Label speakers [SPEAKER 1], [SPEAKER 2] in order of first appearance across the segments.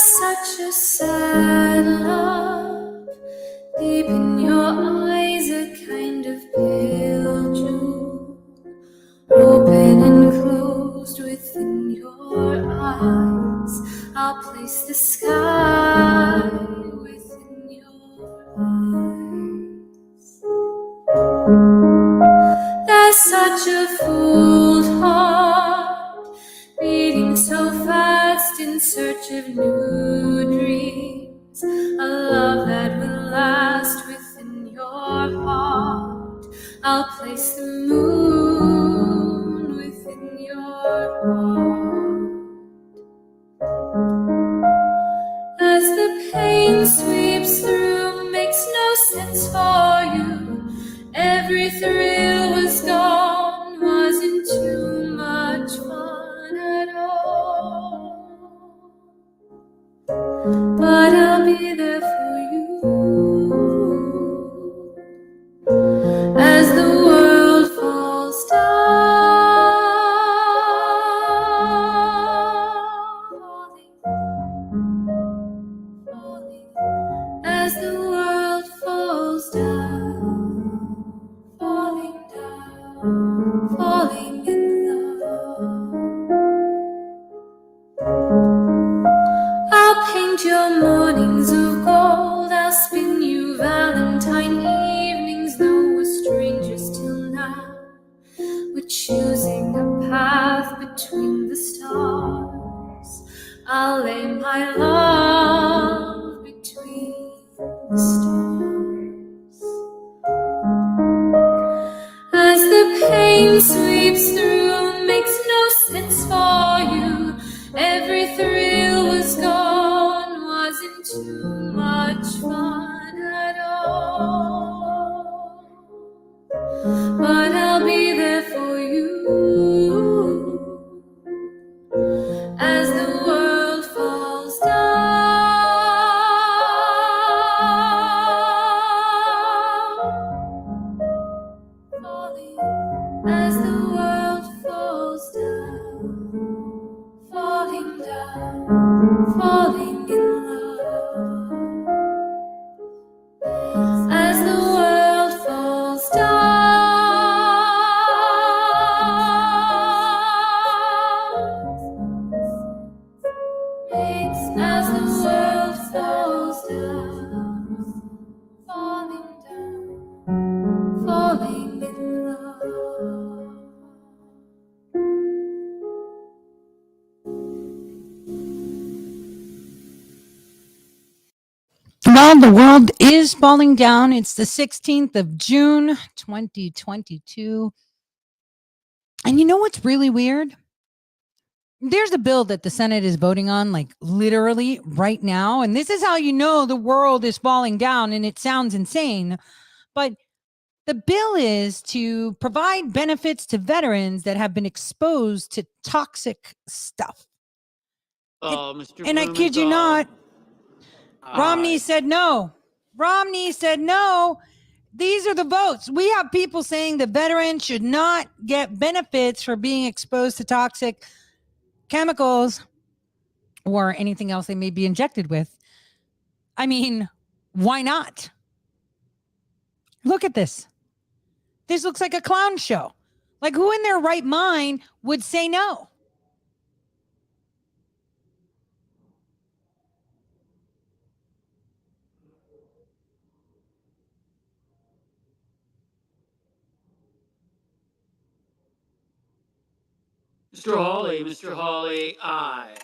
[SPEAKER 1] There's such a sad love deep in your eyes, a kind of pale jewel, open and closed within your eyes. I'll place the sky within your eyes. There's such a fooled heart beating so fast in search of new dreams, a love that will last within your heart. I'll place the moon within your heart. As the pain sweeps through, makes no sense for you. Every thrill was gone, wasn't too much fun at all. But I'll be there for you as the world falls down, falling, as the world falls down, falling in love. I'll paint your mornings of gold, I'll spin you Valentine evenings, though we're strangers till now. We're choosing a path between the stars. I'll lay my love between the stars. As the pain sweeps through, makes no sense for you. Every thrill was gone, wasn't too much fun at all. But I'll be there for you as the world falls down, falling, as the world falls down, falling in love. As the world falls down, as the world falls down, falling in love.
[SPEAKER 2] Well, the world is falling down. It's the 16th of June, 2022. And you know what's really weird? There's a bill that the Senate is voting on, like literally right now. And this is how you know the world is falling down. And it sounds insane. But the bill is to provide benefits to veterans that have been exposed to toxic stuff.
[SPEAKER 3] Mr.
[SPEAKER 2] And I kid you not, Romney said no. Romney said no. These are the votes. We have people saying that veterans should not get benefits for being exposed to toxic chemicals or anything else they may be injected with. I mean, why not? Look at this. This looks like a clown show. Like, who in their right mind would say no?
[SPEAKER 3] Mr. Hawley, aye.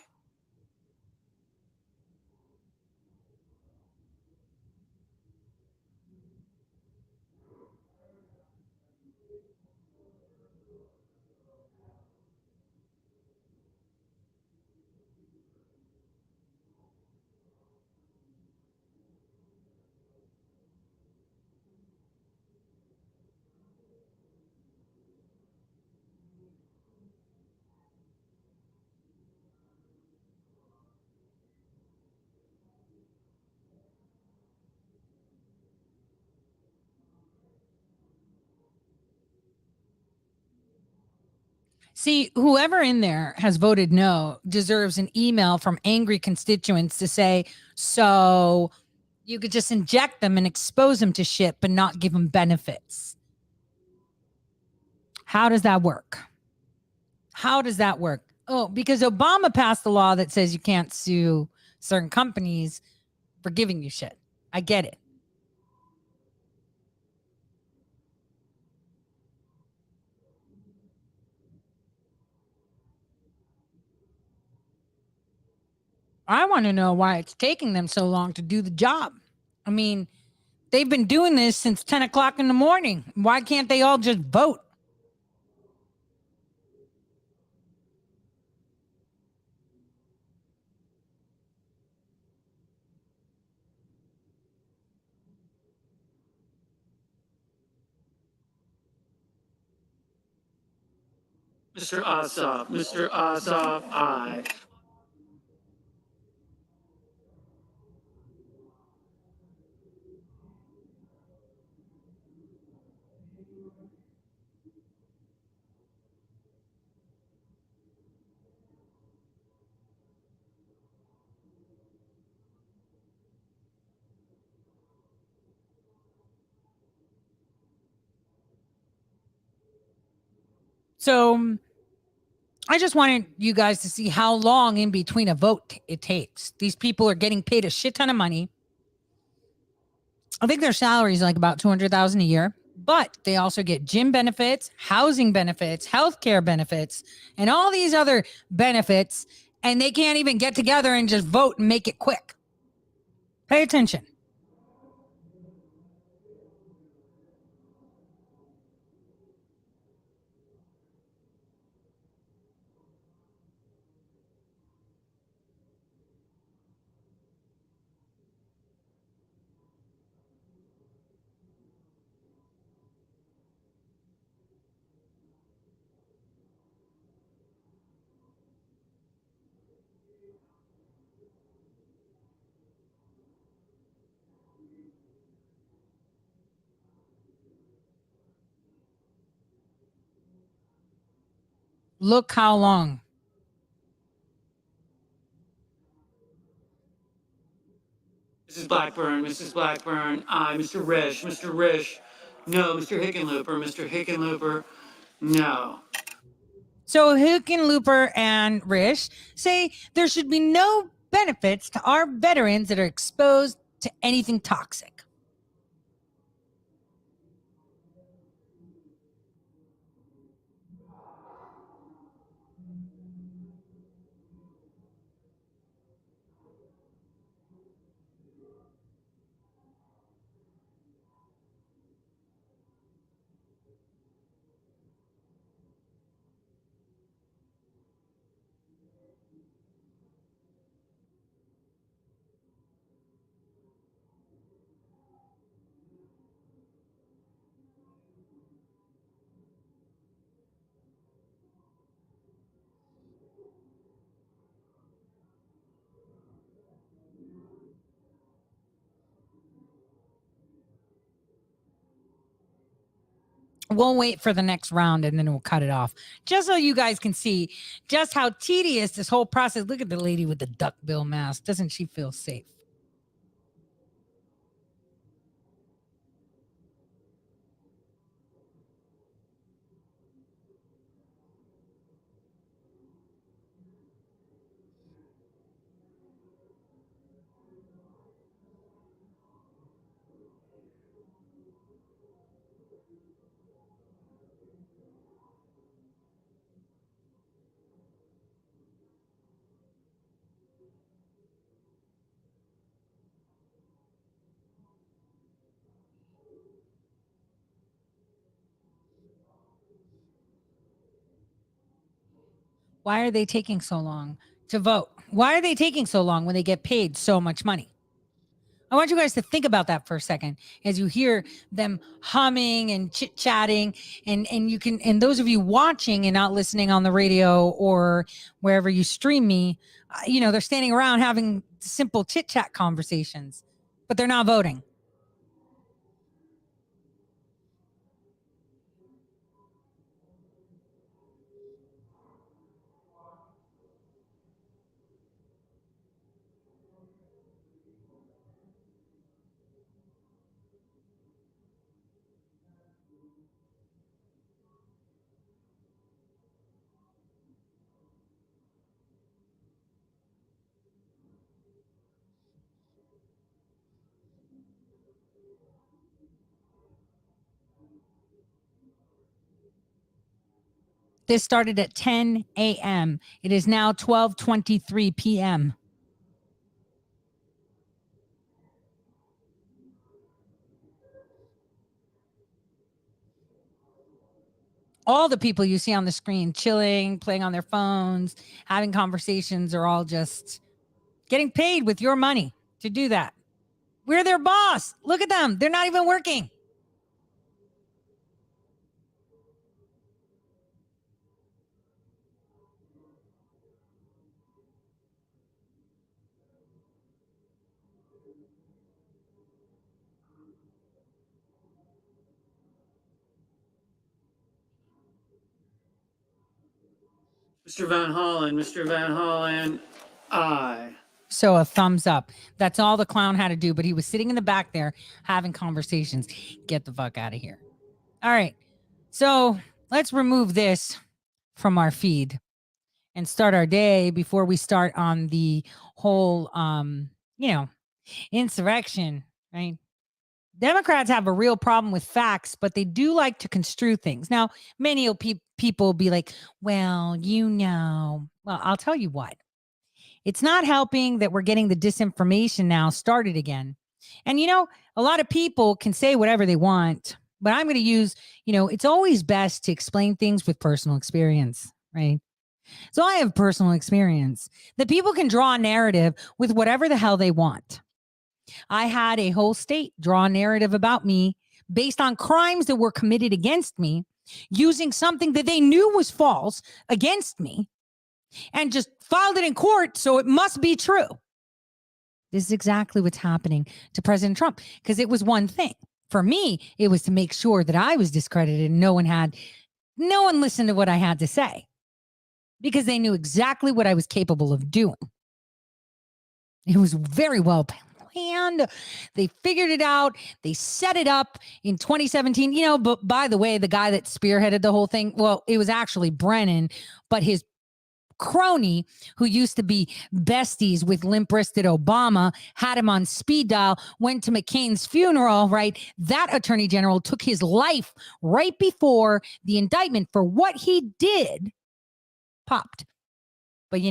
[SPEAKER 2] See, whoever in there has voted no deserves an email from angry constituents to say, so you could just inject them and expose them to shit, but not give them benefits. How does that work? How does that work? Oh, because Obama passed a law that says you can't sue certain companies for giving you shit. I get it. I want to know why it's taking them so long to do the job. I mean, they've been doing this since 10 o'clock in the morning. Why can't they all just vote?
[SPEAKER 3] Mr. Ossoff, aye.
[SPEAKER 2] So I just wanted you guys to see how long in between a vote it takes. These people are getting paid a shit ton of money. I think their salary is like about $200,000 a year, but they also get gym benefits, housing benefits, healthcare benefits, and all these other benefits. And they can't even get together and just vote and make it quick. Pay attention. Look how long.
[SPEAKER 3] Mrs. Blackburn, aye. Mr. Risch, no. Mr. Hickenlooper, no.
[SPEAKER 2] So Hickenlooper and Risch say there should be no benefits to our veterans that are exposed to anything toxic. We'll wait for the next round and then we'll cut it off just so you guys can see just how tedious this whole process. Look at the lady with the duckbill mask. Doesn't she feel safe? Why are they taking so long to vote? Why are they taking so long when they get paid so much money? I want you guys to think about that for a second as you hear them humming and chit-chatting, and you can, and those of you watching and not listening on the radio or wherever you stream me, they're standing around having simple chit-chat conversations, but they're not voting. This started at 10 a.m. It is now 12:23 p.m. All the people you see on the screen chilling, playing on their phones, having conversations are all just getting paid with your money to do that. We're their boss. Look at them. They're not even working.
[SPEAKER 3] Mr. Van Hollen, aye.
[SPEAKER 2] So a thumbs up. That's all the clown had to do. But he was sitting in the back there having conversations. Get the fuck out of here. All right. So let's remove this from our feed and start our day before we start on the whole, insurrection, right? Democrats have a real problem with facts, but they do like to construe things. Now, many people will be like, well, I'll tell you what. It's not helping that we're getting the disinformation now started again. And, a lot of people can say whatever they want, but I'm going to use, it's always best to explain things with personal experience, right? So I have personal experience that people can draw a narrative with whatever the hell they want. I had a whole state draw a narrative about me based on crimes that were committed against me, using something that they knew was false against me, and just filed it in court, so it must be true. This is exactly what's happening to President Trump, because it was one thing. For me, it was to make sure that I was discredited and no one listened to what I had to say, because they knew exactly what I was capable of doing. It was very well planned. They figured it out. They set it up in 2017. But by the way, the guy that spearheaded the whole thing, well, it was actually Brennan, but his crony, who used to be besties with limp-wristed Obama, had him on speed dial, went to McCain's funeral, right? That attorney general took his life right before the indictment for what he did popped. But,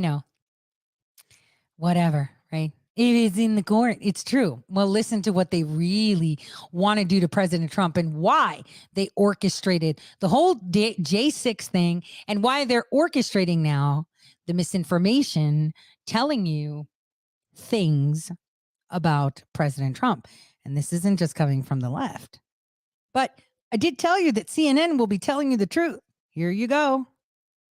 [SPEAKER 2] whatever, right? It is in the court. It's true. Well, listen to what they really want to do to President Trump and why they orchestrated the whole J6 thing and why they're orchestrating now the misinformation, telling you things about President Trump. And this isn't just coming from the left. But I did tell you that CNN will be telling you the truth. Here you go.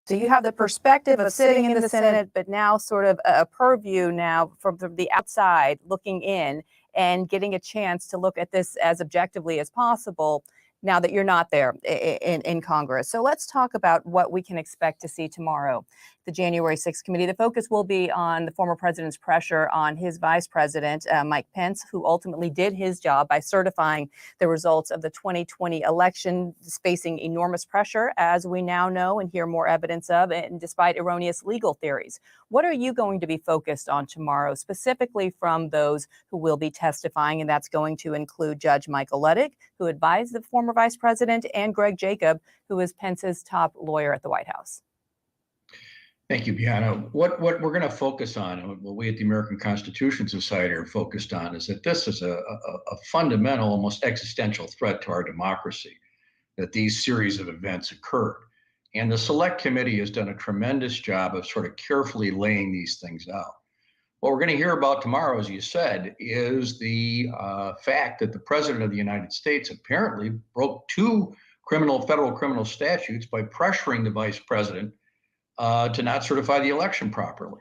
[SPEAKER 4] So you have the perspective of sitting in the Senate, but now sort of a purview now from the outside looking in and getting a chance to look at this as objectively as possible now that you're not there in Congress. So let's talk about what we can expect to see tomorrow. The January 6th committee, the focus will be on the former president's pressure on his vice president, Mike Pence, who ultimately did his job by certifying the results of the 2020 election, facing enormous pressure, as we now know and hear more evidence of, and despite erroneous legal theories. What are you going to be focused on tomorrow, specifically from those who will be testifying? And that's going to include Judge Michael Luttig, who advised the former vice president, and Greg Jacob, who is Pence's top lawyer at the White House.
[SPEAKER 5] Thank you, Bianna. What we're going to focus on, and what we at the American Constitution Society are focused on, is that this is a fundamental, almost existential threat to our democracy, that these series of events occurred. And the Select Committee has done a tremendous job of sort of carefully laying these things out. What we're going to hear about tomorrow, as you said, is the fact that the President of the United States apparently broke two federal criminal statutes by pressuring the Vice President to not certify the election properly.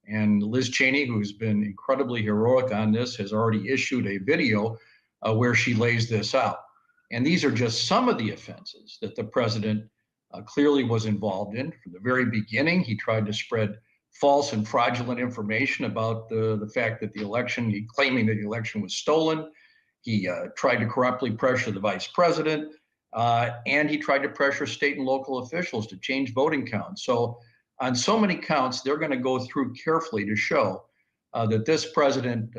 [SPEAKER 5] And Liz Cheney, who's been incredibly heroic on this, has already issued a video where she lays this out. And these are just some of the offenses that the president clearly was involved in. From the very beginning, he tried to spread false and fraudulent information about the fact that claiming that the election was stolen. He tried to corruptly pressure the vice president, and he tried to pressure state and local officials to change voting counts. So on so many counts, they're going to go through carefully to show that this president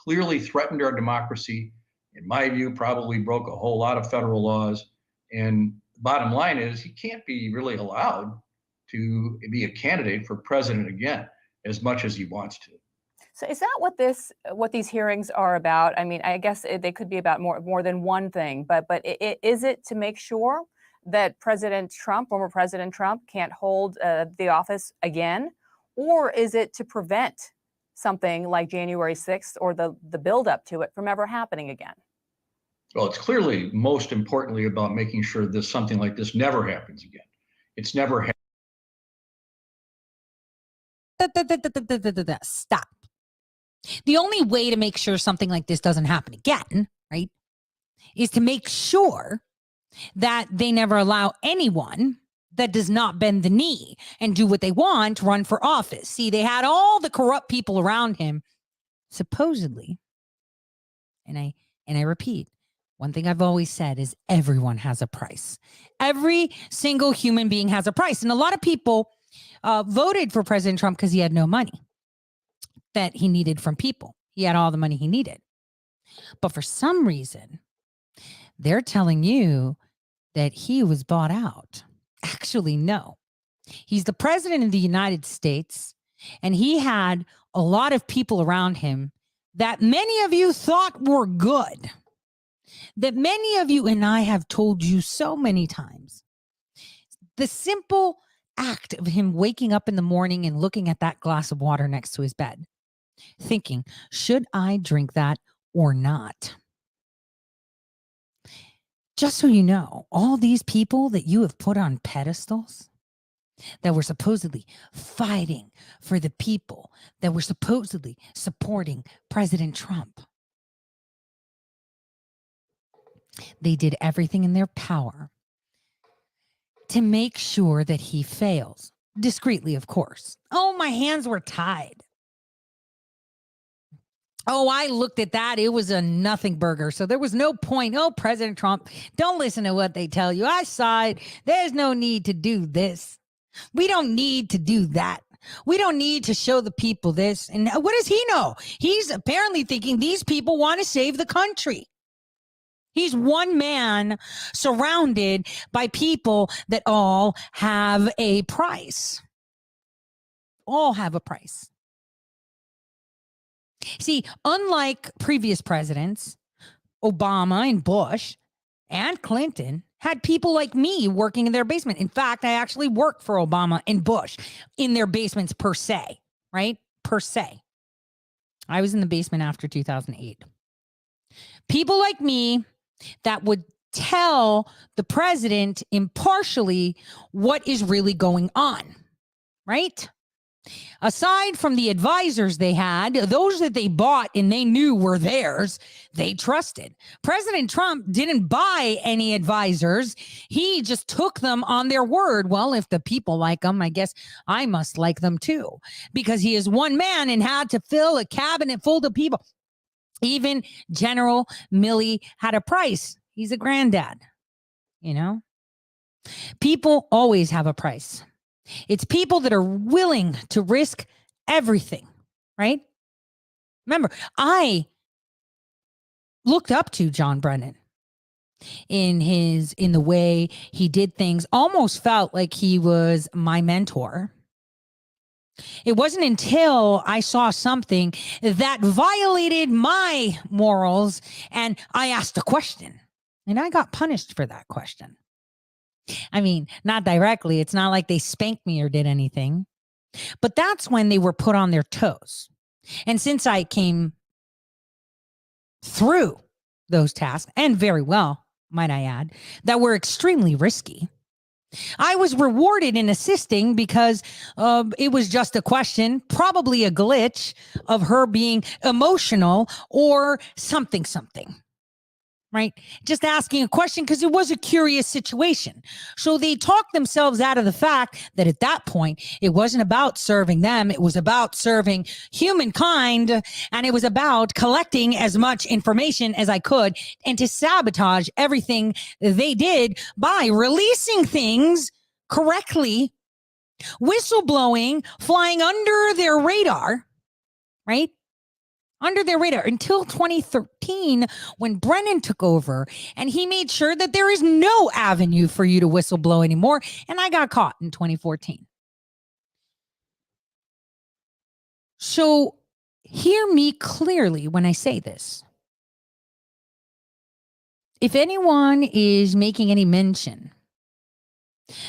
[SPEAKER 5] clearly threatened our democracy. In my view, probably broke a whole lot of federal laws. And bottom line is, he can't be really allowed to be a candidate for president again, as much as he wants to.
[SPEAKER 4] So is that what these hearings are about? I mean, I guess they could be about more than one thing, but is it to make sure that President Trump, former President Trump, can't hold the office again, or is it to prevent something like January 6th or the buildup to it from ever happening again?
[SPEAKER 5] Well, it's clearly most importantly about making sure that something like this never happens again. It's never happened.
[SPEAKER 2] Stop. The only way to make sure something like this doesn't happen again, right, is to make sure that they never allow anyone that does not bend the knee and do what they want run for office. See, they had all the corrupt people around him, supposedly. And I repeat, one thing I've always said is everyone has a price. Every single human being has a price. And a lot of people voted for President Trump because he had no money that he needed from people. He had all the money he needed. But for some reason, they're telling you that he was bought out. Actually, no. He's the president of the United States, and he had a lot of people around him that many of you thought were good. That many of you and I have told you so many times. The simple act of him waking up in the morning and looking at that glass of water next to his bed, thinking, should I drink that or not? Just so you know, all these people that you have put on pedestals that were supposedly fighting for the people, that were supposedly supporting President Trump, they did everything in their power to make sure that he fails. Discreetly, of course. Oh, my hands were tied. Oh, I looked at that. It was a nothing burger. So there was no point. Oh, President Trump, don't listen to what they tell you. I saw it. There's no need to do this. We don't need to do that. We don't need to show the people this. And what does he know? He's apparently thinking these people want to save the country. He's one man surrounded by people that all have a price. All have a price. See, unlike previous presidents, Obama and Bush and Clinton had people like me working in their basement. In fact, I actually worked for Obama and Bush in their basements per se, right? Per se. I was in the basement after 2008. People like me that would tell the president impartially what is really going on, right? Aside from the advisors they had, those that they bought and they knew were theirs, they trusted. President Trump didn't buy any advisors. He just took them on their word. Well, if the people like them, I guess I must like them too, because he is one man and had to fill a cabinet full of people. Even General Milley had a price. He's a granddad, you know? People always have a price. It's people that are willing to risk everything, right? Remember, I looked up to John Brennan in the way he did things, almost felt like he was my mentor. It wasn't until I saw something that violated my morals and I asked a question, and I got punished for that question. I mean, not directly. It's not like they spanked me or did anything, but that's when they were put on their toes. And since I came through those tasks, and very well, might I add, that were extremely risky, I was rewarded in assisting because it was just a question, probably a glitch of her being emotional or something. Right? Just asking a question because it was a curious situation. So they talked themselves out of the fact that at that point, it wasn't about serving them. It was about serving humankind. And it was about collecting as much information as I could and to sabotage everything they did by releasing things correctly, whistleblowing, flying under their radar, right? Under their radar until 2013 when Brennan took over and he made sure that there is no avenue for you to whistleblow anymore. And I got caught in 2014. So hear me clearly when I say this. If anyone is making any mention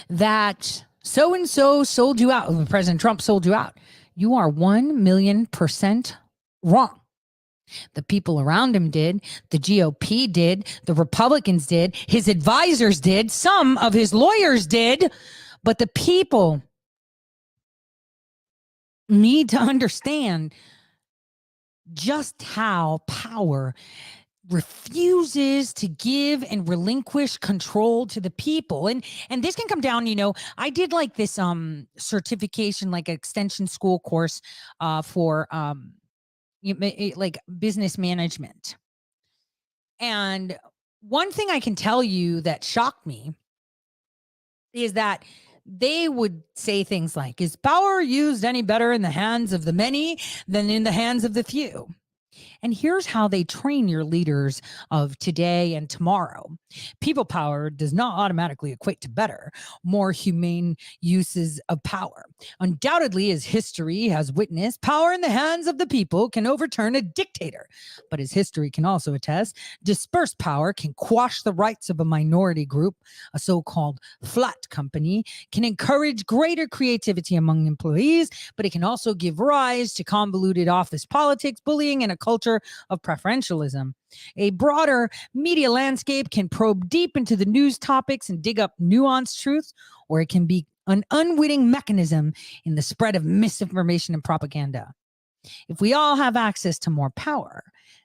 [SPEAKER 2] that so-and-so sold you out, President Trump sold you out, you are 1,000,000% wrong. The people around him did, the GOP did, the Republicans did, his advisors did, some of his lawyers did, but the people need to understand just how power refuses to give and relinquish control to the people. And this can come down, I did like this certification, like extension school course for like business management. And one thing I can tell you that shocked me is that they would say things like, is power used any better in the hands of the many than in the hands of the few? And here's how they train your leaders of today and tomorrow. People power does not automatically equate to better, more humane uses of power. Undoubtedly, as history has witnessed, power in the hands of the people can overturn a dictator. But as history can also attest, dispersed power can quash the rights of a minority group. A so-called flat company can encourage greater creativity among employees, but it can also give rise to convoluted office politics, bullying, and a culture of preferentialism. A broader media landscape can probe deep into the news topics and dig up nuanced truths, or it can be an unwitting mechanism in the spread of misinformation and propaganda. If we all have access to more power,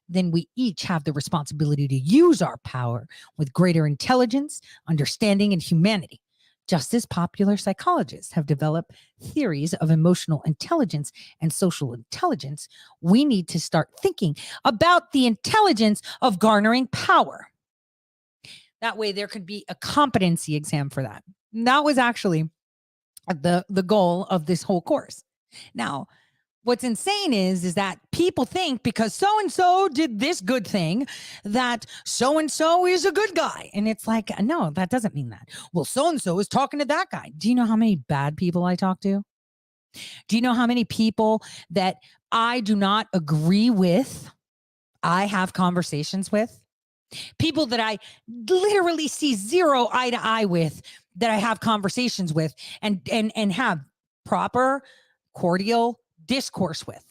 [SPEAKER 2] then we each have the responsibility to use our power with greater intelligence, understanding, and humanity. Just as popular psychologists have developed theories of emotional intelligence and social intelligence, we need to start thinking about the intelligence of garnering power. That way there could be a competency exam for that. And that was actually the goal of this whole course. Now, what's insane is that people think because so-and-so did this good thing, that so-and-so is a good guy. And it's like, no, that doesn't mean that. Well, so-and-so is talking to that guy. Do you know how many bad people I talk to? Do you know how many people that I do not agree with, I have conversations with? People that I literally see zero eye to eye with, that I have conversations with and have proper, cordial discourse with.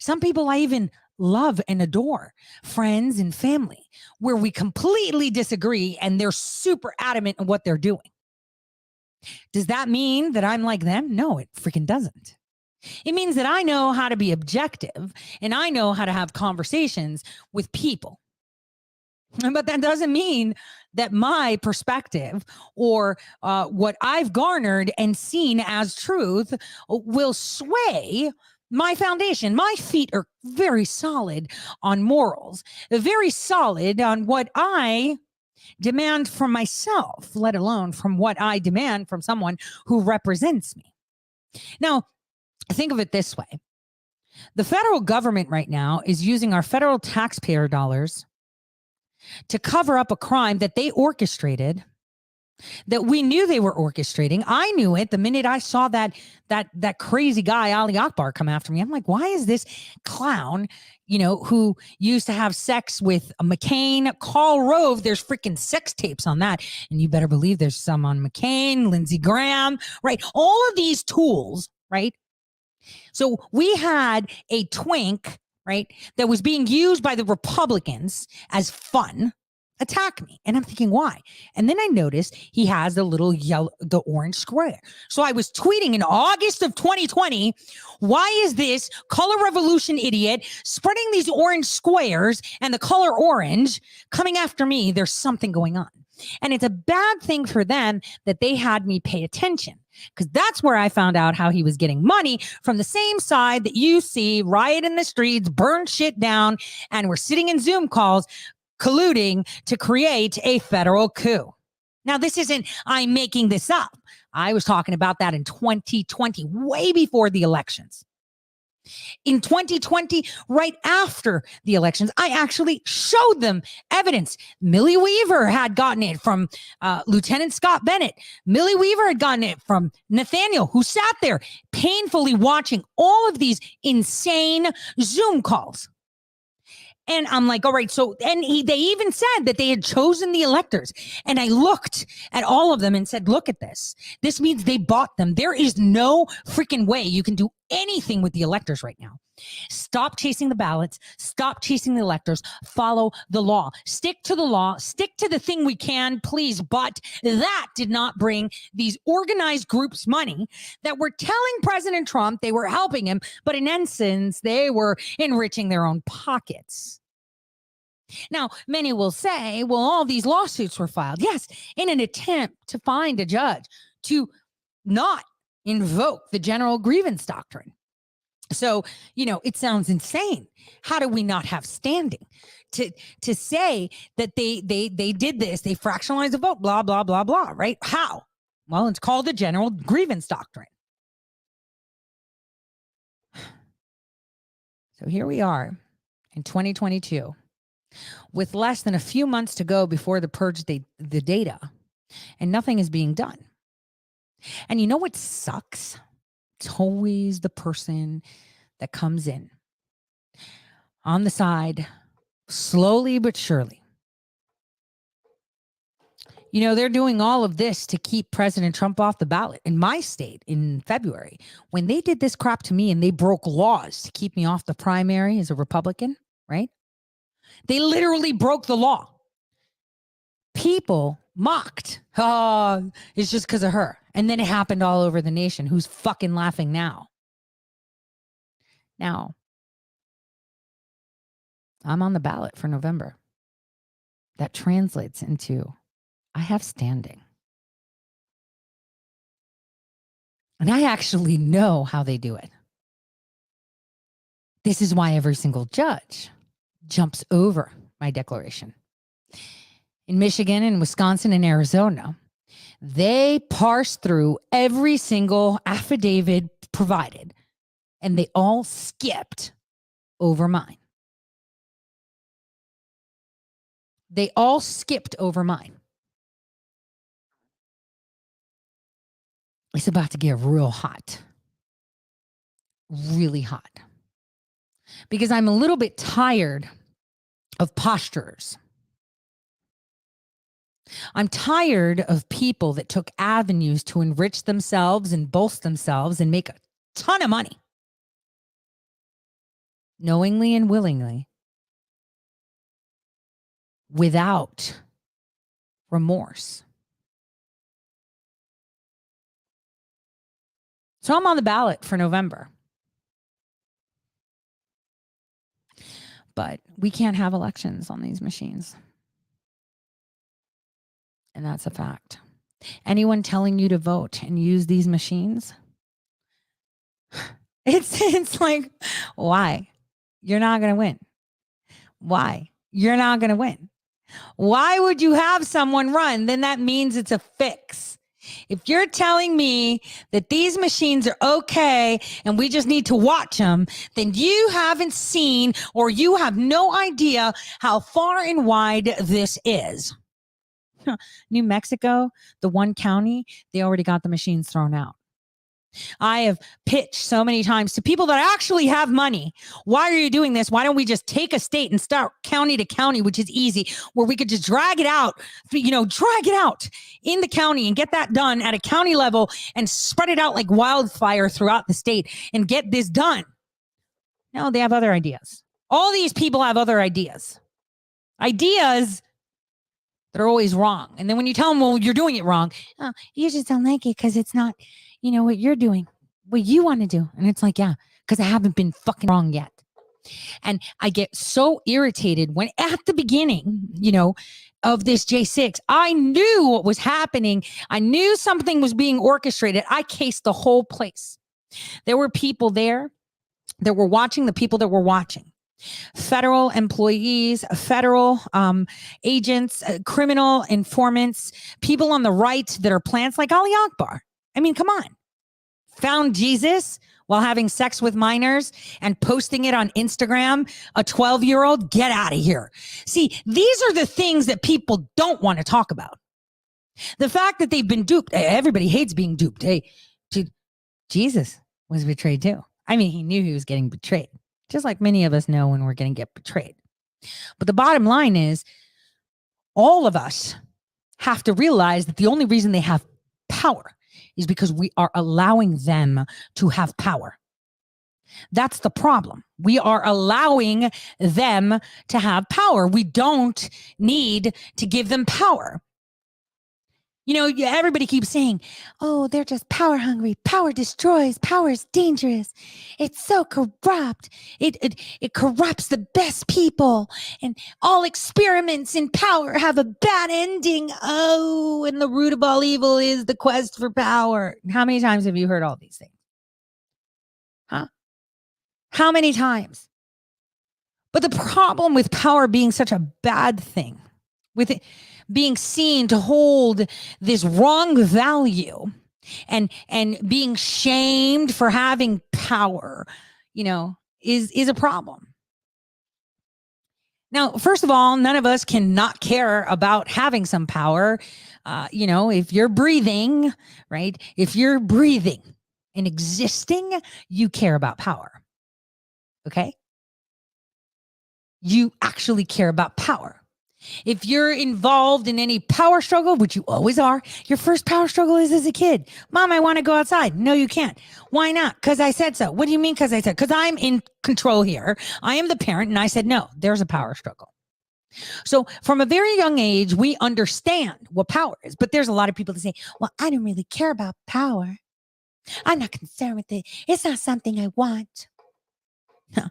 [SPEAKER 2] Some people I even love and adore, friends and family, where we completely disagree and they're super adamant in what they're doing. Does that mean that I'm like them? No, it freaking doesn't. It means that I know how to be objective and I know how to have conversations with people. But that doesn't mean that my perspective or what I've garnered and seen as truth will sway my foundation. My feet are very solid on morals, very solid on what I demand from myself, let alone from what I demand from someone who represents me. Now, think of it this way. The federal government right now is using our federal taxpayer dollars to cover up a crime that they orchestrated, that we knew they were orchestrating. I knew it the minute I saw that crazy guy, Ali Akbar, come after me. I'm like, why is this clown, who used to have sex with McCain, Karl Rove, there's freaking sex tapes on that. And you better believe there's some on McCain, Lindsey Graham, right? All of these tools, right? So we had a twink, right, that was being used by the Republicans as fun, attack me. And I'm thinking, why? And then I noticed he has the little the orange square. So I was tweeting in August of 2020, why is this color revolution idiot spreading these orange squares and the color orange coming after me? There's something going on. And it's a bad thing for them that they had me pay attention, because that's where I found out how he was getting money from the same side that you see riot in the streets, burn shit down, and we're sitting in Zoom calls colluding to create a federal coup. Now, this isn't I'm making this up. I was talking about that in 2020, way before the elections. In 2020, right after the elections, I actually showed them evidence. Millie Weaver had gotten it from Lieutenant Scott Bennett. Millie Weaver had gotten it from Nathaniel, who sat there painfully watching all of these insane Zoom calls. And I'm like, all right. So, and they even said that they had chosen the electors. And I looked at all of them and said, look at this. This means they bought them. There is no freaking way you can do anything with the electors right now. Stop chasing the ballots. Stop chasing the electors. Follow the law. Stick to the law. Stick to the thing we can, please. But that did not bring these organized groups money that were telling President Trump they were helping him, but in essence, they were enriching their own pockets. Now, many will say, well, all these lawsuits were filed. Yes, in an attempt to find a judge to not invoke the general grievance doctrine. So, it sounds insane. How do we not have standing to say that they did this, they fractionalized the vote, blah, blah, blah, blah, right? How? Well, it's called the general grievance doctrine. So here we are in 2022 with less than a few months to go before the purge the data, and nothing is being done. And you know what sucks? It's always the person that comes in on the side, slowly but surely. They're doing all of this to keep President Trump off the ballot. In my state in February, when they did this crap to me and they broke laws to keep me off the primary as a Republican, right? They literally broke the law. People mocked. Oh, it's just because of her. And then it happened all over the nation. Who's fucking laughing now? Now, I'm on the ballot for November. That translates into I have standing. And I actually know how they do it. This is why every single judge jumps over my declaration. In Michigan and Wisconsin and Arizona, they parse through every single affidavit provided, and they all skipped over mine. They all skipped over mine. It's about to get real hot. Really hot. Because I'm a little bit tired of posturers. I'm tired of people that took avenues to enrich themselves and boast themselves and make a ton of money. Knowingly and willingly. Without remorse. So I'm on the ballot for November. But we can't have elections on these machines. And that's a fact. Anyone telling you to vote and use these machines, it's like, why? You're not going to win. Why? You're not going to win. Why would you have someone run? Then that means it's a fix. If you're telling me that these machines are okay and we just need to watch them, then you haven't seen or you have no idea how far and wide this is. New Mexico, the one county, they already got the machines thrown out. I have pitched so many times to people that actually have money. Why are you doing this? Why don't we just take a state and start county to county, which is easy, where we could just drag it out in the county and get that done at a county level and spread it out like wildfire throughout the state and get this done. No, they have other ideas. All these people have other ideas. Ideas that are always wrong. And then when you tell them, well, you're doing it wrong. Oh, you just don't like it because it's not, what you're doing, what you want to do. And it's like, yeah, because I haven't been fucking wrong yet. And I get so irritated when at the beginning, of this J6, I knew what was happening. I knew something was being orchestrated. I cased the whole place. There were people there that were watching the people that were watching. Federal employees, federal agents, criminal informants, people on the right that are plants like Ali Akbar. I mean, come on. found Jesus while having sex with minors and posting it on Instagram, a 12-year-old, get out of here. See, these are the things that people don't want to talk about. The fact that they've been duped. Everybody hates being duped. Hey, Jesus was betrayed too. I mean, he knew he was getting betrayed, just like many of us know when we're going to get betrayed. But the bottom line is, all of us have to realize that the only reason they have power is because we are allowing them to have power. That's the problem. We are allowing them to have power. We don't need to give them power. You know, everybody keeps saying, oh, they're just power hungry. Power destroys. Power is dangerous. It's so corrupt. It corrupts the best people. And all experiments in power have a bad ending. Oh, and the root of all evil is the quest for power. How many times have you heard all these things? Huh? How many times? But the problem with power being such a bad thing, with it being seen to hold this wrong value and being shamed for having power, you know, is a problem. Now, first of all, none of us can not care about having some power. You know, if you're breathing, right? If you're breathing and existing, you care about power. Okay? You actually care about power. If you're involved in any power struggle, which you always are, your first power struggle is as a kid. Mom, I want to go outside. No, you can't. Why not? Because I said so. What do you mean because I said? Because I'm in control here. I am the parent and I said no. There's a power struggle. So from a very young age, we understand what power is. But there's a lot of people that say, well, I don't really care about power. I'm not concerned with it. It's not something I want. No.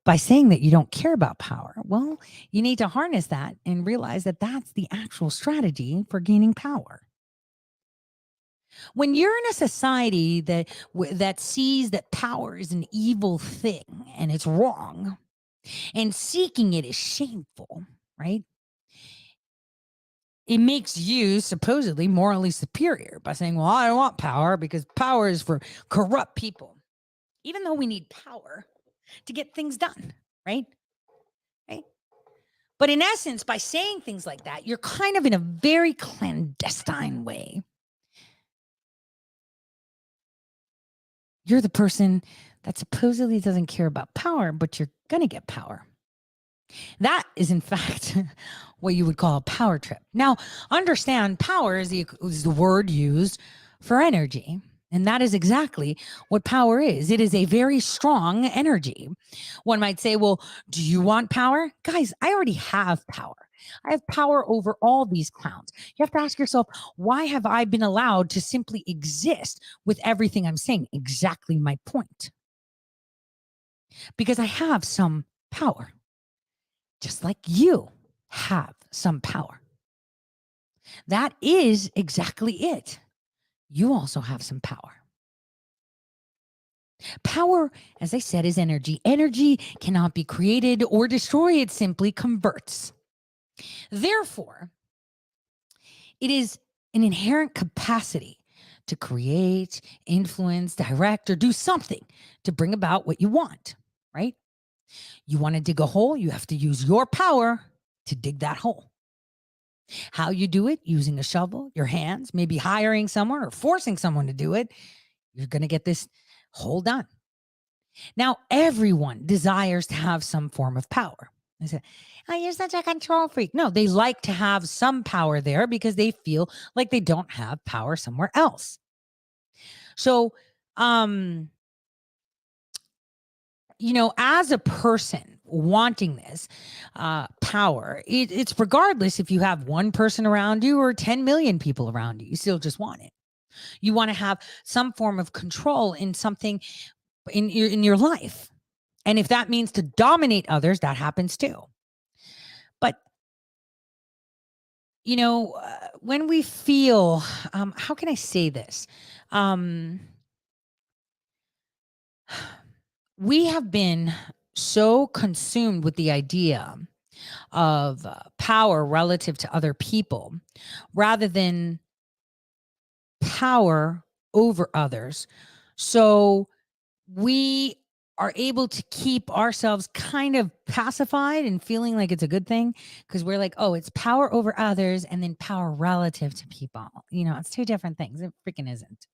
[SPEAKER 2] By saying that you don't care about power, well, you need to harness that and realize that that's the actual strategy for gaining power. When you're in a society that sees that power is an evil thing and it's wrong, and seeking it is shameful, right? It makes you supposedly morally superior by saying, well, I don't want power because power is for corrupt people. Even though we need power to get things done, right? Right? But in essence, by saying things like that, you're kind of in a very clandestine way. You're the person that supposedly doesn't care about power, but you're going to get power. That is, in fact, what you would call a power trip. Now, understand power is the word used for energy. And that is exactly what power is. It is a very strong energy. One might say, well, do you want power? Guys, I already have power. I have power over all these clowns. You have to ask yourself, why have I been allowed to simply exist with everything I'm saying? Exactly my point. Because I have some power. Just like you have some power. That is exactly it. You also have some power. Power, as I said, is energy. Energy cannot be created or destroyed. It simply converts. Therefore, it is an inherent capacity to create, influence, direct, or do something to bring about what you want, right? You want to dig a hole, you have to use your power to dig that hole. How you do it? Using a shovel, your hands, maybe hiring someone or forcing someone to do it. You're going to get this hole done. Now, everyone desires to have some form of power. I said, oh, you're such a control freak. No, they like to have some power there because they feel like they don't have power somewhere else. So, you know, as a person wanting this power, it's regardless if you have one person around you or 10 million people around you, you still just want it. You want to have some form of control in something in your life. And if that means to dominate others, that happens too. But, you know, when we feel, how can I say this? We have been so consumed with the idea of power relative to other people rather than power over others. So we are able to keep ourselves kind of pacified and feeling like it's a good thing because we're like, oh, it's power over others and then power relative to people. You know, it's two different things. It freaking isn't.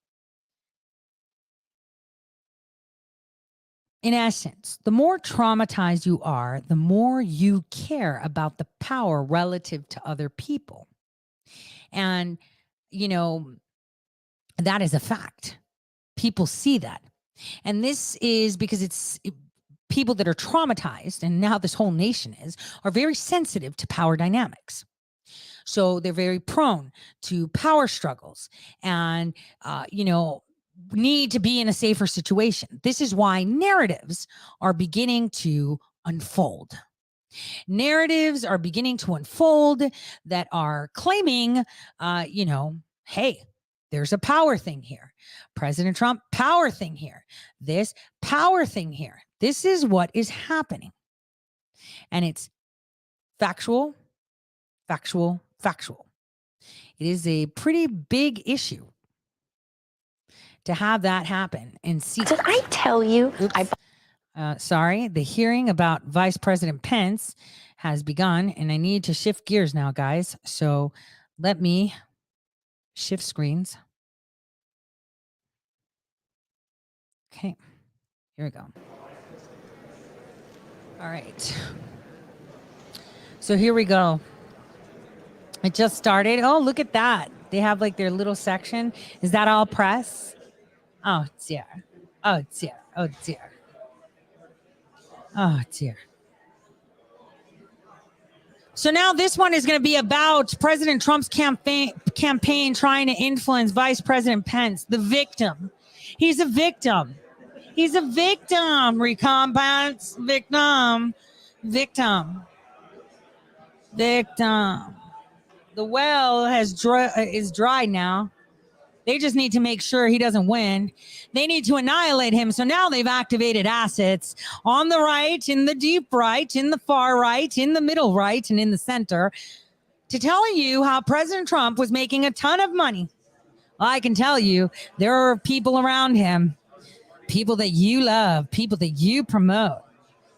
[SPEAKER 2] In essence, the more traumatized you are, the more you care about the power relative to other people. And, you know, that is a fact. People see that. And this is because people that are traumatized, and now this whole nation are very sensitive to power dynamics. So they're very prone to power struggles and, need to be in a safer situation. This is why narratives are beginning to unfold. Narratives are beginning to unfold that are claiming, hey, there's a power thing here. President Trump, power thing here. This power thing here. This is what is happening. And it's factual, factual, factual. It is a pretty big issue to have that happen and see.
[SPEAKER 6] Did I tell you?
[SPEAKER 2] Sorry, the hearing about Vice President Pence has begun, and I need to shift gears now, guys. So let me shift screens. Okay, here we go. All right. So here we go. It just started. Oh, look at that. They have like their little section. Is that all press? Oh, dear. Oh, dear. Oh, dear. Oh, dear. So now this one is going to be about President Trump's campaign trying to influence Vice President Pence, the victim. He's a victim. He's a victim. Recompense. Victim. Victim. Victim. The well is dry now. They just need to make sure he doesn't win. They need to annihilate him. So now they've activated assets on the right, in the deep right, in the far right, in the middle right, and in the center to tell you how President Trump was making a ton of money. Well, I can tell you there are people around him, people that you love, people that you promote,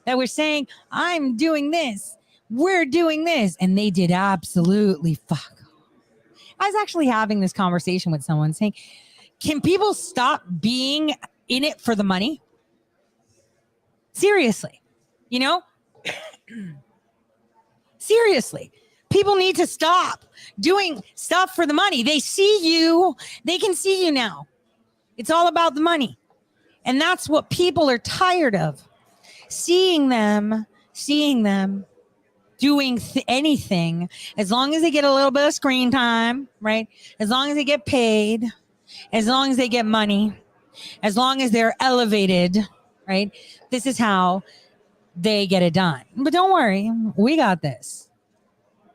[SPEAKER 2] that were saying, I'm doing this, we're doing this, and they did absolutely fuck. I was actually having this conversation with someone saying, can people stop being in it for the money? Seriously, seriously, people need to stop doing stuff for the money. They see you, they can see you now. It's all about the money. And that's what people are tired of. Seeing them doing anything, as long as they get a little bit of screen time, right? As long as they get paid, as long as they get money, as long as they're elevated, right? This is how they get it done. But don't worry, we got this.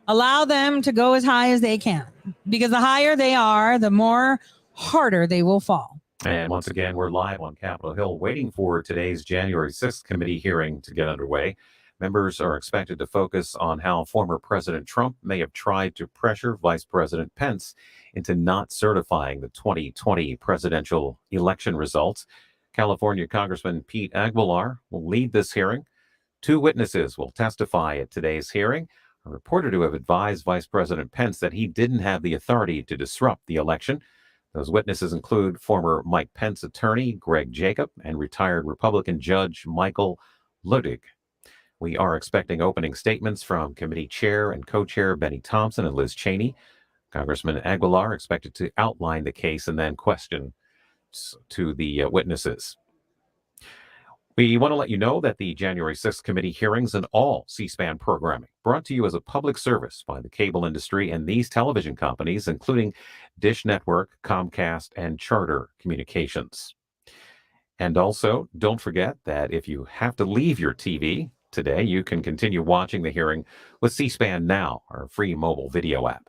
[SPEAKER 2] Allow them to go as high as they can, because the higher they are, the more harder they will fall.
[SPEAKER 7] And once again, we're live on Capitol Hill waiting for today's January 6th committee hearing to get underway. Members are expected to focus on how former President Trump may have tried to pressure Vice President Pence into not certifying the 2020 presidential election results. California Congressman Pete Aguilar will lead this hearing. 2 witnesses will testify at today's hearing. A reporter to have advised Vice President Pence that he didn't have the authority to disrupt the election. Those witnesses include former Mike Pence attorney Greg Jacob and retired Republican Judge Michael Luttig. We are expecting opening statements from committee chair and co-chair Benny Thompson and Liz Cheney. Congressman Aguilar expected to outline the case and then question to the witnesses. We want to let you know that the January 6th committee hearings and all C-SPAN programming brought to you as a public service by the cable industry and these television companies, including Dish Network, Comcast, and Charter Communications. And also, don't forget that if you have to leave your TV today, you can continue watching the hearing with C-SPAN Now, our free mobile video app.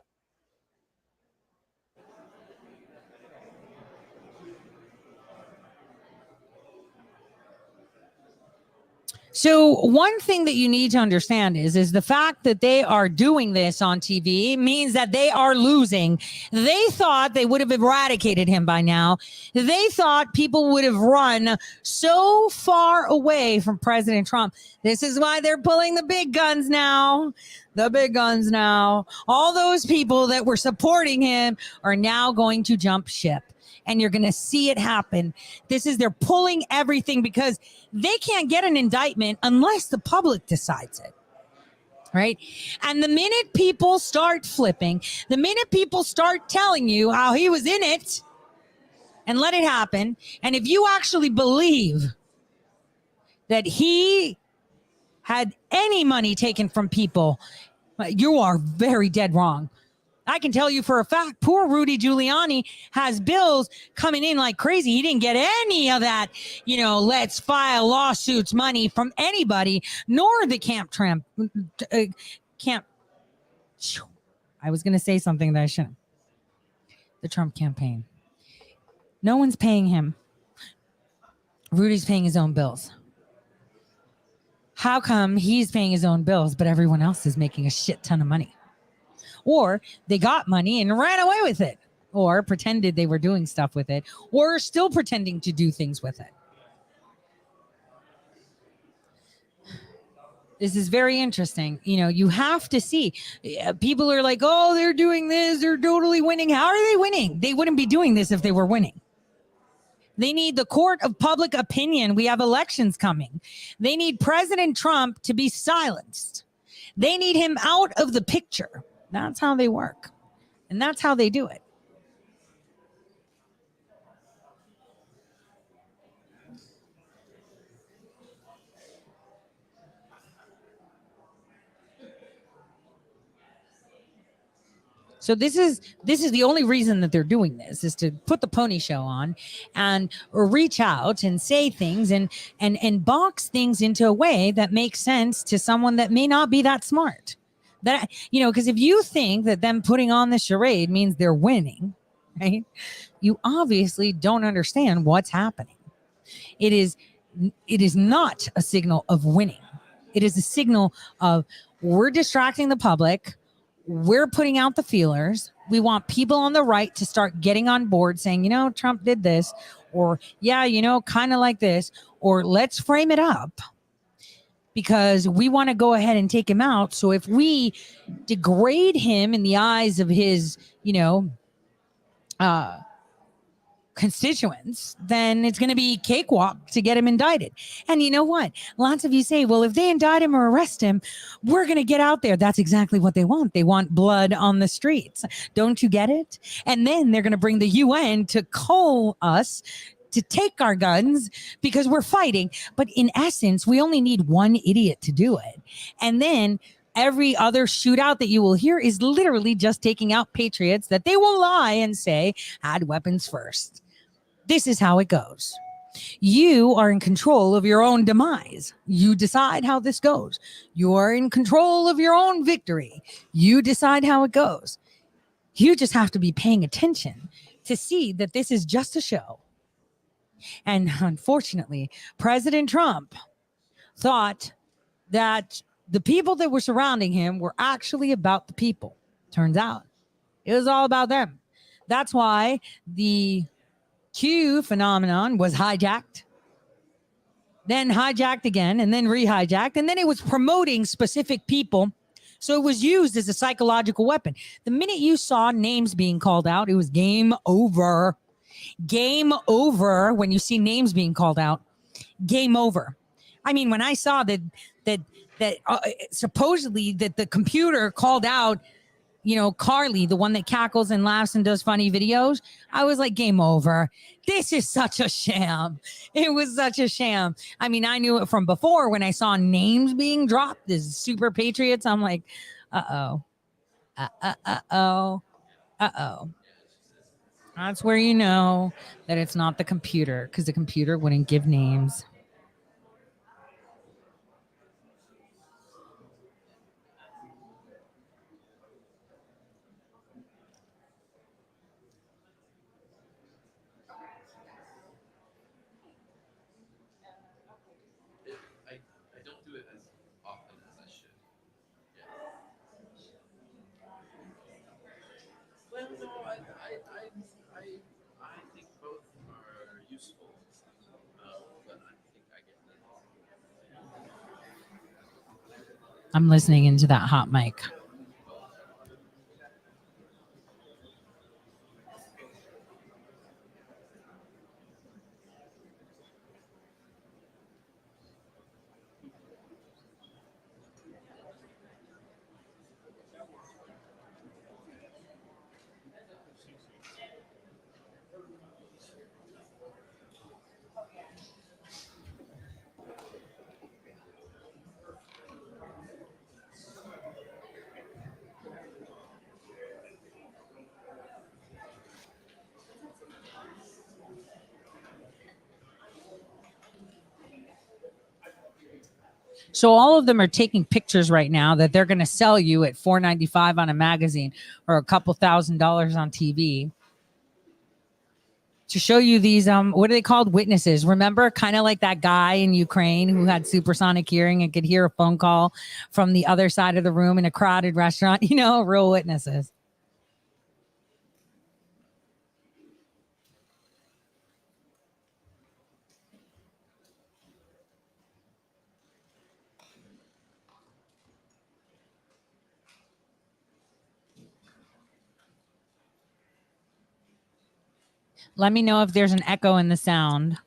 [SPEAKER 2] So one thing that you need to understand is the fact that they are doing this on TV means that they are losing. They thought they would have eradicated him by now. They thought people would have run so far away from President Trump. This is why they're pulling the big guns now. The big guns now. All those people that were supporting him are now going to jump ship. And you're going to see it happen. They're pulling everything because they can't get an indictment unless the public decides it. Right. And the minute people start flipping, the minute people start telling you how he was in it and let it happen. And if you actually believe that he had any money taken from people, you are very dead wrong. I can tell you for a fact, poor Rudy Giuliani has bills coming in like crazy. He didn't get any of that, let's file lawsuits money from anybody, nor the camp. I was going to say something that I shouldn't. The Trump campaign. No one's paying him. Rudy's paying his own bills. How come he's paying his own bills, but everyone else is making a shit ton of money? Or they got money and ran away with it, or pretended they were doing stuff with it, or still pretending to do things with it. This is very interesting. You have to see. People are like, oh, they're doing this. They're totally winning. How are they winning? They wouldn't be doing this if they were winning. They need the court of public opinion. We have elections coming. They need President Trump to be silenced. They need him out of the picture. That's how they work. And that's how they do it. So this is the only reason that they're doing this, is to put the pony show on and reach out and say things and box things into a way that makes sense to someone that may not be that smart. That, because if you think that them putting on the charade means they're winning, right? You obviously don't understand what's happening. It is not a signal of winning. It is a signal of, we're distracting the public. We're putting out the feelers. We want people on the right to start getting on board saying, Trump did this, or kind of like this, or let's frame it up because we want to go ahead and take him out. So if we degrade him in the eyes of his, constituents, then it's going to be cakewalk to get him indicted. And you know what? Lots of you say, well, if they indict him or arrest him, we're going to get out there. That's exactly what they want. They want blood on the streets. Don't you get it? And then they're going to bring the UN to call us to take our guns because we're fighting. But in essence, we only need one idiot to do it. And then every other shootout that you will hear is literally just taking out patriots that they will lie and say had weapons first. This is how it goes. You are in control of your own demise. You decide how this goes. You are in control of your own victory. You decide how it goes. You just have to be paying attention to see that this is just a show. And unfortunately, President Trump thought that the people that were surrounding him were actually about the people. Turns out it was all about them. That's why the Q phenomenon was hijacked, then hijacked again, and then rehijacked. And then it was promoting specific people. So it was used as a psychological weapon. The minute you saw names being called out, it was game over. Game over. When you see names being called out, game over. I mean, when I saw that supposedly that the computer called out, Carly, the one that cackles and laughs and does funny videos, I was like, game over. This is such a sham. It was such a sham. I mean, I knew it from before when I saw names being dropped as super patriots. I'm like, uh-oh. That's where you know that it's not the computer, because the computer wouldn't give names.
[SPEAKER 6] I
[SPEAKER 2] I'm listening into that hot mic. So all of them are taking pictures right now that they're going to sell you at $4.95 on a magazine or a couple $1,000s on TV to show you these what are they called, witnesses? Remember, kind of like that guy in Ukraine who had supersonic hearing and could hear a phone call from the other side of the room in a crowded restaurant, you know, real witnesses. Let me know if there's an echo in the sound.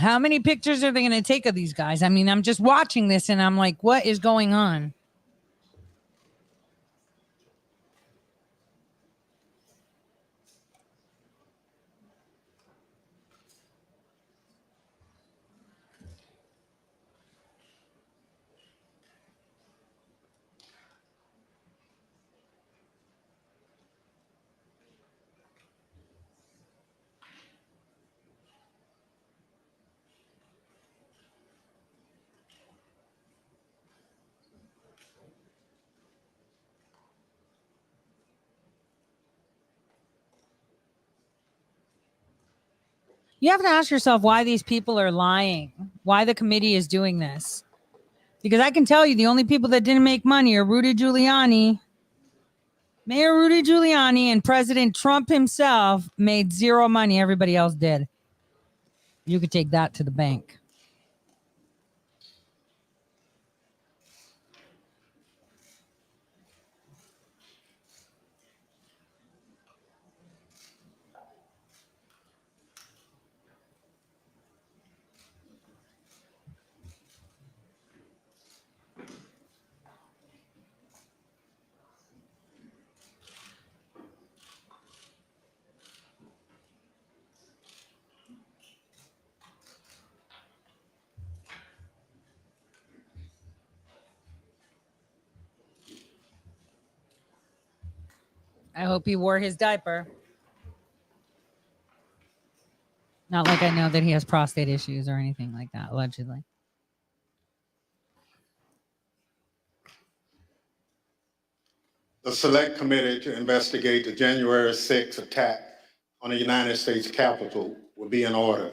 [SPEAKER 2] How many pictures are they going to take of these guys? I mean, I'm just watching this and I'm like, what is going on? You have to ask yourself why these people are lying, why the committee is doing this. Because I can tell you the only people that didn't make money are Rudy Giuliani, Mayor Rudy Giuliani, and President Trump himself made zero money. Everybody else did. You could take that to the bank. I hope he wore his diaper. Not like I know that he has prostate issues or anything like that, allegedly.
[SPEAKER 6] The Select Committee to investigate the January 6th attack on the United States Capitol will be in order.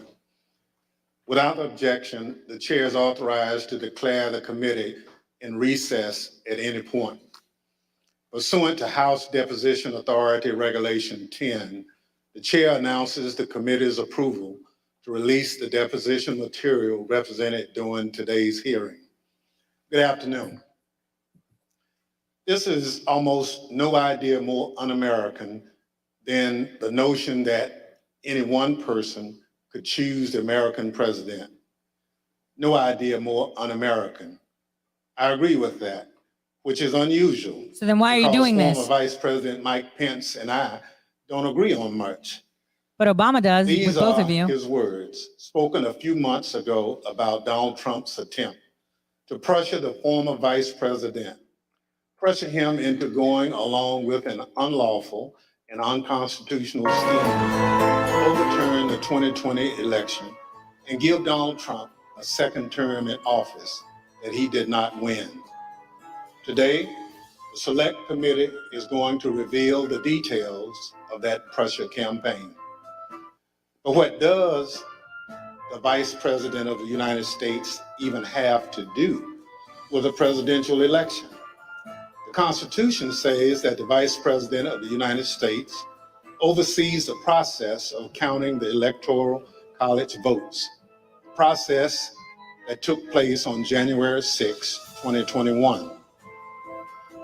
[SPEAKER 6] Without objection, the chair is authorized to declare the committee in recess at any point. Pursuant to House Deposition Authority Regulation 10, the chair announces the committee's approval to release the deposition material represented during today's hearing. Good afternoon. This is almost no idea more un-American than the notion that any one person could choose the American president. No idea more un-American. I agree with that, which is unusual.
[SPEAKER 2] So then why are you doing
[SPEAKER 6] because
[SPEAKER 2] this?
[SPEAKER 6] Former Vice President Mike Pence and I don't agree on much.
[SPEAKER 2] But Obama does with
[SPEAKER 6] These
[SPEAKER 2] both
[SPEAKER 6] are
[SPEAKER 2] of you.
[SPEAKER 6] his words, spoken a few months ago about Donald Trump's attempt to pressure the former vice president, pressure him into going along with an unlawful and unconstitutional scheme to overturn the 2020 election and give Donald Trump a second term in office that he did not win. Today, the Select Committee is going to reveal the details of that pressure campaign. But what does the Vice President of the United States even have to do with a presidential election? The Constitution says that the Vice President of the United States oversees the process of counting the Electoral College votes, a process that took place on January 6, 2021.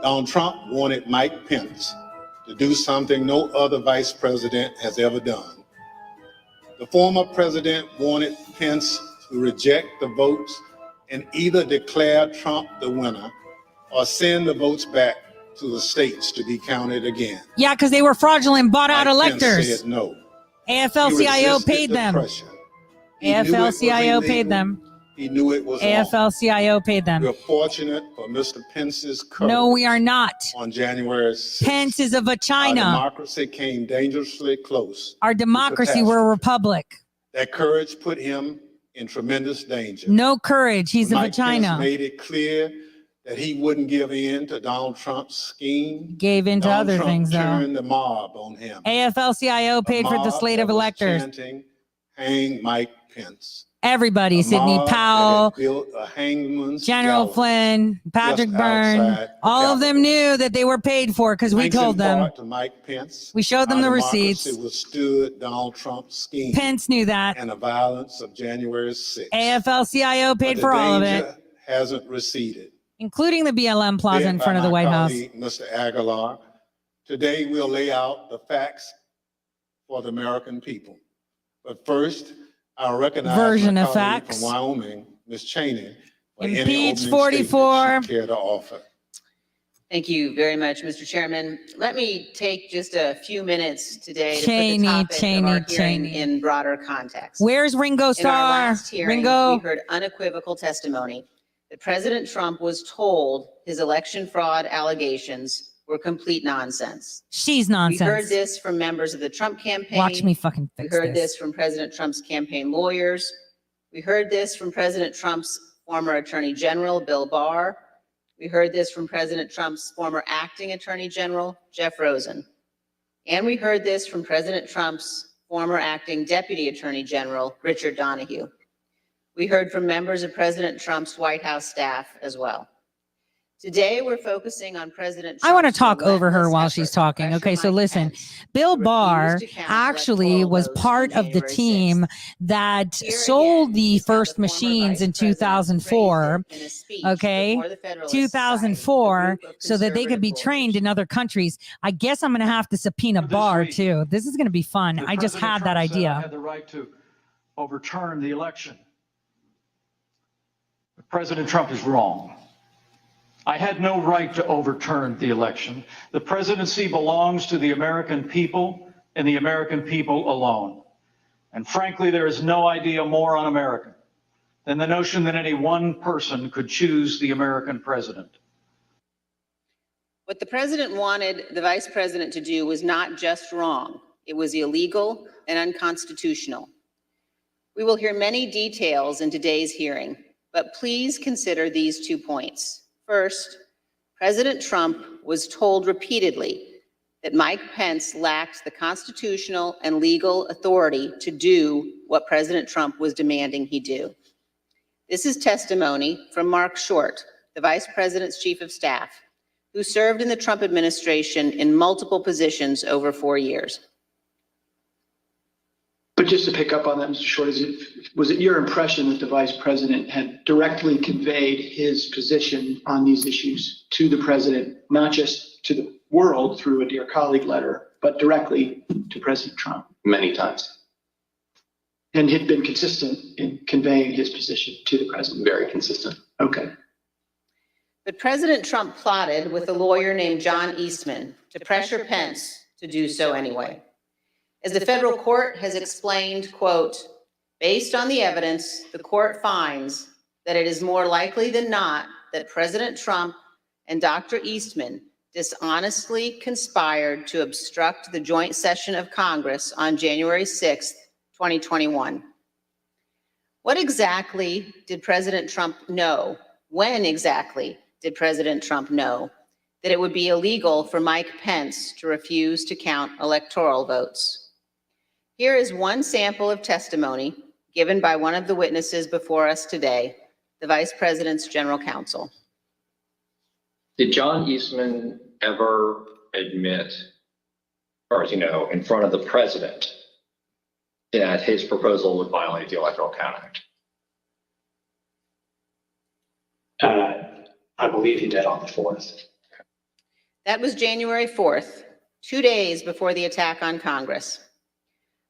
[SPEAKER 6] Donald Trump wanted Mike Pence to do something no other vice president has ever done. The former president wanted Pence to reject the votes and either declare Trump the winner or send the votes back to the states to be counted again.
[SPEAKER 2] Yeah, because they were fraudulent, bought out
[SPEAKER 6] Mike Pence
[SPEAKER 2] electors.
[SPEAKER 6] said no.
[SPEAKER 2] AFL-CIO
[SPEAKER 6] He
[SPEAKER 2] paid
[SPEAKER 6] resisted the
[SPEAKER 2] them.
[SPEAKER 6] pressure. He knew it was
[SPEAKER 2] AFL-CIO paid
[SPEAKER 6] illegal.
[SPEAKER 2] them.
[SPEAKER 6] He knew it was wrong.
[SPEAKER 2] AFL-CIO paid them.
[SPEAKER 6] We're fortunate for Mr. Pence's courage.
[SPEAKER 2] No, we are not.
[SPEAKER 6] On January 6th.
[SPEAKER 2] Pence is a
[SPEAKER 6] Our
[SPEAKER 2] vagina.
[SPEAKER 6] democracy came dangerously close.
[SPEAKER 2] Our democracy, we're a republic.
[SPEAKER 6] That courage put him in tremendous danger.
[SPEAKER 2] No courage. He's a
[SPEAKER 6] Mike Pence
[SPEAKER 2] vagina.
[SPEAKER 6] made it clear that he wouldn't give in to Donald Trump's scheme.
[SPEAKER 2] Gave into
[SPEAKER 6] Donald
[SPEAKER 2] other
[SPEAKER 6] Trump
[SPEAKER 2] things, though.
[SPEAKER 6] turned the mob on him.
[SPEAKER 2] AFL-CIO paid for the
[SPEAKER 6] mob
[SPEAKER 2] slate of
[SPEAKER 6] that was
[SPEAKER 2] electors.
[SPEAKER 6] chanting, "Hang Mike Pence."
[SPEAKER 2] Everybody,
[SPEAKER 6] A
[SPEAKER 2] Sidney
[SPEAKER 6] mob that had
[SPEAKER 2] Powell,
[SPEAKER 6] built a hangman's
[SPEAKER 2] General
[SPEAKER 6] gallows
[SPEAKER 2] Flynn, Patrick
[SPEAKER 6] just
[SPEAKER 2] Byrne,
[SPEAKER 6] outside the
[SPEAKER 2] all of them
[SPEAKER 6] Capitol.
[SPEAKER 2] knew that they were paid for because we
[SPEAKER 6] Thanks in
[SPEAKER 2] told them.
[SPEAKER 6] part to Mike Pence,
[SPEAKER 2] We showed them
[SPEAKER 6] our
[SPEAKER 2] the
[SPEAKER 6] democracy
[SPEAKER 2] receipts.
[SPEAKER 6] withstood Donald Trump's scheme
[SPEAKER 2] Pence knew that.
[SPEAKER 6] and the violence of January 6th.
[SPEAKER 2] AFL-CIO paid
[SPEAKER 6] But
[SPEAKER 2] for
[SPEAKER 6] the
[SPEAKER 2] all of it,
[SPEAKER 6] danger hasn't receded.
[SPEAKER 2] including the BLM plaza
[SPEAKER 6] Led
[SPEAKER 2] in
[SPEAKER 6] by
[SPEAKER 2] front of the
[SPEAKER 6] my
[SPEAKER 2] White House.
[SPEAKER 6] colleague, Mr. Aguilar, today we'll lay out the facts for the American people. But first, I'll recognize
[SPEAKER 2] Version
[SPEAKER 6] my
[SPEAKER 2] of
[SPEAKER 6] colleague
[SPEAKER 2] facts.
[SPEAKER 6] from Wyoming, Ms. Cheney, for any
[SPEAKER 2] Impeach
[SPEAKER 6] opening
[SPEAKER 2] 44.
[SPEAKER 6] statement she'd care to offer.
[SPEAKER 8] Thank you very much, Mr. Chairman. Let me take just a few minutes today
[SPEAKER 2] Cheney,
[SPEAKER 8] to put the topic of our hearing
[SPEAKER 2] Cheney.
[SPEAKER 8] in broader context.
[SPEAKER 2] Where's Ringo
[SPEAKER 8] In our
[SPEAKER 2] Starr?
[SPEAKER 8] last hearing,
[SPEAKER 2] Ringo.
[SPEAKER 8] we heard unequivocal testimony that President Trump was told his election fraud allegations were complete nonsense.
[SPEAKER 2] She's
[SPEAKER 8] We heard
[SPEAKER 2] nonsense.
[SPEAKER 8] this from members of the Trump campaign.
[SPEAKER 2] Watch me fucking
[SPEAKER 8] We
[SPEAKER 2] fix
[SPEAKER 8] heard
[SPEAKER 2] this.
[SPEAKER 8] this from President Trump's campaign lawyers. We heard this from President Trump's former Attorney General, Bill Barr. We heard this from President Trump's former acting Attorney General, Jeff Rosen. And we heard this from President Trump's former acting Deputy Attorney General, Richard Donahue. We heard from members of President Trump's White House staff as well. Today, we're focusing on President
[SPEAKER 2] I want to
[SPEAKER 8] Trump's
[SPEAKER 2] talk over her
[SPEAKER 8] relentless
[SPEAKER 2] while
[SPEAKER 8] effort
[SPEAKER 2] she's
[SPEAKER 8] to
[SPEAKER 2] talking.
[SPEAKER 8] pressure
[SPEAKER 2] Okay, so
[SPEAKER 8] Mike
[SPEAKER 2] listen.
[SPEAKER 8] Pence
[SPEAKER 2] Bill
[SPEAKER 8] refused
[SPEAKER 2] Barr
[SPEAKER 8] to count
[SPEAKER 2] actually
[SPEAKER 8] electoral
[SPEAKER 2] was
[SPEAKER 8] votes
[SPEAKER 2] part
[SPEAKER 8] on
[SPEAKER 2] of the
[SPEAKER 8] January 6th.
[SPEAKER 2] team that
[SPEAKER 8] Here
[SPEAKER 2] sold
[SPEAKER 8] again,
[SPEAKER 2] the
[SPEAKER 8] he's how
[SPEAKER 2] first
[SPEAKER 8] former
[SPEAKER 2] machines
[SPEAKER 8] Vice
[SPEAKER 2] in
[SPEAKER 8] President
[SPEAKER 2] 2004,
[SPEAKER 8] phrased it in a speech
[SPEAKER 2] okay?
[SPEAKER 8] before the Federalist
[SPEAKER 2] 2004,
[SPEAKER 8] Society, a group of
[SPEAKER 2] so that they could be
[SPEAKER 8] conservative
[SPEAKER 2] trained
[SPEAKER 8] lawyers.
[SPEAKER 2] in other countries. I guess I'm going to have to subpoena
[SPEAKER 9] For this
[SPEAKER 2] Barr
[SPEAKER 9] reason,
[SPEAKER 2] too. This is going to be fun. I just had that
[SPEAKER 9] I
[SPEAKER 2] idea.
[SPEAKER 9] had the right to overturn the election. But President Trump is wrong. I had no right to overturn the election. The presidency belongs to the American people and the American people alone. And frankly, there is no idea more un-American than the notion that any one person could choose the American president.
[SPEAKER 8] What the president wanted the vice president to do was not just wrong, it was illegal and unconstitutional. We will hear many details in today's hearing, but please consider these 2 points. First, President Trump was told repeatedly that Mike Pence lacked the constitutional and legal authority to do what President Trump was demanding he do. This is testimony from Mark Short, the vice president's chief of staff, who served in the Trump administration in multiple positions over 4 years.
[SPEAKER 10] But just to pick up on that, Mr. Short, was it your impression that the vice president had directly conveyed his position on these issues to the president, not just to the world through a dear colleague letter, but directly to President Trump?
[SPEAKER 11] Many times.
[SPEAKER 10] And had been consistent in conveying his position to the president?
[SPEAKER 11] Very consistent.
[SPEAKER 10] Okay.
[SPEAKER 8] But President Trump plotted with a lawyer named John Eastman to pressure Pence to do so anyway. As the federal court has explained, quote, based on the evidence, the court finds that it is more likely than not that President Trump and Dr. Eastman dishonestly conspired to obstruct the joint session of Congress on January 6th, 2021. What exactly did President Trump know? When exactly did President Trump know that it would be illegal for Mike Pence to refuse to count electoral votes? Here is one sample of testimony given by one of the witnesses before us today, the Vice President's General Counsel.
[SPEAKER 11] Did John Eastman ever admit, as far as you know, in front of the president, that his proposal would violate the Electoral Count Act?
[SPEAKER 10] I believe he did on the 4th.
[SPEAKER 8] That was January 4th, 2 days before the attack on Congress.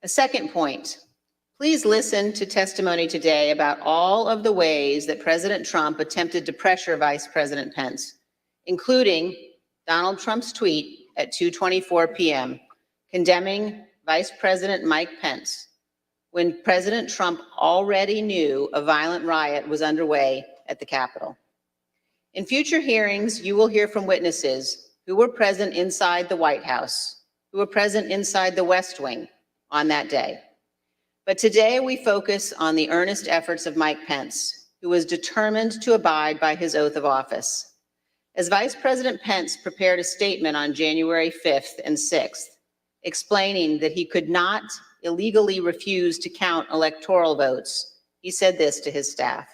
[SPEAKER 8] A second point, please listen to testimony today about all of the ways that President Trump attempted to pressure Vice President Pence, including Donald Trump's tweet at 2:24 p.m. condemning Vice President Mike Pence when President Trump already knew a violent riot was underway at the Capitol. In future hearings, you will hear from witnesses who were present inside the White House, who were present inside the West Wing on that day. But today we focus on the earnest efforts of Mike Pence, who was determined to abide by his oath of office. As Vice President Pence prepared a statement on January 5th and 6th, explaining that he could not illegally refuse to count electoral votes, he said this to his staff.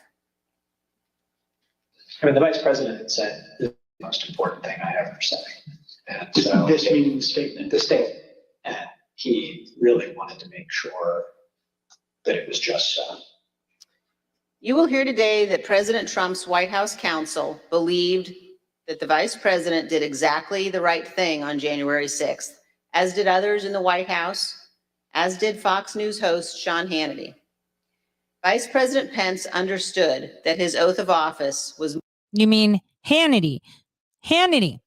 [SPEAKER 10] I mean, the vice president had said, this is the most important thing I ever say. And so this meaning the statement? The statement. And he really wanted to make sure that it was just so.
[SPEAKER 8] You will hear today that President Trump's White House counsel believed that the vice president did exactly the right thing on January 6th, as did others in the White House, as did Fox News host Sean Hannity. Vice President Pence understood that his oath of office was...
[SPEAKER 2] You mean Hannity? Hannity.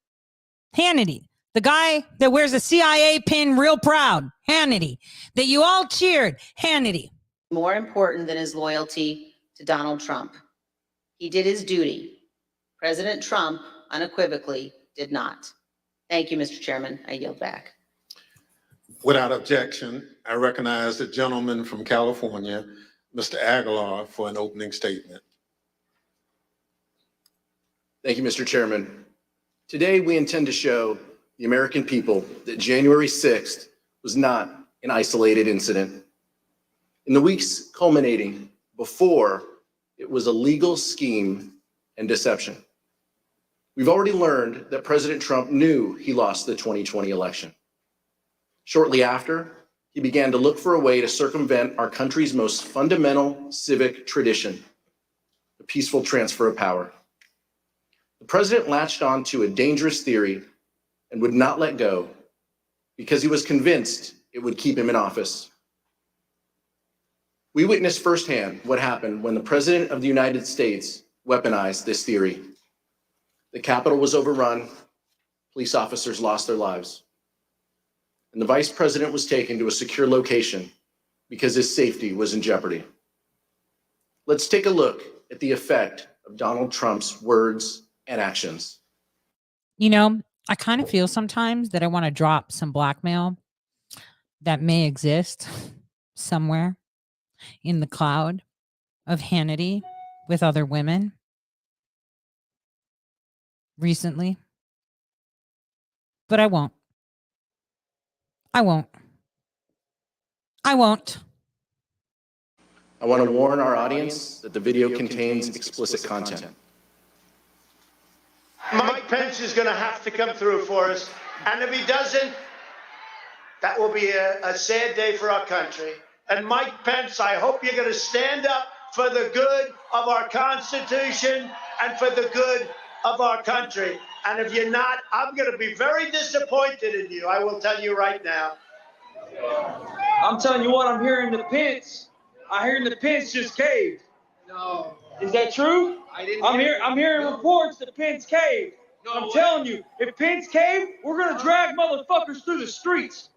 [SPEAKER 2] Hannity. The guy that wears a CIA pin real proud. Hannity. That you all cheered. Hannity.
[SPEAKER 8] more important than his loyalty to Donald Trump. He did his duty. President Trump unequivocally did not. Thank you, Mr. Chairman. I yield back.
[SPEAKER 6] Without objection, I recognize the gentleman from California, Mr. Aguilar, for an opening statement.
[SPEAKER 12] Thank you, Mr. Chairman. Today, we intend to show the American people that January 6th was not an isolated incident. In the weeks culminating before, it was a legal scheme and deception. We've already learned that President Trump knew he lost the 2020 election. Shortly after, he began to look for a way to circumvent our country's most fundamental civic tradition, the peaceful transfer of power. The president latched on to a dangerous theory and would not let go because he was convinced it would keep him in office. We witnessed firsthand what happened when the President of the United States weaponized this theory. The Capitol was overrun, police officers lost their lives, and the Vice President was taken to a secure location because his safety was in jeopardy. Let's take a look at the effect of Donald Trump's words and actions.
[SPEAKER 2] You know, I kind of feel sometimes that I want to drop some blackmail that may exist somewhere in the cloud of Hannity with other women recently. But I won't. I won't. I won't.
[SPEAKER 12] I want to warn our audience that the video contains explicit content.
[SPEAKER 13] Mike Pence is going to have to come through for us. And if he doesn't, that will be a sad day for our country. And Mike Pence, I hope you're going to stand up for the good of our Constitution and for the good of our country. And if you're not, I'm going to be very disappointed in you. I will tell you right now.
[SPEAKER 14] I'm telling you what, I'm hearing the Pence. I'm hearing the Pence just caved.
[SPEAKER 13] No.
[SPEAKER 14] Is that true? I'm hearing reports that Pence caved. I'm telling you, if Pence caved, we're gonna drag motherfuckers through the streets.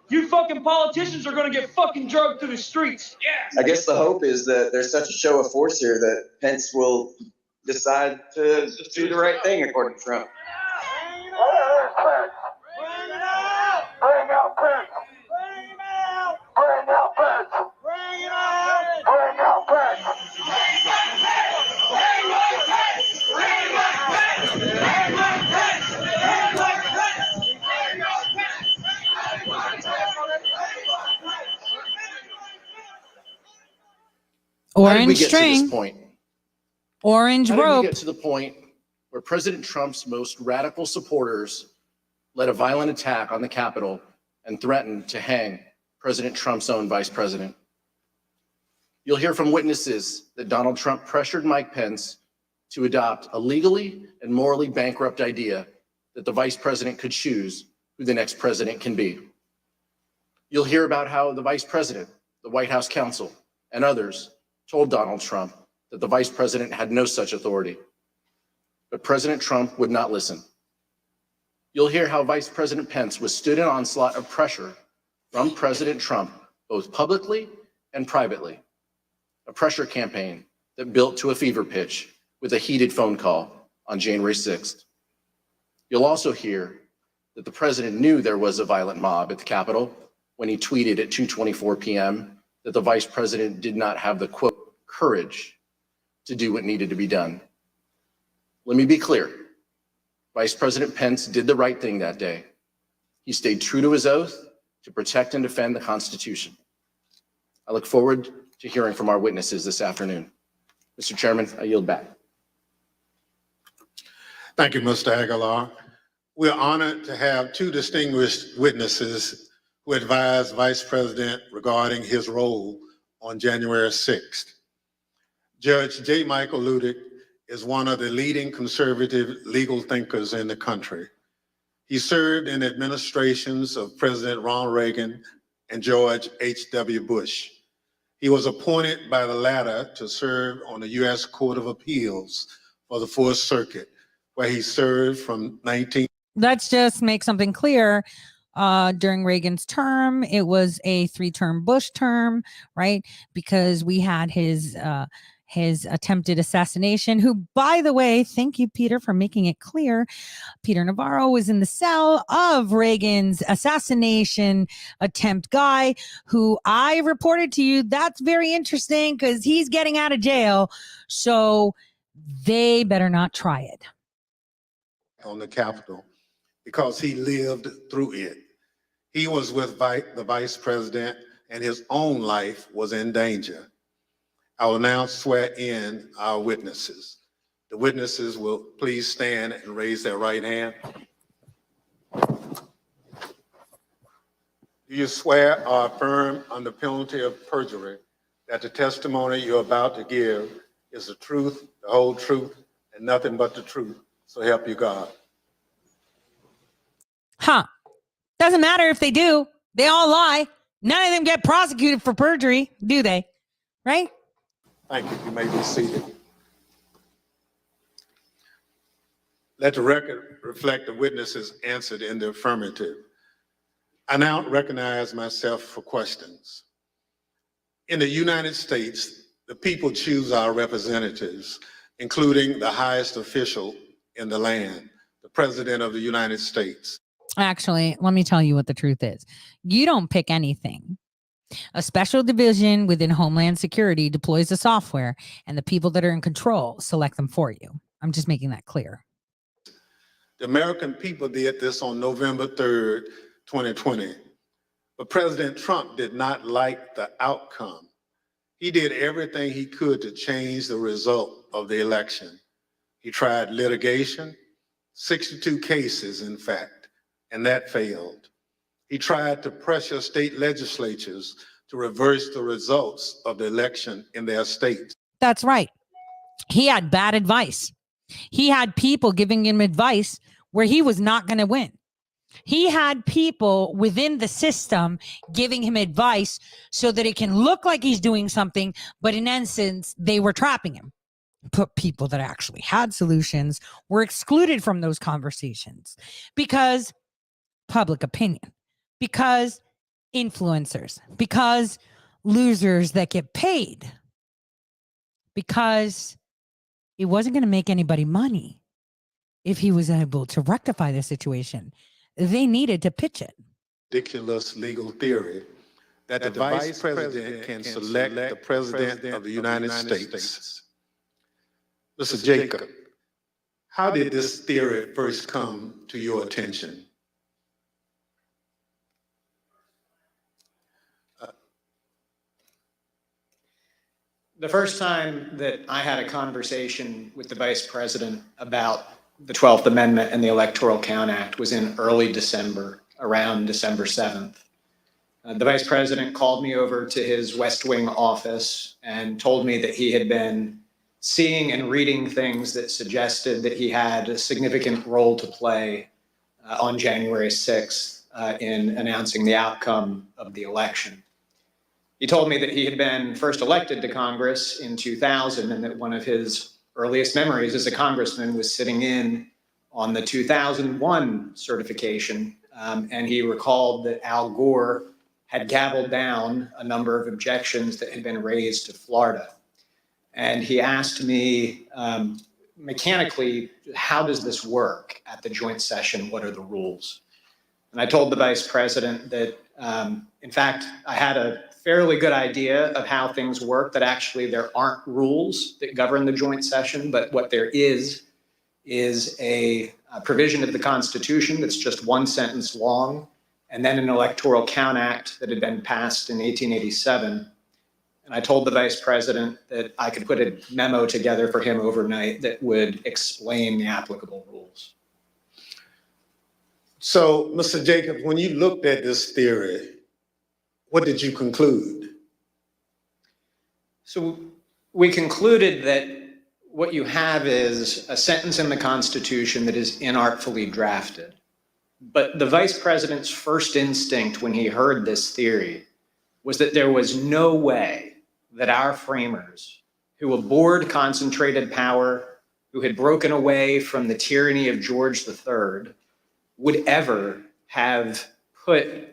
[SPEAKER 14] You fucking politicians are gonna get fucking drugged through the streets. Yeah.
[SPEAKER 15] I guess the hope is that there's such a show of force here that Pence will decide to do the right thing, according to Trump.
[SPEAKER 12] How did we
[SPEAKER 2] Orange
[SPEAKER 12] get to this
[SPEAKER 2] string,
[SPEAKER 12] point?
[SPEAKER 2] orange
[SPEAKER 12] How did we
[SPEAKER 2] rope.
[SPEAKER 12] get to the point where President Trump's most radical supporters led a violent attack on the Capitol and threatened to hang President Trump's own vice president? You'll hear from witnesses that Donald Trump pressured Mike Pence to adopt a legally and morally bankrupt idea that the vice president could choose who the next president can be. You'll hear about how the vice president, the White House counsel, and others told Donald Trump that the vice president had no such authority. But President Trump would not listen. You'll hear how Vice President Pence withstood an onslaught of pressure from President Trump, both publicly and privately. A pressure campaign that built to a fever pitch with a heated phone call on January 6th. You'll also hear that the president knew there was a violent mob at the Capitol when he tweeted at 2:24 p.m. that the vice president did not have the, quote, courage to do what needed to be done. Let me be clear. Vice President Pence did the right thing that day. He stayed true to his oath to protect and defend the Constitution. I look forward to hearing from our witnesses this afternoon. Mr. Chairman, I yield back.
[SPEAKER 6] Thank you, Mr. Aguilar. We're honored to have two distinguished witnesses who advised Vice President regarding his role on January 6th. Judge J. Michael Ludick is one of the leading conservative legal thinkers in the country. He served in administrations of President Ronald Reagan and George H.W. Bush. He was appointed by the latter to serve on the U.S. Court of Appeals for the Fourth Circuit, where he served from 19...
[SPEAKER 2] Let's just make something clear. During Reagan's term, it was a 3-term Bush term, right? Because we had his attempted assassination, who, by the way, thank you, Peter, for making it clear. Peter Navarro was in the cell of Reagan's assassination attempt guy, who I reported to you. That's very interesting because he's getting out of jail. So they better not try it.
[SPEAKER 6] On the Capitol, because he lived through it. He was with the vice president and his own life was in danger. I will now swear in our witnesses. The witnesses will please stand and raise their right hand. Do you swear or affirm under penalty of perjury that the testimony you're about to give is the truth, the whole truth, and nothing but the truth? So help you God.
[SPEAKER 2] Doesn't matter if they do. They all lie. None of them get prosecuted for perjury, do they? Right?
[SPEAKER 6] Thank you. You may be seated. Let the record reflect the witnesses answered in the affirmative. I now recognize myself for questions. In the United States, the people choose our representatives, including the highest official in the land, the President of the United States.
[SPEAKER 2] Actually, let me tell you what the truth is. You don't pick anything. A special division within Homeland Security deploys the software, and the people that are in control select them for you. I'm just making that clear.
[SPEAKER 6] The American people did this on November 3rd, 2020. But President Trump did not like the outcome. He did everything he could to change the result of the election. He tried litigation, 62 cases, in fact, and that failed. He tried to pressure state legislatures to reverse the results of the election in their states.
[SPEAKER 2] That's right. He had bad advice. He had people giving him advice where he was not going to win. He had people within the system giving him advice so that it can look like he's doing something, but in essence, they were trapping him. But people that actually had solutions were excluded from those conversations because public opinion, because influencers, because losers that get paid, because it wasn't going to make anybody money if he was able to rectify the situation. They needed to pitch it.
[SPEAKER 6] Ridiculous legal theory that the vice president can select the president of the United States. Mr. Jacob, how did this theory first come to your attention?
[SPEAKER 16] The first time that I had a conversation with the vice president about the 12th Amendment and the Electoral Count Act was in early December, around December 7th. The vice president called me over to his West Wing office and told me that he had been seeing and reading things that suggested that he had a significant role to play on January 6th in announcing the outcome of the election. He told me that he had been first elected to Congress in 2000 and that one of his earliest memories as a congressman was sitting in on the 2001 certification. And he recalled that Al Gore had gavelled down a number of objections that had been raised to Florida. And he asked me mechanically, how does this work at the joint session? What are the rules? And I told the vice president that, in fact, I had a fairly good idea of how things work, that actually there aren't rules that govern the joint session, but what there is a provision of the Constitution that's just one sentence long, and then an Electoral Count Act that had been passed in 1887. And I told the vice president that I could put a memo together for him overnight that would explain the applicable rules.
[SPEAKER 6] So, Mr. Jacob, when you looked at this theory, what did you conclude?
[SPEAKER 16] So we concluded that what you have is a sentence in the Constitution that is inartfully drafted. But the vice president's first instinct when he heard this theory was that there was no way that our framers, who abhorred concentrated power, who had broken away from the tyranny of George III, would ever have put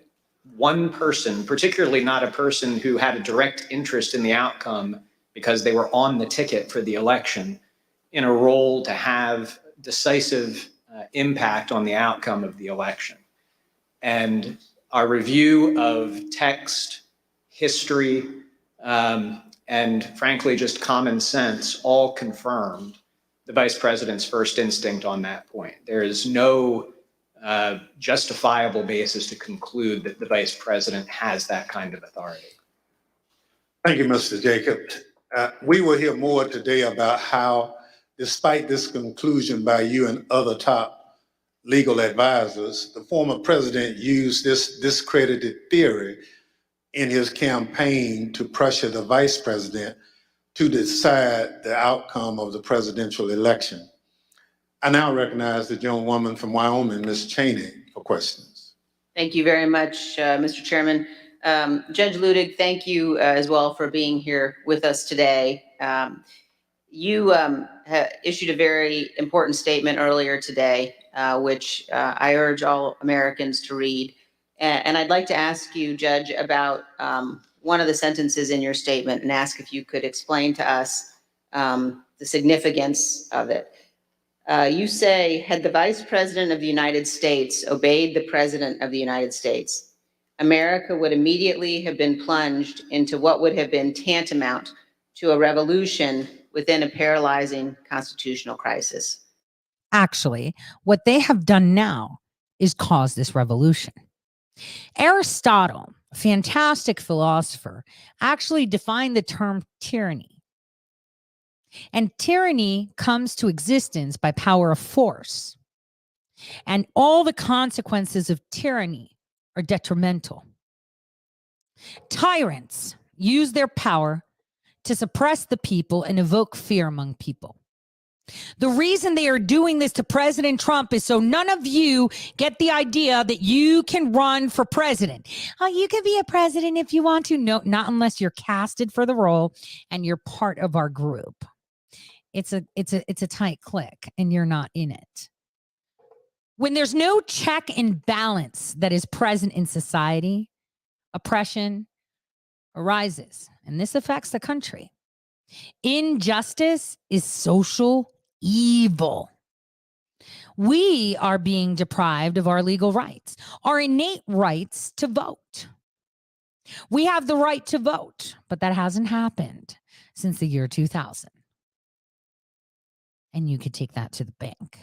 [SPEAKER 16] one person, particularly not a person who had a direct interest in the outcome because they were on the ticket for the election, in a role to have decisive impact on the outcome of the election. And our review of text, history, and frankly, just common sense all confirmed the vice president's first instinct on that point. There is no justifiable basis to conclude that the vice president has that kind of authority.
[SPEAKER 6] Thank you, Mr. Jacob. We will hear more today about how, despite this conclusion by you and other top legal advisors, the former president used this discredited theory in his campaign to pressure the vice president to decide the outcome of the presidential election. I now recognize the gentlewoman from Wyoming, Ms. Cheney, for questions.
[SPEAKER 8] Thank you very much, Mr. Chairman. Judge Ludig, thank you as well for being here with us today. You issued a very important statement earlier today, which I urge all Americans to read. And I'd like to ask you, Judge, about one of the sentences in your statement and ask if you could explain to us the significance of it. You say, had the Vice President of the United States obeyed the President of the United States, America would immediately have been plunged into what would have been tantamount to a revolution within a paralyzing constitutional crisis.
[SPEAKER 2] Actually, what they have done now is cause this revolution. Aristotle, a fantastic philosopher, actually defined the term tyranny. And tyranny comes to existence by power of force. And all the consequences of tyranny are detrimental. Tyrants use their power to suppress the people and evoke fear among people. The reason they are doing this to President Trump is so none of you get the idea that you can run for president. Oh, you can be a president if you want to. No, not unless you're casted for the role and you're part of our group. It's a tight clique and you're not in it. When there's no check and balance that is present in society, oppression arises, and this affects the country. Injustice is social evil. We are being deprived of our legal rights, our innate rights to vote. We have the right to vote, but that hasn't happened since the year 2000. And you could take that to the bank.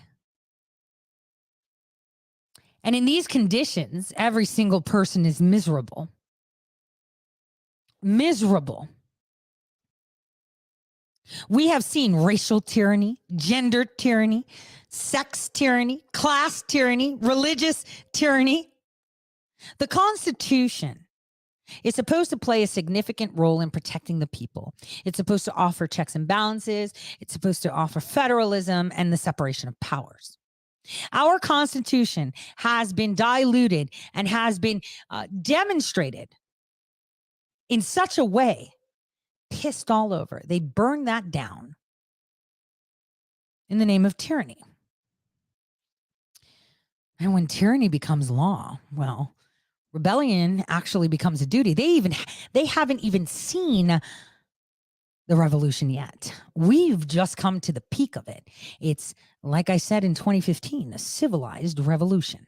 [SPEAKER 2] And in these conditions, every single person is miserable. Miserable. We have seen racial tyranny, gender tyranny, sex tyranny, class tyranny, religious tyranny. The Constitution is supposed to play a significant role in protecting the people. It's supposed to offer checks and balances. It's supposed to offer federalism and the separation of powers. Our Constitution has been diluted and has been demonstrated in such a way, pissed all over. They burned that down in the name of tyranny. And when tyranny becomes law, well, rebellion actually becomes a duty. They haven't even seen the revolution yet. We've just come to the peak of it. It's, like I said in 2015, a civilized revolution.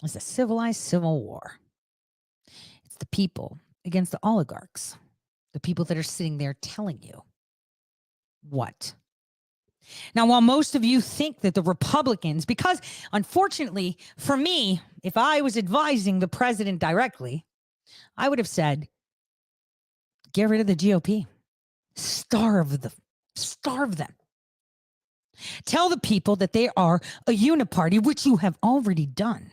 [SPEAKER 2] It's a civilized civil war. It's the people against the oligarchs, the people that are sitting there telling you what. Now, while most of you think that the Republicans, because unfortunately for me, if I was advising the president directly, I would have said, get rid of the GOP. Starve them. Tell the people that they are a uniparty, which you have already done.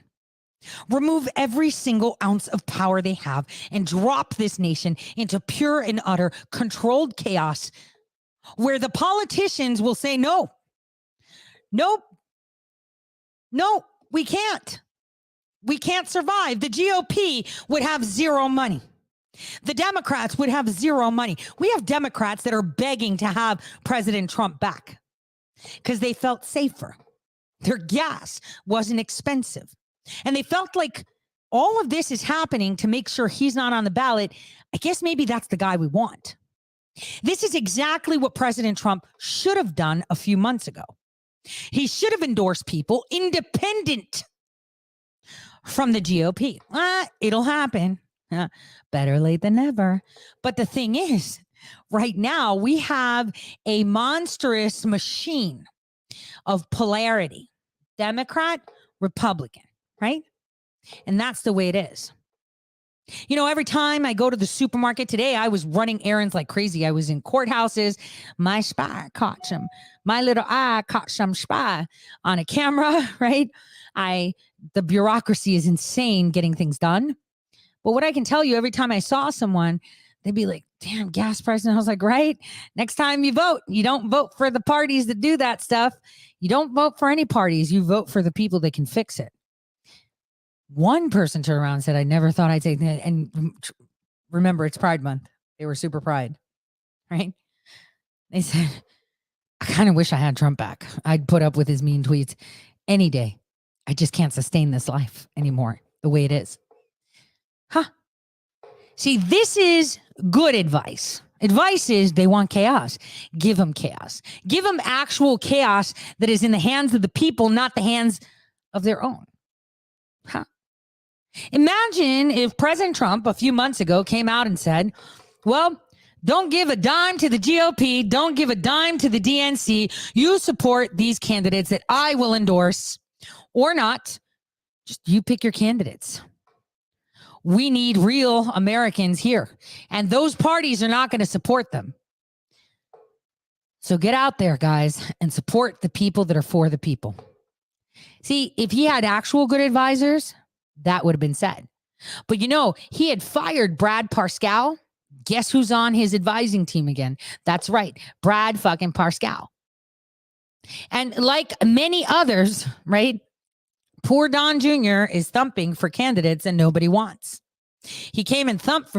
[SPEAKER 2] Remove every single ounce of power they have and drop this nation into pure and utter controlled chaos where the politicians will say, no, we can't. We can't survive. The GOP would have zero money. The Democrats would have zero money. We have Democrats that are begging to have President Trump back because they felt safer. Their gas wasn't expensive. And they felt like all of this is happening to make sure he's not on the ballot. I guess maybe that's the guy we want. This is exactly what President Trump should have done a few months ago. He should have endorsed people independent from the GOP. It'll happen. Better late than never. But the thing is, right now we have a monstrous machine of polarity. Democrat, Republican, right? And that's the way it is. You know, every time I go to the supermarket today, I was running errands like crazy. I was in courthouses. My spy caught some. My little eye caught some spy on a camera, right? The bureaucracy is insane getting things done. But what I can tell you, every time I saw someone, they'd be like, damn, gas prices. And I was like, right, next time you vote, you don't vote for the parties that do that stuff. You don't vote for any parties. You vote for the people that can fix it. One person turned around and said, I never thought I'd take that. And remember, it's Pride Month. They were super pride, right? They said, I kind of wish I had Trump back. I'd put up with his mean tweets any day. I just can't sustain this life anymore the way it is. See, this is good advice. Advice is they want chaos. Give them chaos. Give them actual chaos that is in the hands of the people, not the hands of their own. Imagine if President Trump a few months ago came out and said, well, don't give a dime to the GOP. Don't give a dime to the DNC. You support these candidates that I will endorse or not. Just you pick your candidates. We need real Americans here, and those parties are not going to support them. So get out there, guys, and support the people that are for the people. See, if he had actual good advisors, that would have been said. But he had fired Brad Parscale. Guess who's on his advising team again? That's right, Brad fucking Parscale. And like many others, right? Poor Don Jr. is thumping for candidates and nobody wants. He came and thumped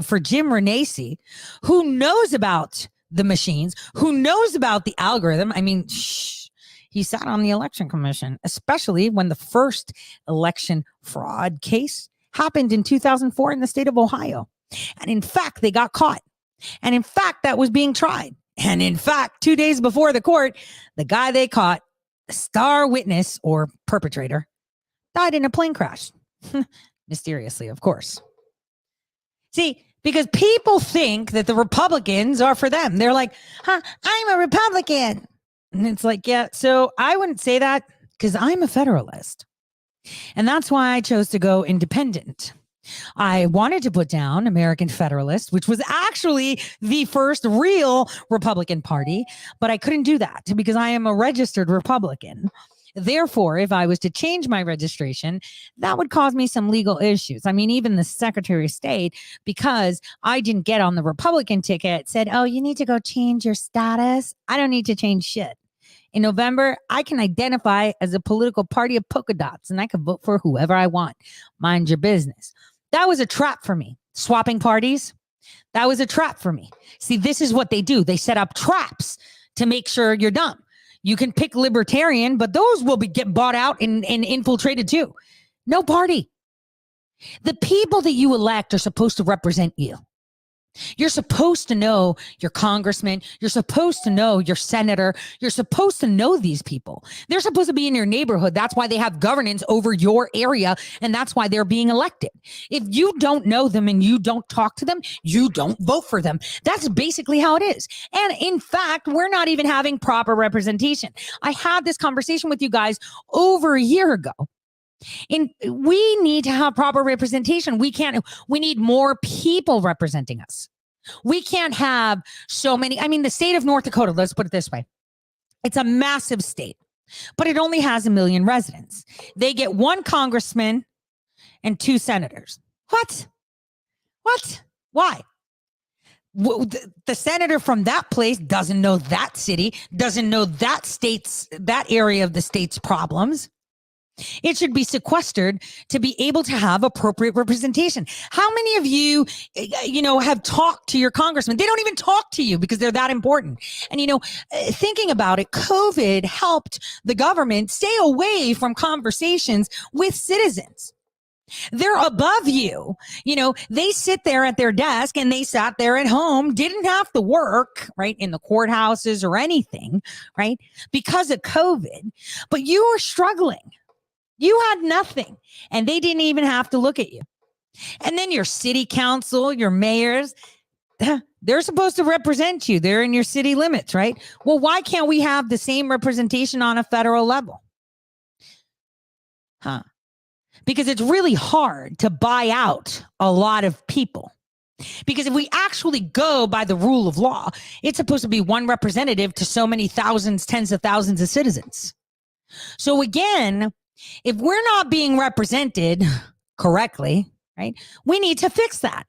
[SPEAKER 2] for Jim Renacci, who knows about the machines, who knows about the algorithm. I mean, he sat on the election commission, especially when the first election fraud case happened in 2004 in the state of Ohio. And in fact, they got caught. And in fact, that was being tried. And in fact, 2 days before the court, the guy they caught, the star witness or perpetrator, died in a plane crash. Mysteriously, of course. See, because people think that the Republicans are for them. They're like, I'm a Republican. And it's like, yeah, so I wouldn't say that because I'm a Federalist. And that's why I chose to go independent. I wanted to put down American Federalist, which was actually the first real Republican Party, but I couldn't do that because I am a registered Republican. Therefore, if I was to change my registration, that would cause me some legal issues. I mean, even the Secretary of State, because I didn't get on the Republican ticket, said, oh, you need to go change your status. I don't need to change shit. In November, I can identify as a political party of polka dots and I can vote for whoever I want. Mind your business. That was a trap for me. Swapping parties, that was a trap for me. See, this is what they do. They set up traps to make sure you're dumb. You can pick libertarian, but those will get bought out and infiltrated too. No party. The people that you elect are supposed to represent you. You're supposed to know your congressman. You're supposed to know your senator. You're supposed to know these people. They're supposed to be in your neighborhood. That's why they have governance over your area. And that's why they're being elected. If you don't know them and you don't talk to them, you don't vote for them. That's basically how it is. And in fact, we're not even having proper representation. I had this conversation with you guys over a year ago. We need to have proper representation. We need more people representing us. We can't have so many. I mean, the state of North Dakota, let's put it this way. It's a massive state, but it only has 1 million residents. They get 1 congressman and 2 senators. What? Why? The senator from that place doesn't know that city, doesn't know that area of the state's problems. It should be sequestered to be able to have appropriate representation. How many of you, have talked to your congressman? They don't even talk to you because they're that important. And, thinking about it, COVID helped the government stay away from conversations with citizens. They're above you. They sit there at their desk and they sat there at home, didn't have to work, right, in the courthouses or anything, right, because of COVID. But you were struggling. You had nothing, and they didn't even have to look at you. And then your city council, your mayors, they're supposed to represent you. They're in your city limits, right? Well, why can't we have the same representation on a federal level? Because it's really hard to buy out a lot of people. Because if we actually go by the rule of law, it's supposed to be 1 representative to so many thousands, tens of thousands of citizens. So again, if we're not being represented correctly, right, we need to fix that.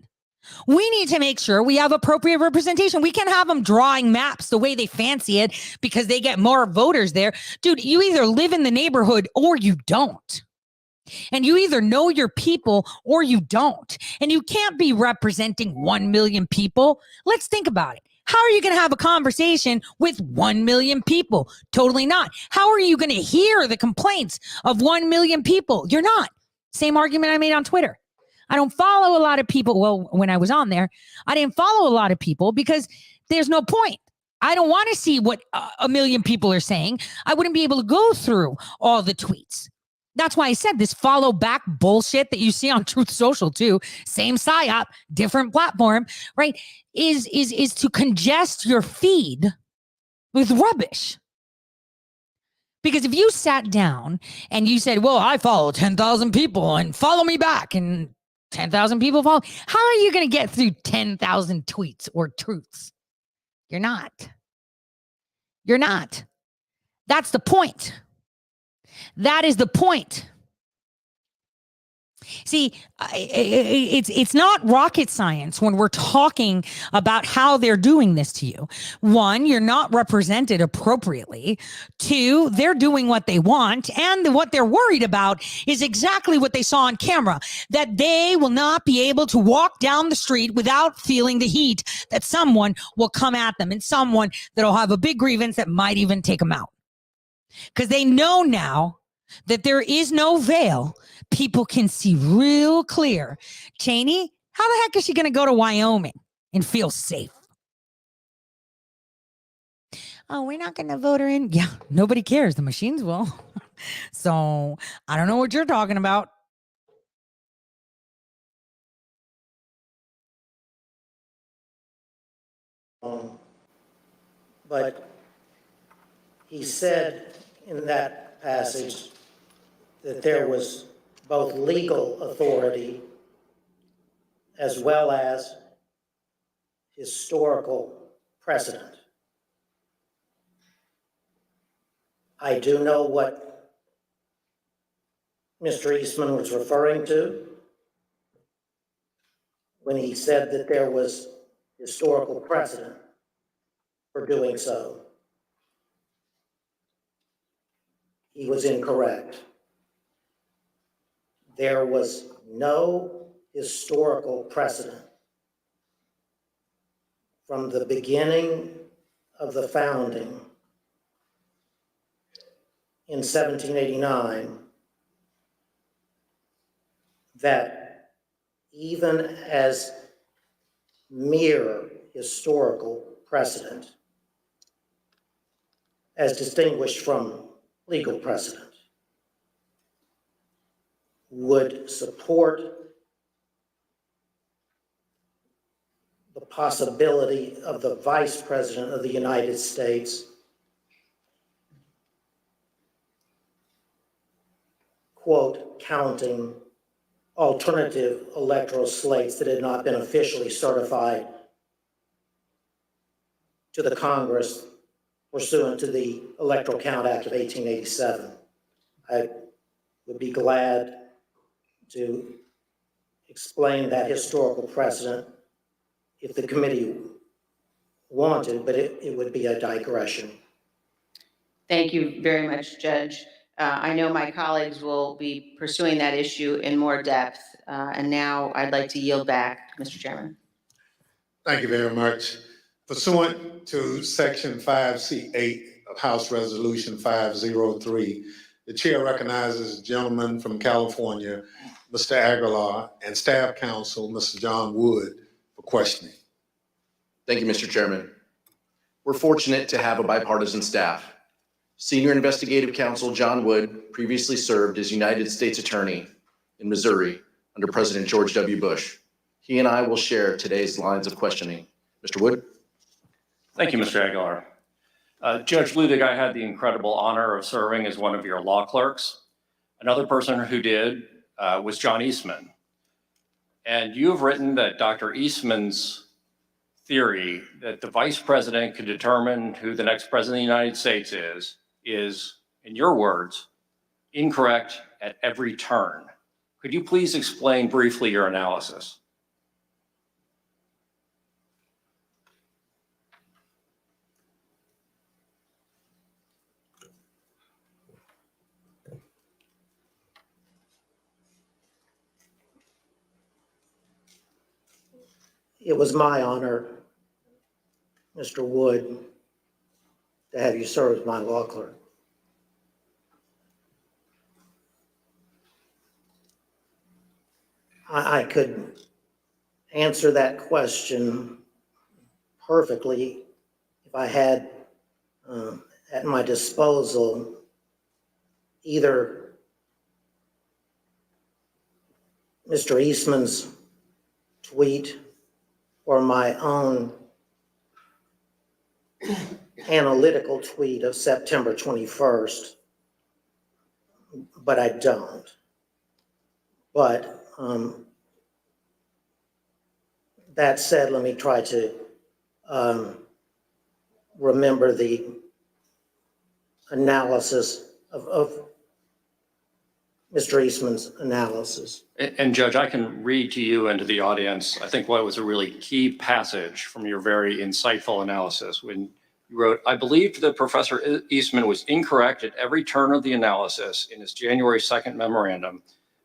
[SPEAKER 2] We need to make sure we have appropriate representation. We can't have them drawing maps the way they fancy it because they get more voters there. Dude, you either live in the neighborhood or you don't. And you either know your people or you don't. And you can't be representing 1 million people. Let's think about it. How are you going to have a conversation with 1 million people? Totally not. How are you going to hear the complaints of 1 million people? You're not. Same argument I made on Twitter. I don't follow a lot of people. Well, when I was on there, I didn't follow a lot of people because there's no point. I don't want to see what 1 million people are saying. I wouldn't be able to go through all the tweets. That's why I said this follow back bullshit that you see on Truth Social too. Same psyop, different platform, right? Is to congest your feed with rubbish. Because if you sat down and you said, well, I follow 10,000 people and follow me back and 10,000 people follow, how are you going to get through 10,000 tweets or truths? You're not. You're not. That's the point. That is the point. See, it's not rocket science when we're talking about how they're doing this to you. One, you're not represented appropriately. Two, they're doing what they want. And what they're worried about is exactly what they saw on camera, that they will not be able to walk down the street without feeling the heat that someone will come at them and someone that'll have a big grievance that might even take them out. Because they know now that there is no veil. People can see real clear. Cheney, how the heck is she going to go to Wyoming and feel safe? Oh, we're not going to vote her in. Yeah, nobody cares. The machines will. So I don't know what you're talking about.
[SPEAKER 17] But he said in that passage that there was both legal authority as well as historical precedent. I do know what Mr. Eastman was referring to when he said that there was historical precedent for doing so. He was incorrect. There was no historical precedent from the beginning of the founding in 1789 that even as mere historical precedent, as distinguished from legal precedent, would support the possibility of the Vice President of the United States quote, counting alternative electoral slates that had not been officially certified to the Congress pursuant to the Electoral Count Act of 1887. I would be glad to explain that historical precedent if the committee wanted, but it would be a digression.
[SPEAKER 8] Thank you very much, Judge. I know my colleagues will be pursuing that issue in more depth. And now I'd like to yield back, Mr. Chairman.
[SPEAKER 6] Thank you very much. Pursuant to Section 5C8 of House Resolution 503, the chair recognizes the gentleman from California, Mr. Aguilar, and staff counsel, Mr. John Wood, for questioning.
[SPEAKER 12] Thank you, Mr. Chairman. We're fortunate to have a bipartisan staff. Senior Investigative Counsel John Wood previously served as United States Attorney in Missouri under President George W. Bush. He and I will share today's lines of questioning. Mr. Wood?
[SPEAKER 18] Thank you, Mr. Aguilar. Judge Ludig, I had the incredible honor of serving as one of your law clerks. Another person who did was John Eastman. And you have written that Dr. Eastman's theory that the vice president could determine who the next president of the United States is, in your words, incorrect at every turn. Could you please explain briefly your analysis?
[SPEAKER 17] It was my honor, Mr. Wood, to have you serve as my law clerk. I could answer that question perfectly if I had at my disposal either Mr. Eastman's tweet or my own analytical tweet of September 21st, but I don't. But that said, let me try to remember the analysis of Mr. Eastman's analysis.
[SPEAKER 18] And Judge, I can read to you and to the audience, I think what was a really key passage from your very insightful analysis when you wrote, I believed that Professor Eastman was incorrect at every turn of the analysis in his January 2nd memorandum,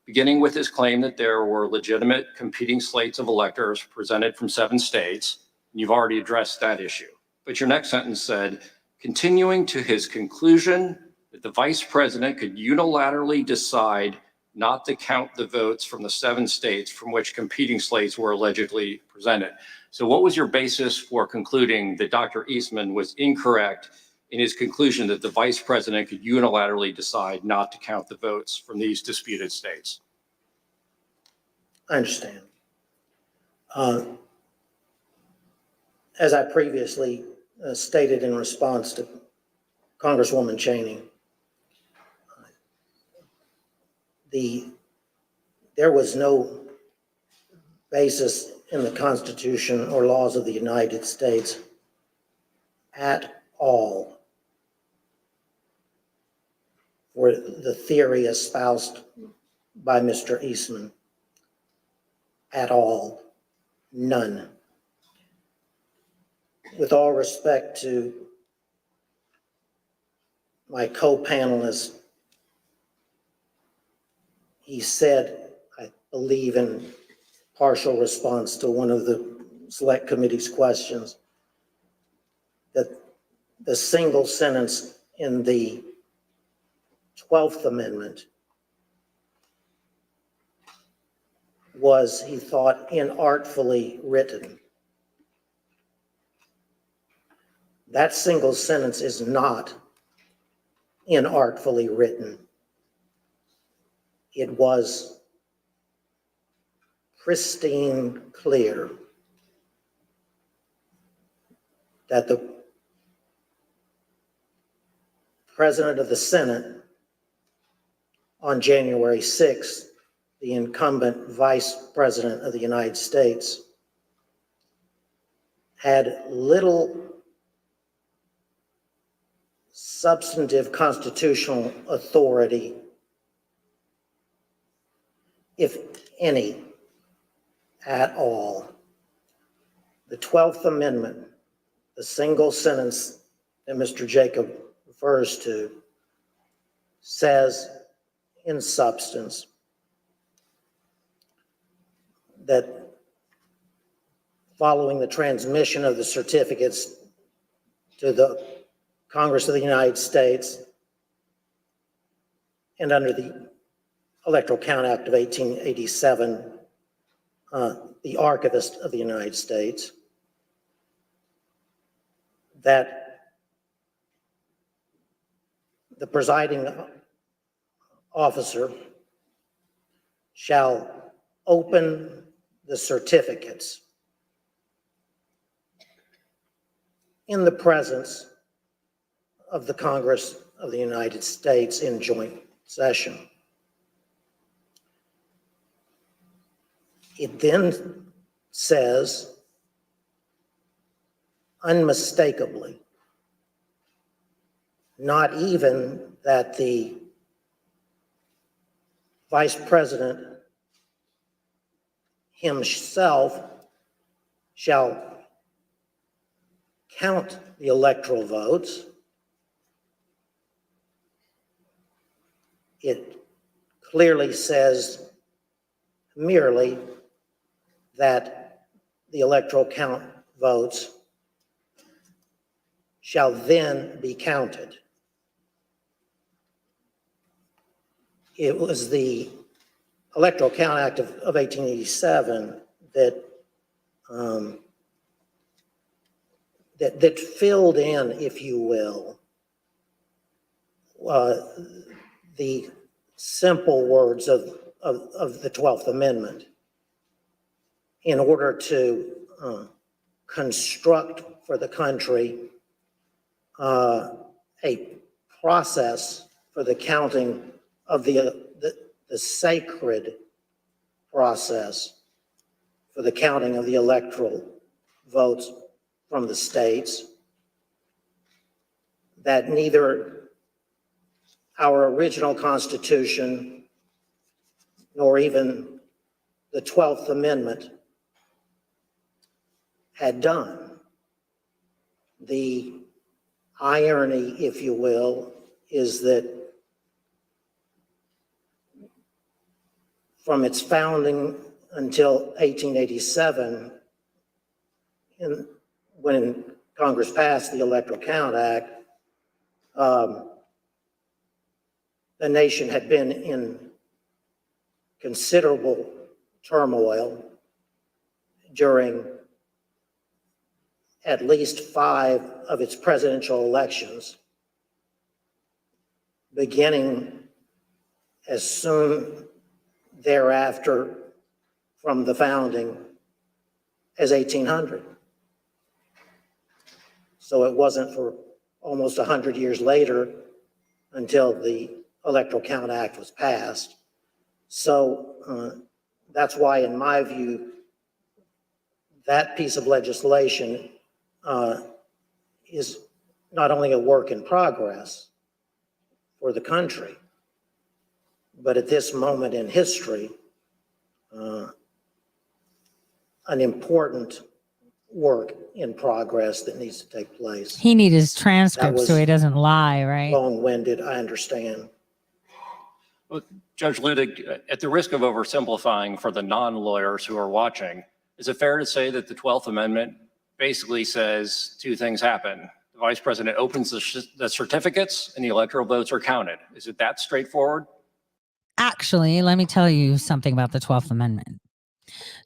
[SPEAKER 18] beginning with his claim that there were legitimate competing slates of electors presented from 7 states. And you've already addressed that issue. But your next sentence said, continuing to his conclusion that the vice president could unilaterally decide not to count the votes from the 7 states from which competing slates were allegedly presented. So what was your basis for concluding that Dr. Eastman was incorrect in his conclusion that the vice president could unilaterally decide not to count the votes from these disputed states?
[SPEAKER 17] I understand. As I previously stated in response to Congresswoman Cheney, there was no basis in the Constitution or laws of the United States at all for the theory espoused by Mr. Eastman. At all. None. With all respect to my co-panelist, he said, I believe in partial response to one of the Select Committee's questions, that the single sentence in the 12th Amendment was, he thought, inartfully written. That single sentence is not inartfully written. It was pristine clear that the President of the Senate on January 6th, the incumbent Vice President of the United States, had little substantive constitutional authority, if any, at all. The 12th Amendment, the single sentence that Mr. Jacob refers to, says in substance that following the transmission of the certificates to the Congress of the United States and under the Electoral Count Act of 1887, the Archivist of the United States, that the presiding officer shall open the certificates in the presence of the Congress of the United States in joint session. It then says unmistakably, not even that the Vice President himself shall count the electoral votes. It clearly says merely that the electoral count votes shall then be counted. It was the Electoral Count Act of 1887 that that filled in, if you will, the simple words of the 12th Amendment in order to construct for the country a process for the counting of the sacred process for the counting of the electoral votes from the states, that neither our original Constitution nor even the 12th Amendment had done. The irony, if you will, is that from its founding until 1887, when Congress passed the Electoral Count Act, the nation had been in considerable turmoil during at least 5 of its presidential elections, beginning as soon thereafter from the founding as 1800. So it wasn't for almost 100 years later until the Electoral Count Act was passed. So that's why, in my view, that piece of legislation is not only a work in progress for the country, but at this moment in history, an important work in progress that needs to take place.
[SPEAKER 2] He needs his transcript so he doesn't lie, right?
[SPEAKER 17] Long-winded, I understand.
[SPEAKER 18] Well, Judge Ludig, at the risk of oversimplifying for the non-lawyers who are watching, is it fair to say that the 12th Amendment basically says 2 things happen? The Vice President opens the certificates and the electoral votes are counted. Is it that straightforward?
[SPEAKER 2] Actually, let me tell you something about the 12th Amendment.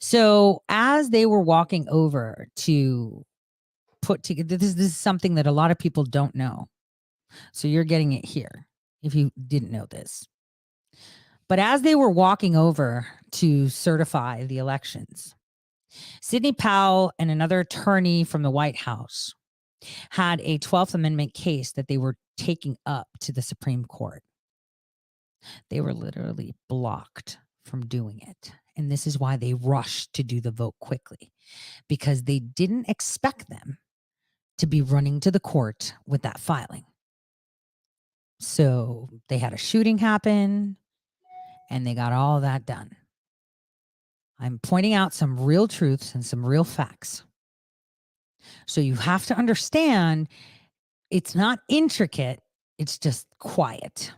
[SPEAKER 2] So as they were walking over to put together, this is something that a lot of people don't know. So you're getting it here if you didn't know this. But as they were walking over to certify the elections, Sidney Powell and another attorney from the White House had a 12th Amendment case that they were taking up to the Supreme Court. They were literally blocked from doing it. And this is why they rushed to do the vote quickly, because they didn't expect them to be running to the court with that filing. So they had a shooting happen and they got all that done. I'm pointing out some real truths and some real facts. So you have to understand it's not intricate, it's just quiet.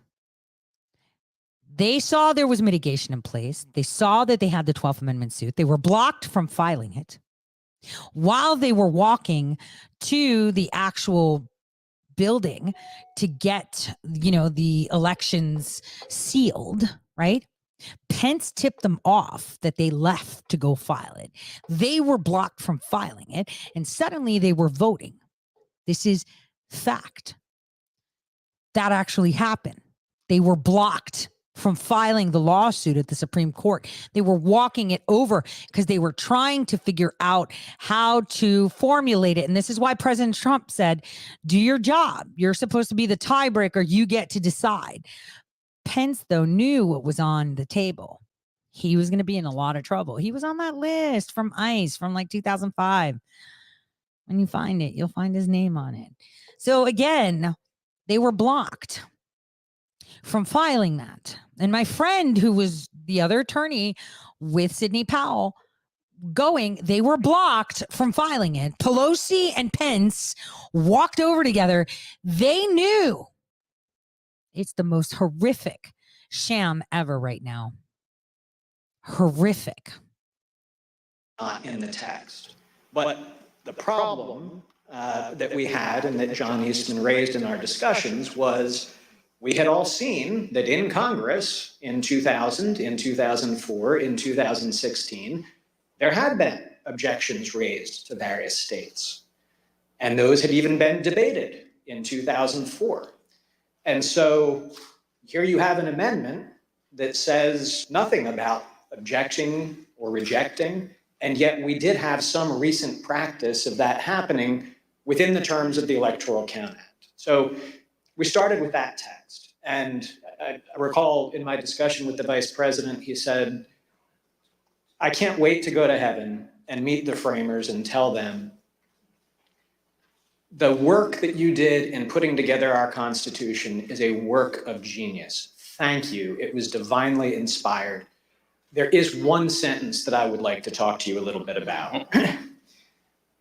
[SPEAKER 2] They saw there was mitigation in place. They saw that they had the 12th Amendment suit. They were blocked from filing it. While they were walking to the actual building to get, the elections sealed, right? Pence tipped them off that they left to go file it. They were blocked from filing it, and suddenly they were voting. This is fact. That actually happened. They were blocked from filing the lawsuit at the Supreme Court. They were walking it over because they were trying to figure out how to formulate it. And this is why President Trump said, do your job. You're supposed to be the tiebreaker. You get to decide. Pence, though, knew what was on the table. He was going to be in a lot of trouble. He was on that list from ICE from like 2005. When you find it, you'll find his name on it. So again, they were blocked from filing that. And my friend, who was the other attorney with Sidney Powell they were blocked from filing it. Pelosi and Pence walked over together. They knew it's the most horrific sham ever right now. Horrific.
[SPEAKER 16] In the text. But the problem that we had and that John Eastman raised in our discussions was we had all seen that in Congress in 2000, in 2004, in 2016, there had been objections raised to various states. And those had even been debated in 2004. And so here you have an amendment that says nothing about objecting or rejecting, and yet we did have some recent practice of that happening within the terms of the Electoral Count Act. So we started with that text. And I recall in my discussion with the Vice President, he said, I can't wait to go to heaven and meet the framers and tell them the work that you did in putting together our Constitution is a work of genius. Thank you. It was divinely inspired. there is one sentence that I would like to talk to you a little bit about.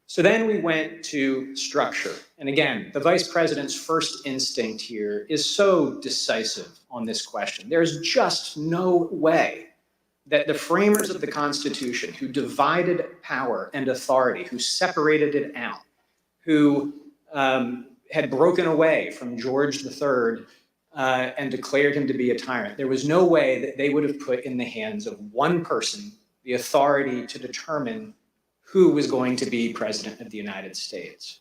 [SPEAKER 16] So then we went to structure. And again, the vice president's first instinct here is so decisive on this question. There's just no way that the framers of the Constitution, who divided power and authority, who separated it out, who had broken away from George III and declared him to be a tyrant, there was no way that they would have put in the hands of one person the authority to determine who was going to be president of the United States.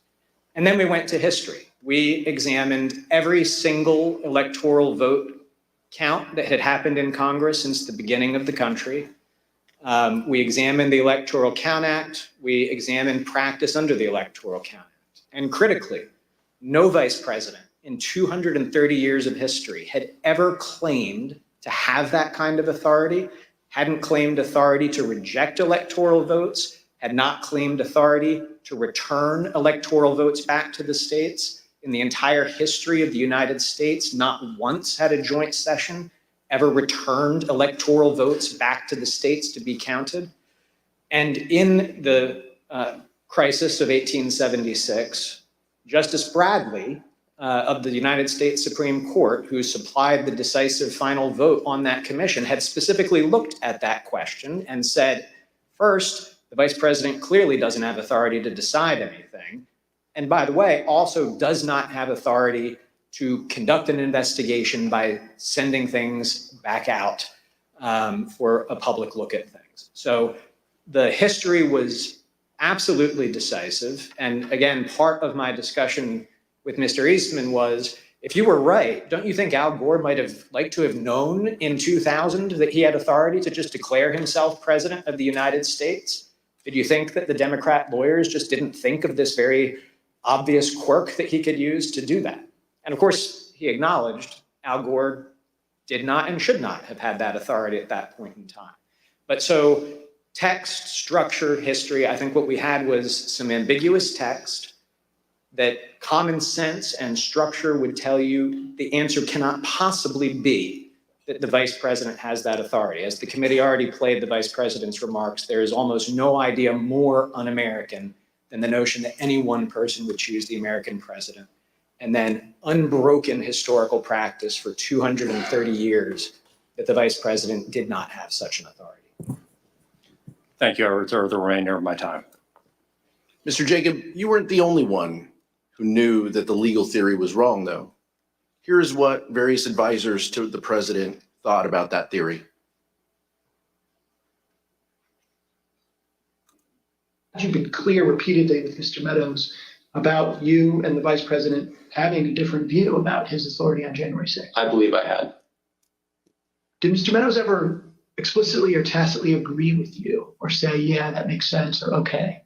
[SPEAKER 16] And then we went to history. We examined every single electoral vote count that had happened in Congress since the beginning of the country. We examined the Electoral Count Act. We examined practice under the Electoral Count Act. And critically, no vice president in 230 years of history had ever claimed to have that kind of authority, hadn't claimed authority to reject electoral votes, had not claimed authority to return electoral votes back to the states. In the entire history of the United States, not once had a joint session ever returned electoral votes back to the states to be counted. And in the crisis of 1876, Justice Bradley of the United States Supreme Court, who supplied the decisive final vote on that commission, had specifically looked at that question and said, first, the vice president clearly doesn't have authority to decide anything. And by the way, also does not have authority to conduct an investigation by sending things back out for a public look at things. So the history was absolutely decisive. And again, part of my discussion with Mr. Eastman was, if you were right, don't you think Al Gore might have liked to have known in 2000 that he had authority to just declare himself president of the United States? Did you think that the Democrat lawyers just didn't think of this very obvious quirk that he could use to do that? And of course, he acknowledged Al Gore did not and should not have had that authority at that point in time. But so text, structure, history, I think what we had was some ambiguous text that common sense and structure would tell you the answer cannot possibly be that the vice president has that authority. As the committee already played the vice president's remarks, there is almost no idea more un-American than the notion that any one person would choose the American president. And then unbroken historical practice for 230 years that the vice president did not have such an authority.
[SPEAKER 18] Thank you. I reserve the remainder of my time.
[SPEAKER 12] Mr. Jacob, you weren't the only one who knew that the legal theory was wrong, though. Here's what various advisors to the president thought about that theory.
[SPEAKER 10] You've been clear repeatedly with Mr. Meadows about you and the vice president having a different view about his authority on January 6th.
[SPEAKER 11] I believe I had.
[SPEAKER 10] Did Mr. Meadows ever explicitly or tacitly agree with you or say, yeah, that makes sense, or okay?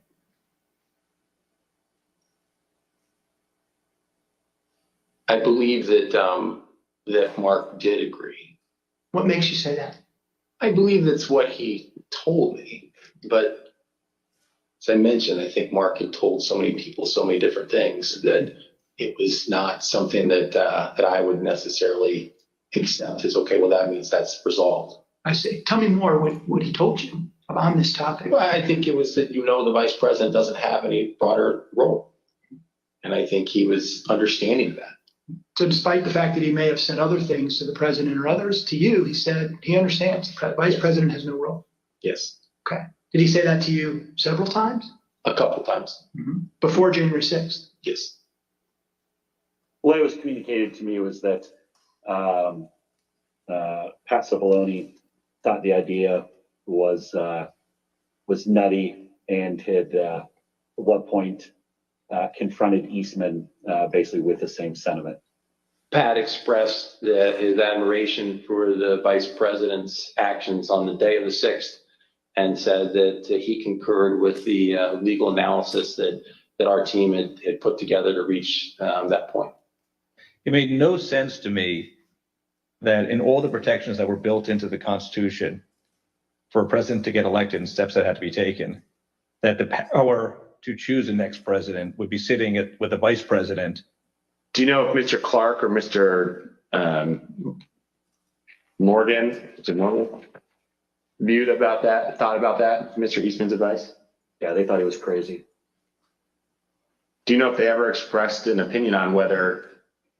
[SPEAKER 11] I believe that that Mark did agree.
[SPEAKER 10] What makes you say that?
[SPEAKER 11] I believe that's what he told me. But as I mentioned, I think Mark had told so many people so many different things that it was not something that that I would necessarily accept as, okay, well, that means that's resolved.
[SPEAKER 10] I see. Tell me more what he told you on this topic.
[SPEAKER 11] Well, I think it was that, the vice president doesn't have any broader role. And I think he was understanding of that.
[SPEAKER 10] So despite the fact that he may have said other things to the president or others, to you, he said he understands the vice president has no role.
[SPEAKER 11] Yes.
[SPEAKER 10] Okay. Did he say that to you several times?
[SPEAKER 11] A couple times.
[SPEAKER 10] Before January 6th?
[SPEAKER 11] Yes.
[SPEAKER 19] The way it was communicated to me was that Pat Cipollone thought the idea was nutty and had at one point confronted Eastman basically with the same sentiment.
[SPEAKER 11] Pat expressed his admiration for the vice president's actions on the day of the 6th and said that he concurred with the legal analysis that our team had put together to reach that point.
[SPEAKER 20] It made no sense to me that in all the protections that were built into the Constitution for a president to get elected and steps that had to be taken, that the power to choose the next president would be sitting with the vice president.
[SPEAKER 21] Do you know if Mr. Clark or Mr. Morgan, is it Morgan? thought about that, Mr. Eastman's advice?
[SPEAKER 19] Yeah, they thought he was crazy.
[SPEAKER 21] Do you know if they ever expressed an opinion on whether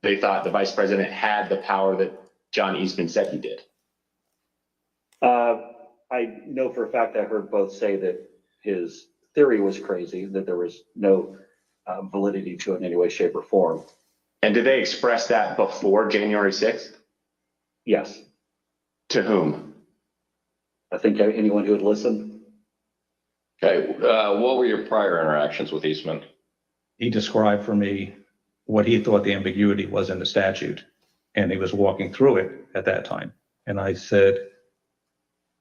[SPEAKER 21] they thought the vice president had the power that John Eastman said he did?
[SPEAKER 19] I know for a fact I heard both say that his theory was crazy, that there was no validity to it in any way, shape, or form.
[SPEAKER 21] And did they express that before January 6th?
[SPEAKER 19] Yes.
[SPEAKER 21] To whom?
[SPEAKER 19] I think anyone who would listen.
[SPEAKER 1] Okay, what were your prior interactions with Eastman?
[SPEAKER 20] He described for me what he thought the ambiguity was in the statute, and he was walking through it at that time. And I said,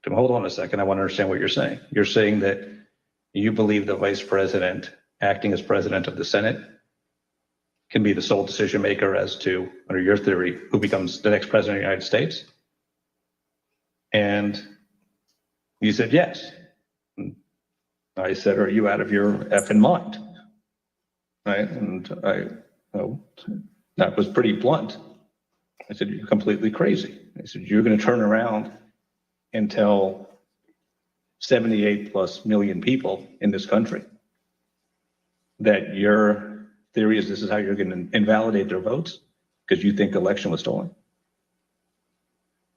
[SPEAKER 20] hold on a second, I want to understand what you're saying. You're saying that you believe the vice president, acting as president of the Senate, can be the sole decision maker as to, under your theory, who becomes the next president of the United States? And he said, yes. And I said, are you out of your effing mind? Right? And that was pretty blunt. I said, you're completely crazy. I said, you're going to turn around and tell 78+ million people in this country that your theory is this is how you're going to invalidate their votes because you think the election was stolen?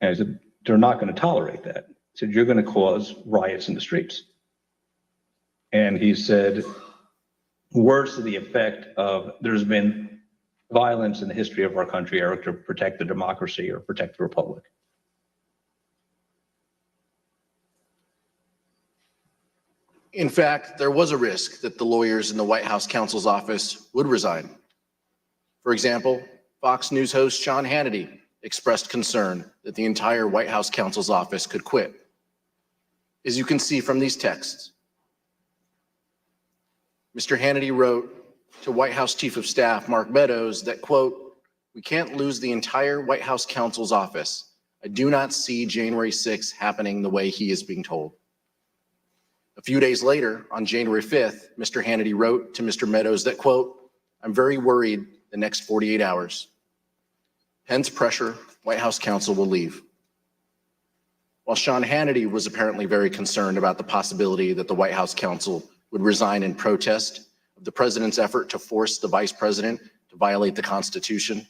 [SPEAKER 20] And I said, they're not going to tolerate that. I said, you're going to cause riots in the streets. And he said, words to the effect of there's been violence in the history of our country, Eric, to protect the democracy or protect the republic.
[SPEAKER 12] In fact, there was a risk that the lawyers in the White House counsel's office would resign. For example, Fox News host Sean Hannity expressed concern that the entire White House counsel's office could quit. As you can see from these texts, Mr. Hannity wrote to White House Chief of Staff Mark Meadows that, quote, "We can't lose the entire White House counsel's office. I do not see January 6th happening the way he is being told." A few days later, on January 5th, Mr. Hannity wrote to Mr. Meadows that, quote, "I'm very worried the next 48 hours. Hence pressure, White House counsel will leave." While Sean Hannity was apparently very concerned about the possibility that the White House counsel would resign in protest of the president's effort to force the vice president to violate the Constitution,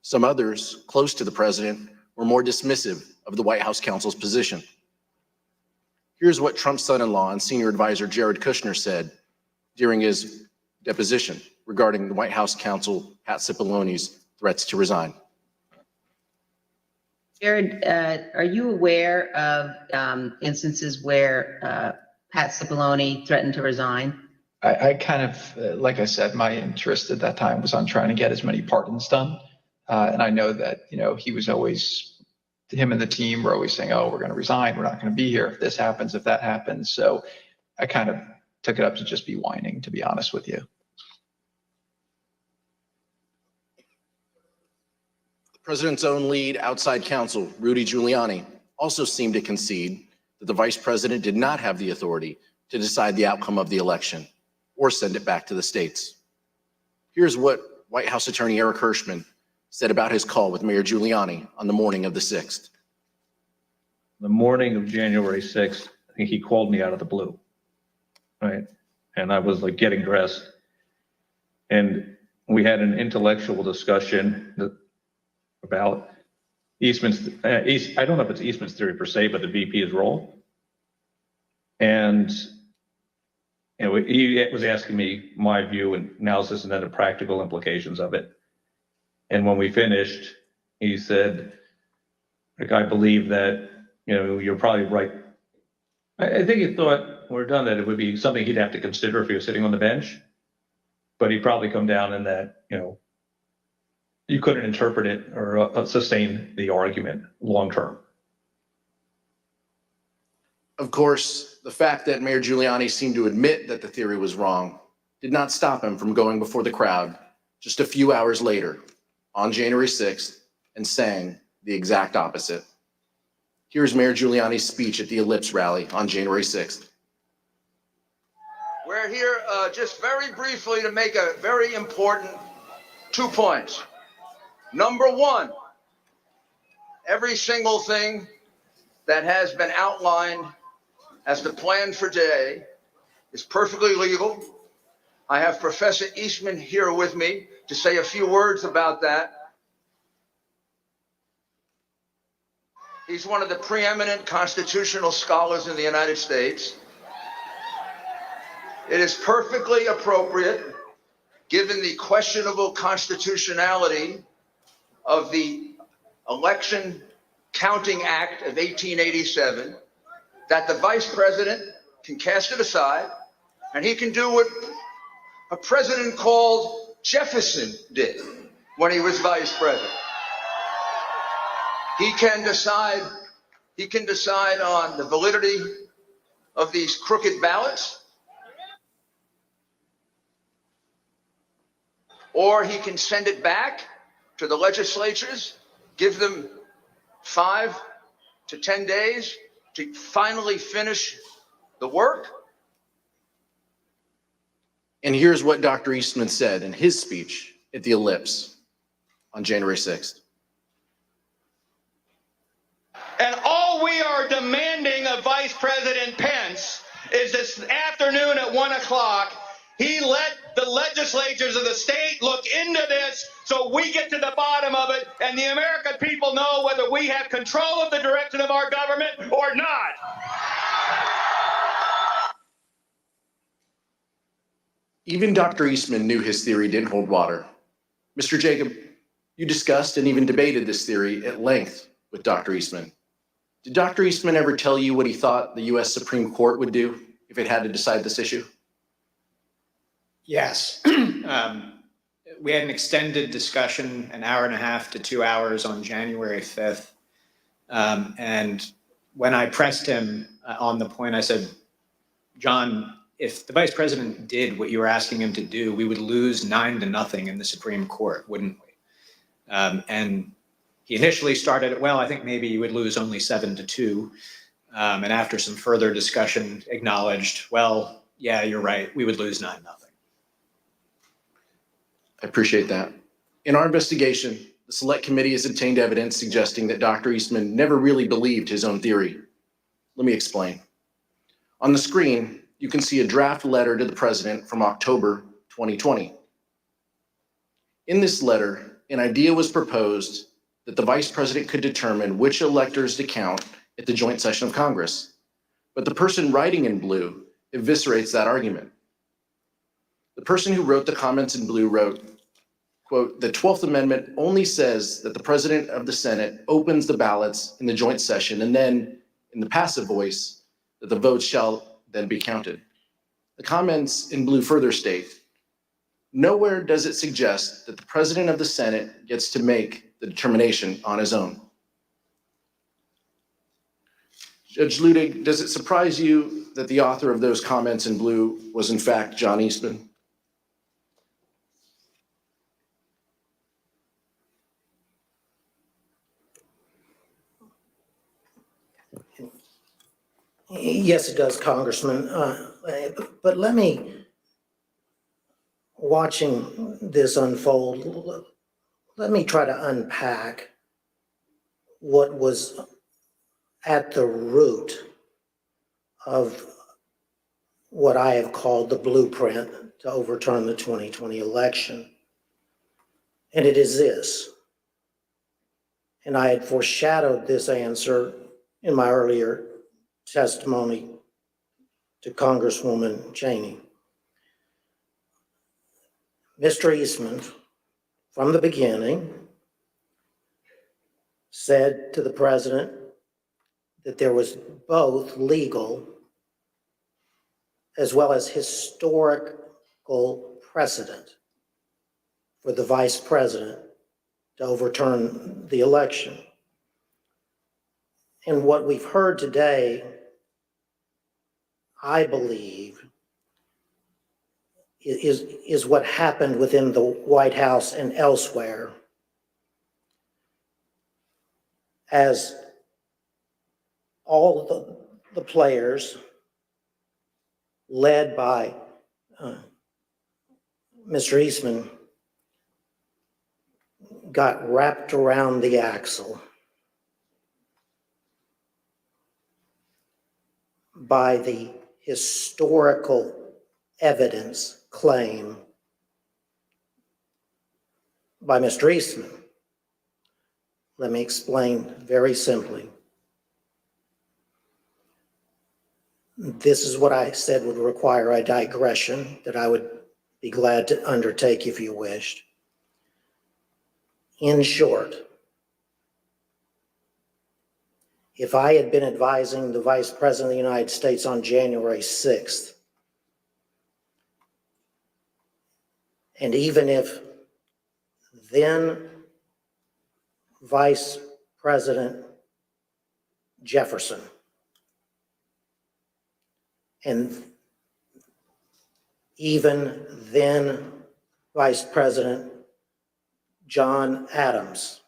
[SPEAKER 12] some others close to the president were more dismissive of the White House counsel's position. Here's what Trump's son-in-law and senior advisor Jared Kushner said during his deposition regarding the White House counsel Pat Cipolloni's threats to resign.
[SPEAKER 8] Jared, are you aware of instances where Pat Cipollone threatened to resign?
[SPEAKER 22] I kind of, like I said, my interest at that time was on trying to get as many pardons done. And I know that, he was always, him and the team were always saying, oh, we're going to resign. We're not going to be here if this happens, if that happens. So I kind of took it up to just be whining, to be honest with you.
[SPEAKER 12] The president's own lead outside counsel, Rudy Giuliani, also seemed to concede that the vice president did not have the authority to decide the outcome of the election or send it back to the states. Here's what White House attorney Eric Hirschman said about his call with Mayor Giuliani on the morning of the 6th.
[SPEAKER 20] The morning of January 6th, I think he called me out of the blue, right? And I was like getting dressed. And we had an intellectual discussion about Eastman's, I don't know if it's Eastman's theory per se, but the VP's role. And he was asking me my view and analysis and then the practical implications of it. And when we finished, he said, like, I believe that, you're probably right. I think he thought when we're done that it would be something he'd have to consider if he was sitting on the bench, but he'd probably come down in that, you couldn't interpret it or sustain the argument long term.
[SPEAKER 12] Of course, the fact that Mayor Giuliani seemed to admit that the theory was wrong did not stop him from going before the crowd just a few hours later on January 6th and saying the exact opposite. Here's Mayor Giuliani's speech at the Ellipse rally on January 6th.
[SPEAKER 23] We're here just very briefly to make a very important 2 points. Number one, every single thing that has been outlined as the plan for today is perfectly legal. I have Professor Eastman here with me to say a few words about that. He's one of the preeminent constitutional scholars in the United States. It is perfectly appropriate, given the questionable constitutionality of the Election Counting Act of 1887, that the Vice President can cast it aside, and he can do what a president called Jefferson did when he was Vice President. He can decide on the validity of these crooked ballots, or he can send it back to the legislatures, give them 5 to 10 days to finally finish the work.
[SPEAKER 12] And here's what Dr. Eastman said in his speech at the Ellipse on January 6th.
[SPEAKER 3] And all we are demanding of Vice President Pence is this afternoon at 1 o'clock, he let the legislatures of the state look into this so we get to the bottom of it and the American people know whether we have control of the direction of our government or not.
[SPEAKER 12] Even Dr. Eastman knew his theory didn't hold water. Mr. Jacob, you discussed and even debated this theory at length with Dr. Eastman. Did Dr. Eastman ever tell you what he thought the U.S. Supreme Court would do if it had to decide this issue?
[SPEAKER 16] Yes. We had an extended discussion, an hour and a half to 2 hours on January 5th. And when I pressed him on the point, I said, John, if the Vice President did what you were asking him to do, we would lose 9-0 in the Supreme Court, wouldn't we? And he initially started it, well, I think maybe you would lose only 7-2. And after some further discussion, acknowledged, well, yeah, you're right, we would lose 9-0.
[SPEAKER 12] I appreciate that. In our investigation, the Select Committee has obtained evidence suggesting that Dr. Eastman never really believed his own theory. Let me explain. On the screen, you can see a draft letter to the President from October 2020. In this letter, an idea was proposed that the Vice President could determine which electors to count at the joint session of Congress. But the person writing in blue eviscerates that argument. The person who wrote the comments in blue wrote, quote, "The 12th Amendment only says that the President of the Senate opens the ballots in the joint session and then, in the passive voice, that the votes shall then be counted." The comments in blue further state, "Nowhere does it suggest that the President of the Senate gets to make the determination on his own." Judge Ludig, does it surprise you that the author of those comments in blue was in fact John Eastman?
[SPEAKER 17] Yes, it does, Congressman. But let me, watching this unfold, let me try to unpack what was at the root of what I have called the blueprint to overturn the 2020 election. And it is this. And I had foreshadowed this answer in my earlier testimony to Congresswoman Cheney. Mr. Eastman, from the beginning, said to the President that there was both legal as well as historical precedent for the Vice President to overturn the election. And what we've heard today, I believe, is what happened within the White House and elsewhere as all the players led by Mr. Eastman got wrapped around the axle by the historical evidence claim by Mr. Eastman. Let me explain very simply. This is what I said would require a digression that I would be glad to undertake if you wished. In short, if I had been advising the Vice President of the United States on January 6th, and even if then Vice President Jefferson and even then Vice President John Adams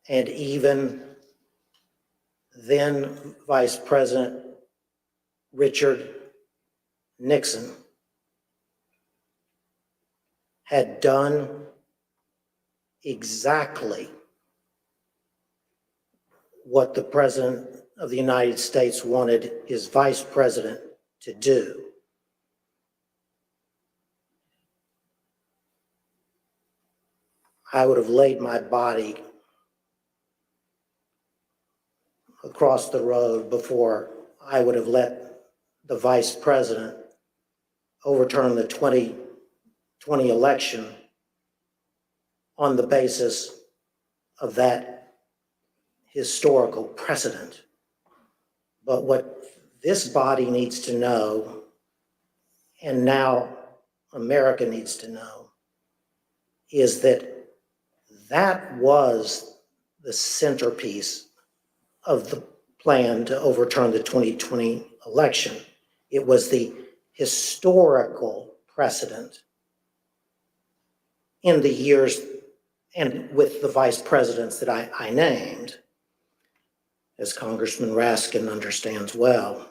[SPEAKER 17] and even then Vice President Richard Nixon had done exactly what the President of the United States wanted his Vice President to do. I would have laid my body across the road before I would have let the Vice President overturn the 2020 election on the basis of that historical precedent. But what this body needs to know, and now America needs to know, is that that was the centerpiece of the plan to overturn the 2020 election. It was the historical precedent in the years and with the vice presidents that I named, as Congressman Raskin understands well.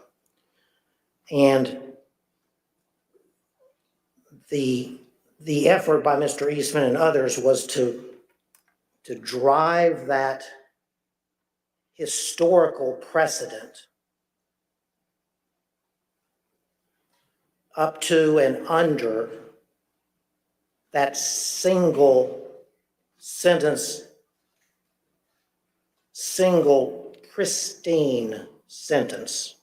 [SPEAKER 17] And the effort by Mr. Eastman and others was to drive that historical precedent up to and under that single sentence, single pristine sentence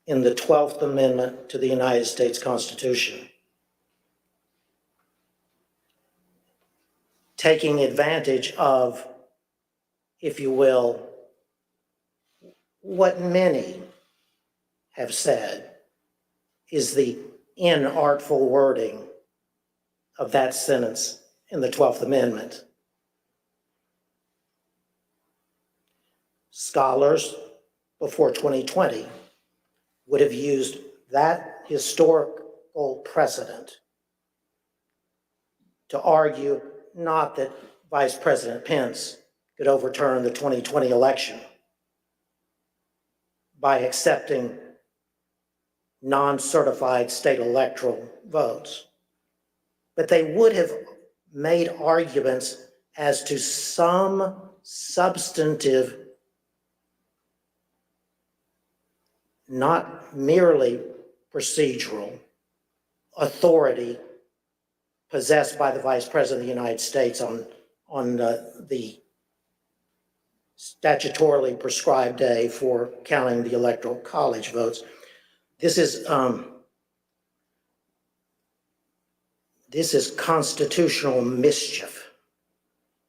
[SPEAKER 17] in the 12th Amendment to the United States Constitution, taking advantage of, if you will, what many have said is the inartful wording of that sentence in the 12th Amendment. Scholars before 2020 would have used that historical precedent to argue not that Vice President Pence could overturn the 2020 election by accepting non-certified state electoral votes, but they would have made arguments as to some substantive, not merely procedural, authority possessed by the Vice President of the United States on the statutorily prescribed day for counting the Electoral College votes. This is constitutional mischief.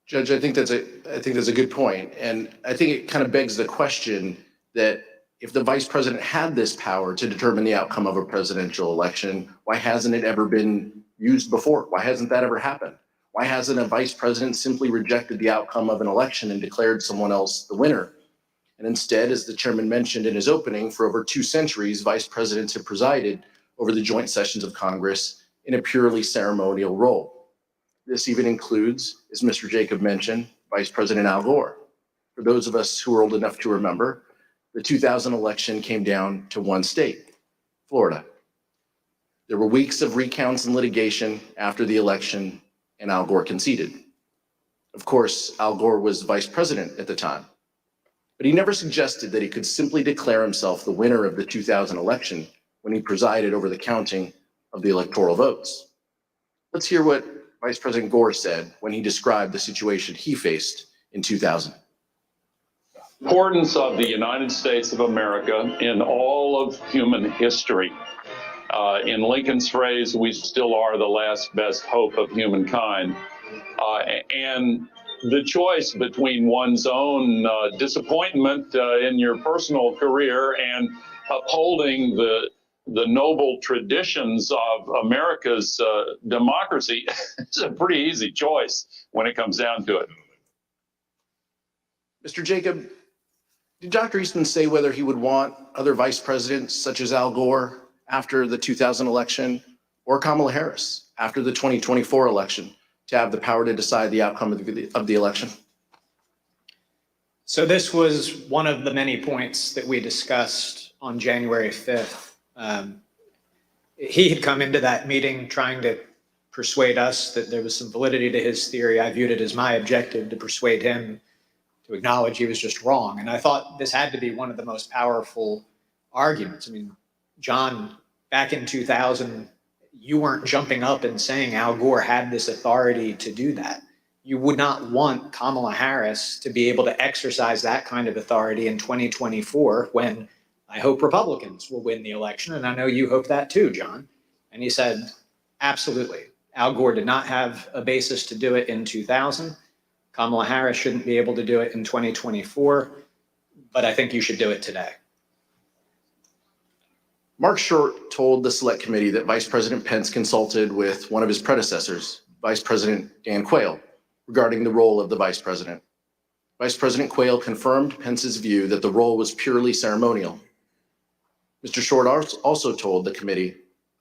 [SPEAKER 12] Judge, I think that's a good point. And I think it kind of begs the question that if the vice president had this power to determine the outcome of a presidential election, why hasn't it ever been used before? Why hasn't that ever happened? Why hasn't a vice president simply rejected the outcome of an election and declared someone else the winner? And instead, as the chairman mentioned in his opening, for over 2 centuries, vice presidents have presided over the joint sessions of Congress in a purely ceremonial role. This even includes, as Mr. Jacob mentioned, Vice President Al Gore. For those of us who are old enough to remember, the 2000 election came down to one state, Florida. There were weeks of recounts and litigation after the election, and Al Gore conceded. Of course, Al Gore was vice president at the time. but he never suggested that he could simply declare himself the winner of the 2000 election when he presided over the counting of the electoral votes. Let's hear what Vice President Gore said when he described the situation he faced in 2000.
[SPEAKER 4] Importance of the United States of America in all of human history. In Lincoln's phrase, we still are the last best hope of humankind. And the choice between one's own disappointment in your personal career and upholding the noble traditions of America's democracy is a pretty easy choice when it comes down to it.
[SPEAKER 12] Mr. Jacob, did Dr. Eastman say whether he would want other vice presidents such as Al Gore after the 2000 election or Kamala Harris after the 2024 election to have the power to decide the outcome of the election?
[SPEAKER 16] So this was one of the many points that we discussed on January 5th. He had come into that meeting trying to persuade us that there was some validity to his theory. I viewed it as my objective to persuade him to acknowledge he was just wrong. And I thought this had to be one of the most powerful arguments. I mean, John, back in 2000, you weren't jumping up and saying Al Gore had this authority to do that. You would not want Kamala Harris to be able to exercise that kind of authority in 2024 when I hope Republicans will win the election. And I know you hope that too, John. And he said, absolutely. Al Gore did not have a basis to do it in 2000. Kamala Harris shouldn't be able to do it in 2024, but I think you should do it today.
[SPEAKER 12] Mark Short told the Select Committee that Vice President Pence consulted with one of his predecessors, Vice President Dan Quayle, regarding the role of the Vice President. Vice President Quayle confirmed Pence's view that the role was purely ceremonial. Mr. Short also told the committee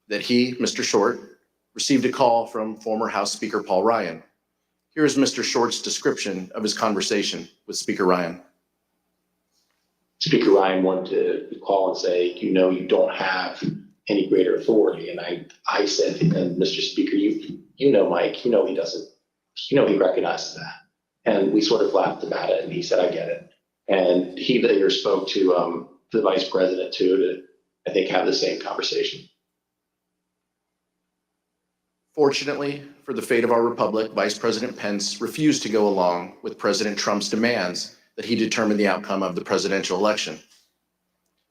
[SPEAKER 12] that he, Mr. Short, received a call from former House Speaker Paul Ryan. Here is Mr. Short's description of his conversation with Speaker Ryan.
[SPEAKER 5] Speaker Ryan wanted to call and say, you know, you don't have any greater authority. And I said to him, Mr. Speaker, you know, Mike, you know, he doesn't, you know, he recognizes that. And we sort of laughed about it and he said, I get it. And he later spoke to the vice president too, to, I think, have the same conversation.
[SPEAKER 12] Fortunately for the fate of our republic, Vice President Pence refused to go along with President Trump's demands that he determine the outcome of the presidential election.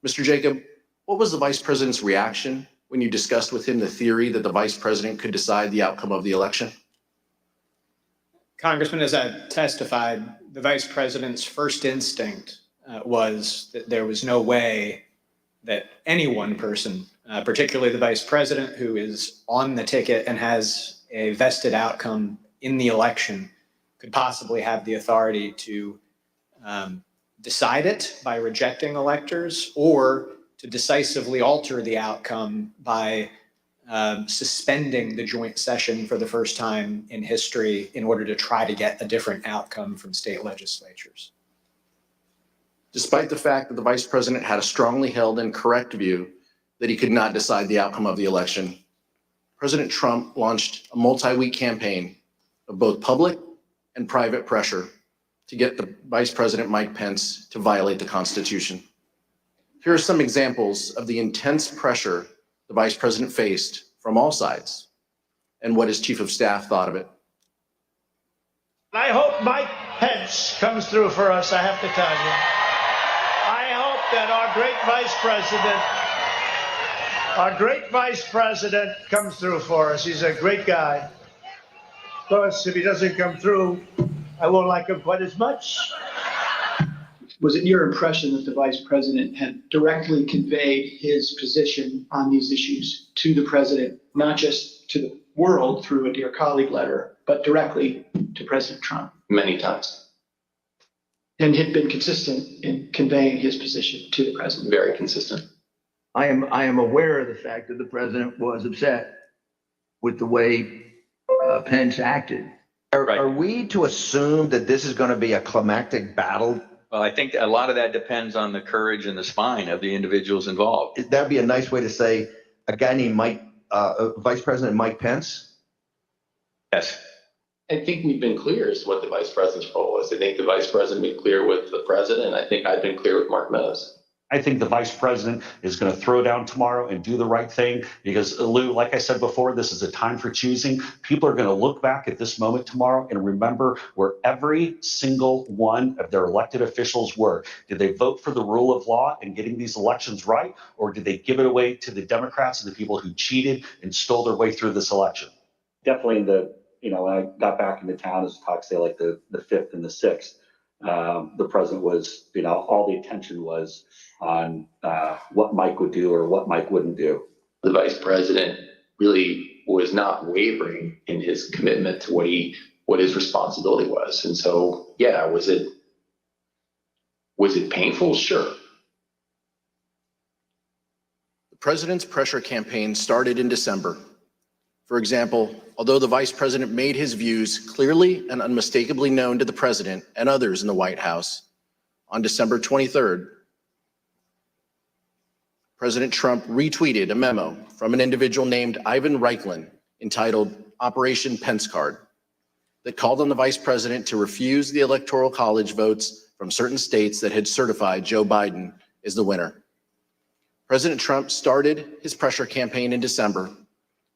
[SPEAKER 12] Mr. Jacob, what was the vice president's reaction when you discussed with him the theory that the vice president could decide the outcome of the election?
[SPEAKER 16] Congressman, as I testified, the vice president's first instinct was that there was no way that any one person, particularly the vice president who is on the ticket and has a vested outcome in the election, could possibly have the authority to decide it by rejecting electors or to decisively alter the outcome by suspending the joint session for the first time in history in order to try to get a different outcome from state legislatures.
[SPEAKER 12] Despite the fact that the vice president had a strongly held and correct view that he could not decide the outcome of the election, President Trump launched a multi-week campaign of both public and private pressure to get the Vice President Mike Pence to violate the Constitution. Here are some examples of the intense pressure the Vice President faced from all sides and what his Chief of Staff thought of it.
[SPEAKER 13] I hope Mike Pence comes through for us, I have to tell you. I hope that our great vice president comes through for us. He's a great guy. Of course, if he doesn't come through, I won't like him quite as much.
[SPEAKER 10] Was it your impression that the vice president had directly conveyed his position on these issues to the president, not just to the world through a Dear Colleague letter, but directly to President Trump?
[SPEAKER 5] Many times.
[SPEAKER 10] And had been consistent in conveying his position to the president?
[SPEAKER 5] Very consistent.
[SPEAKER 7] I am aware of the fact that the president was upset with the way Pence acted.
[SPEAKER 24] Are we to assume that this is going to be a climactic battle?
[SPEAKER 1] Well, I think a lot of that depends on the courage and the spine of the individuals involved.
[SPEAKER 24] That'd be a nice way to say a guy named Vice President Mike Pence.
[SPEAKER 1] Yes.
[SPEAKER 5] I think we've been clear as to what the vice president's role was. I think the vice president been clear with the president. I think I've been clear with Mark Meadows.
[SPEAKER 6] I think the vice president is going to throw down tomorrow and do the right thing because, Lou, like I said before, this is a time for choosing. People are going to look back at this moment tomorrow and remember where every single one of their elected officials were. Did they vote for the rule of law and getting these elections right, or did they give it away to the Democrats and the people who cheated and stole their way through this election?
[SPEAKER 19] Definitely when I got back into town, as talk say like the 5th and the 6th, the president was, all the attention was on what Mike would do or what Mike wouldn't do.
[SPEAKER 5] The vice president really was not wavering in his commitment to what his responsibility was. And so, yeah, was it painful? Sure.
[SPEAKER 12] The president's pressure campaign started in December. For example, although the vice president made his views clearly and unmistakably known to the president and others in the White House, on December 23rd, President Trump retweeted a memo from an individual named Ivan Reichland entitled Operation Pence Card that called on the vice president to refuse the Electoral College votes from certain states that had certified Joe Biden as the winner. President Trump started his pressure campaign in December,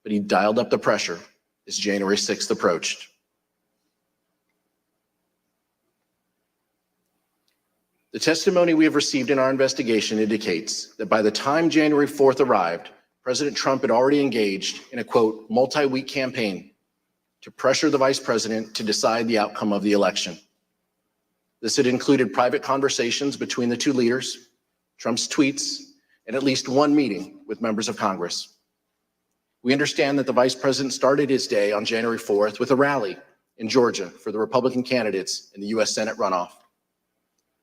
[SPEAKER 12] but he dialed up the pressure as January 6th approached. The testimony we have received in our investigation indicates that by the time January 4th arrived, President Trump had already engaged in a, quote, multi-week campaign to pressure the vice president to decide the outcome of the election. This had included private conversations between the two leaders, Trump's tweets, and at least one meeting with members of Congress. We understand that the vice president started his day on January 4th with a rally in Georgia for the Republican candidates in the U.S. Senate runoff.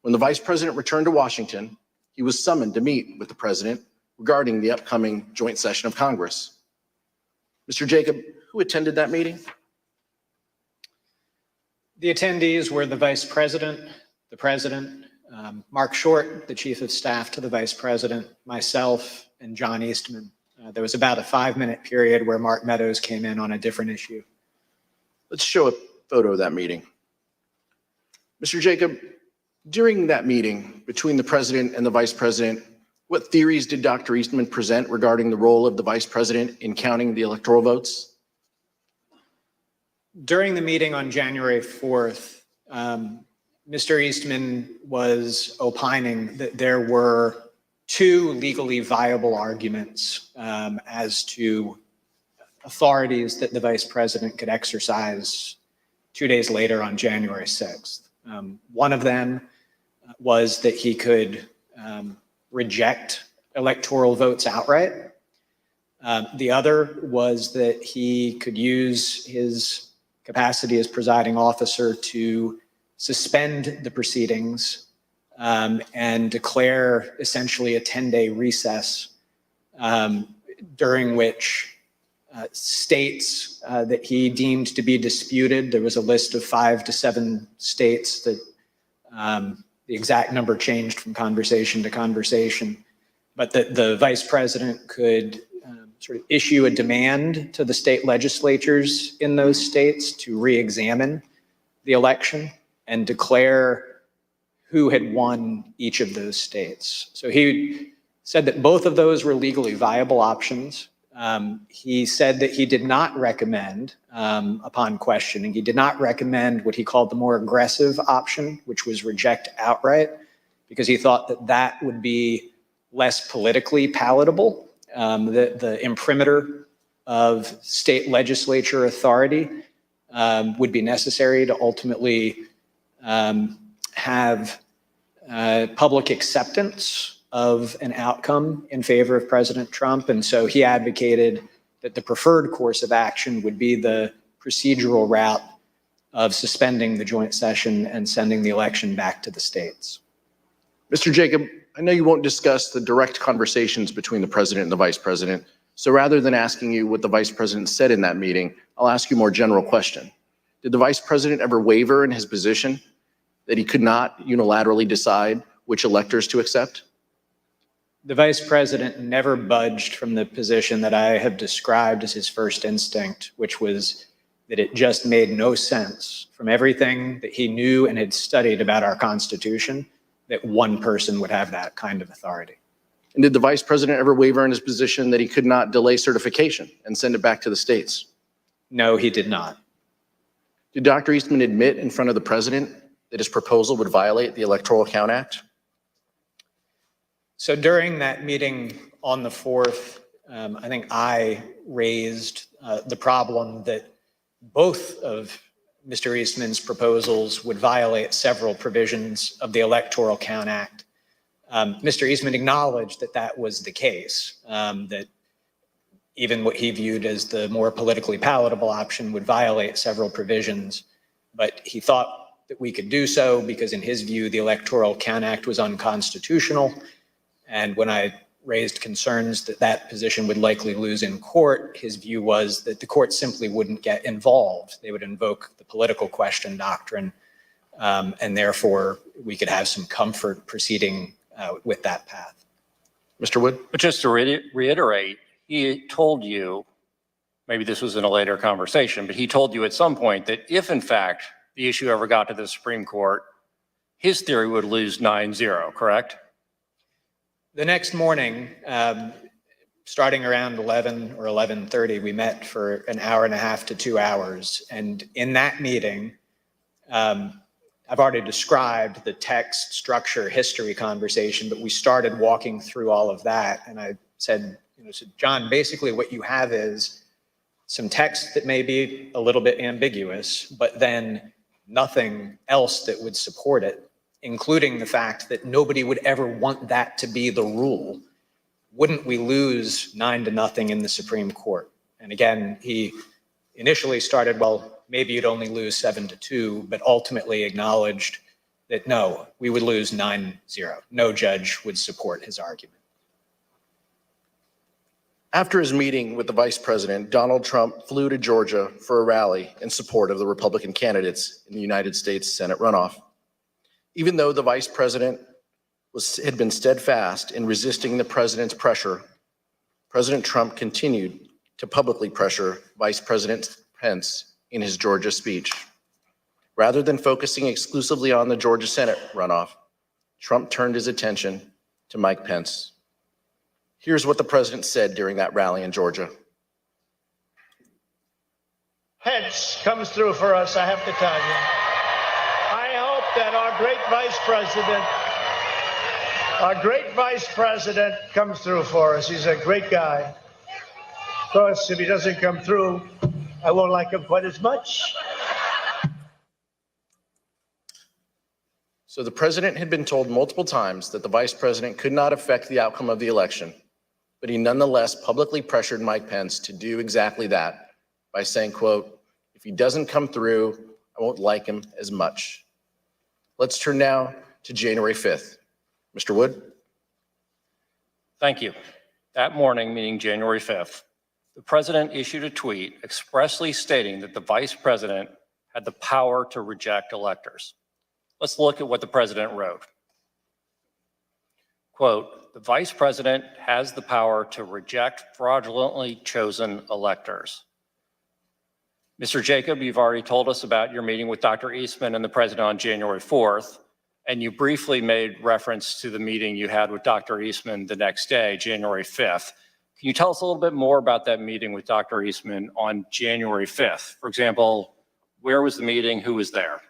[SPEAKER 12] When the vice president returned to Washington, he was summoned to meet with the president regarding the upcoming joint session of Congress. Mr. Jacob, who attended that meeting?
[SPEAKER 16] The attendees were the vice president, the president, Mark Short, the chief of staff to the vice president, myself, and John Eastman. There was about a 5-minute period where Mark Meadows came in on a different issue.
[SPEAKER 12] Let's show a photo of that meeting. Mr. Jacob, during that meeting between the president and the vice president, what theories did Dr. Eastman present regarding the role of the vice president in counting the electoral votes?
[SPEAKER 16] During the meeting on January 4th, Mr. Eastman was opining that there were two legally viable arguments as to authorities that the vice president could exercise 2 days later on January 6th. One of them was that he could reject electoral votes outright. The other was that he could use his capacity as presiding officer to suspend the proceedings and declare essentially a 10-day recess during which states that he deemed to be disputed, there was a list of 5 to 7 states that the exact number changed from conversation to conversation, but that the vice president could sort of issue a demand to the state legislatures in those states to re-examine the election and declare who had won each of those states. So he said that both of those were legally viable options. He said that he did not recommend, upon questioning, he did not recommend what he called the more aggressive option, which was reject outright, because he thought that that would be less politically palatable. The imprimatur of state legislature authority would be necessary to ultimately have public acceptance of an outcome in favor of President Trump. And so he advocated that the preferred course of action would be the procedural route of suspending the joint session and sending the election back to the states.
[SPEAKER 12] Mr. Jacob, I know you won't discuss the direct conversations between the president and the vice president. So rather than asking you what the vice president said in that meeting, I'll ask you a more general question. Did the vice president ever waver in his position that he could not unilaterally decide which electors to accept?
[SPEAKER 16] The vice president never budged from the position that I have described as his first instinct, which was that it just made no sense from everything that he knew and had studied about our Constitution that one person would have that kind of authority.
[SPEAKER 12] And did the vice president ever waver in his position that he could not delay certification and send it back to the states?
[SPEAKER 16] No, he did not.
[SPEAKER 12] Did Dr. Eastman admit in front of the president that his proposal would violate the Electoral Count Act?
[SPEAKER 16] So during that meeting on the 4th, I think I raised the problem that both of Mr. Eastman's proposals would violate several provisions of the Electoral Count Act. Mr. Eastman acknowledged that that was the case, that even what he viewed as the more politically palatable option would violate several provisions, but he thought that we could do so because in his view, the Electoral Count Act was unconstitutional. And when I raised concerns that that position would likely lose in court, his view was that the court simply wouldn't get involved. They would invoke the political question doctrine, and therefore we could have some comfort proceeding with that path.
[SPEAKER 12] Mr. Wood?
[SPEAKER 18] But just to reiterate, he told you, maybe this was in a later conversation, but he told you at some point that if in fact the issue ever got to the Supreme Court, his theory would lose 9-0, correct?
[SPEAKER 16] The next morning, starting around 11 or 11:30, we met for an hour and a half to 2 hours. And in that meeting, I've already described the text, structure, history conversation, but we started walking through all of that. And I said, so John, basically what you have is some text that may be a little bit ambiguous, but then nothing else that would support it, including the fact that nobody would ever want that to be the rule. Wouldn't we lose 9-0 in the Supreme Court? And again, he initially started, well, maybe you'd only lose 7-2, but ultimately acknowledged that no, we would lose 9-0. No judge would support his argument.
[SPEAKER 12] After his meeting with the vice president, Donald Trump flew to Georgia for a rally in support of the Republican candidates in the United States Senate runoff. Even though the vice president had been steadfast in resisting the president's pressure, President Trump continued to publicly pressure Vice President Pence in his Georgia speech. Rather than focusing exclusively on the Georgia Senate runoff, Trump turned his attention to Mike Pence. Here's what the president said during that rally in Georgia.
[SPEAKER 13] Pence comes through for us, I have to tell you. I hope that our great vice president comes through for us. He's a great guy. Of course, if he doesn't come through, I won't like him quite as much.
[SPEAKER 12] So the president had been told multiple times that the vice president could not affect the outcome of the election, but he nonetheless publicly pressured Mike Pence to do exactly that by saying, quote, if he doesn't come through, I won't like him as much. Let's turn now to January 5th. Mr. Wood?
[SPEAKER 18] Thank you. That morning, meaning January 5th, the president issued a tweet expressly stating that the vice president had the power to reject electors. Let's look at what the president wrote. Quote, the vice president has the power to reject fraudulently chosen electors. Mr. Jacob, you've already told us about your meeting with Dr. Eastman and the president on January 4th, and you briefly made reference to the meeting you had with Dr. Eastman the next day, January 5th. Can you tell us a little bit more about that meeting with Dr. Eastman on January 5th? For example, where was the meeting? Who was there?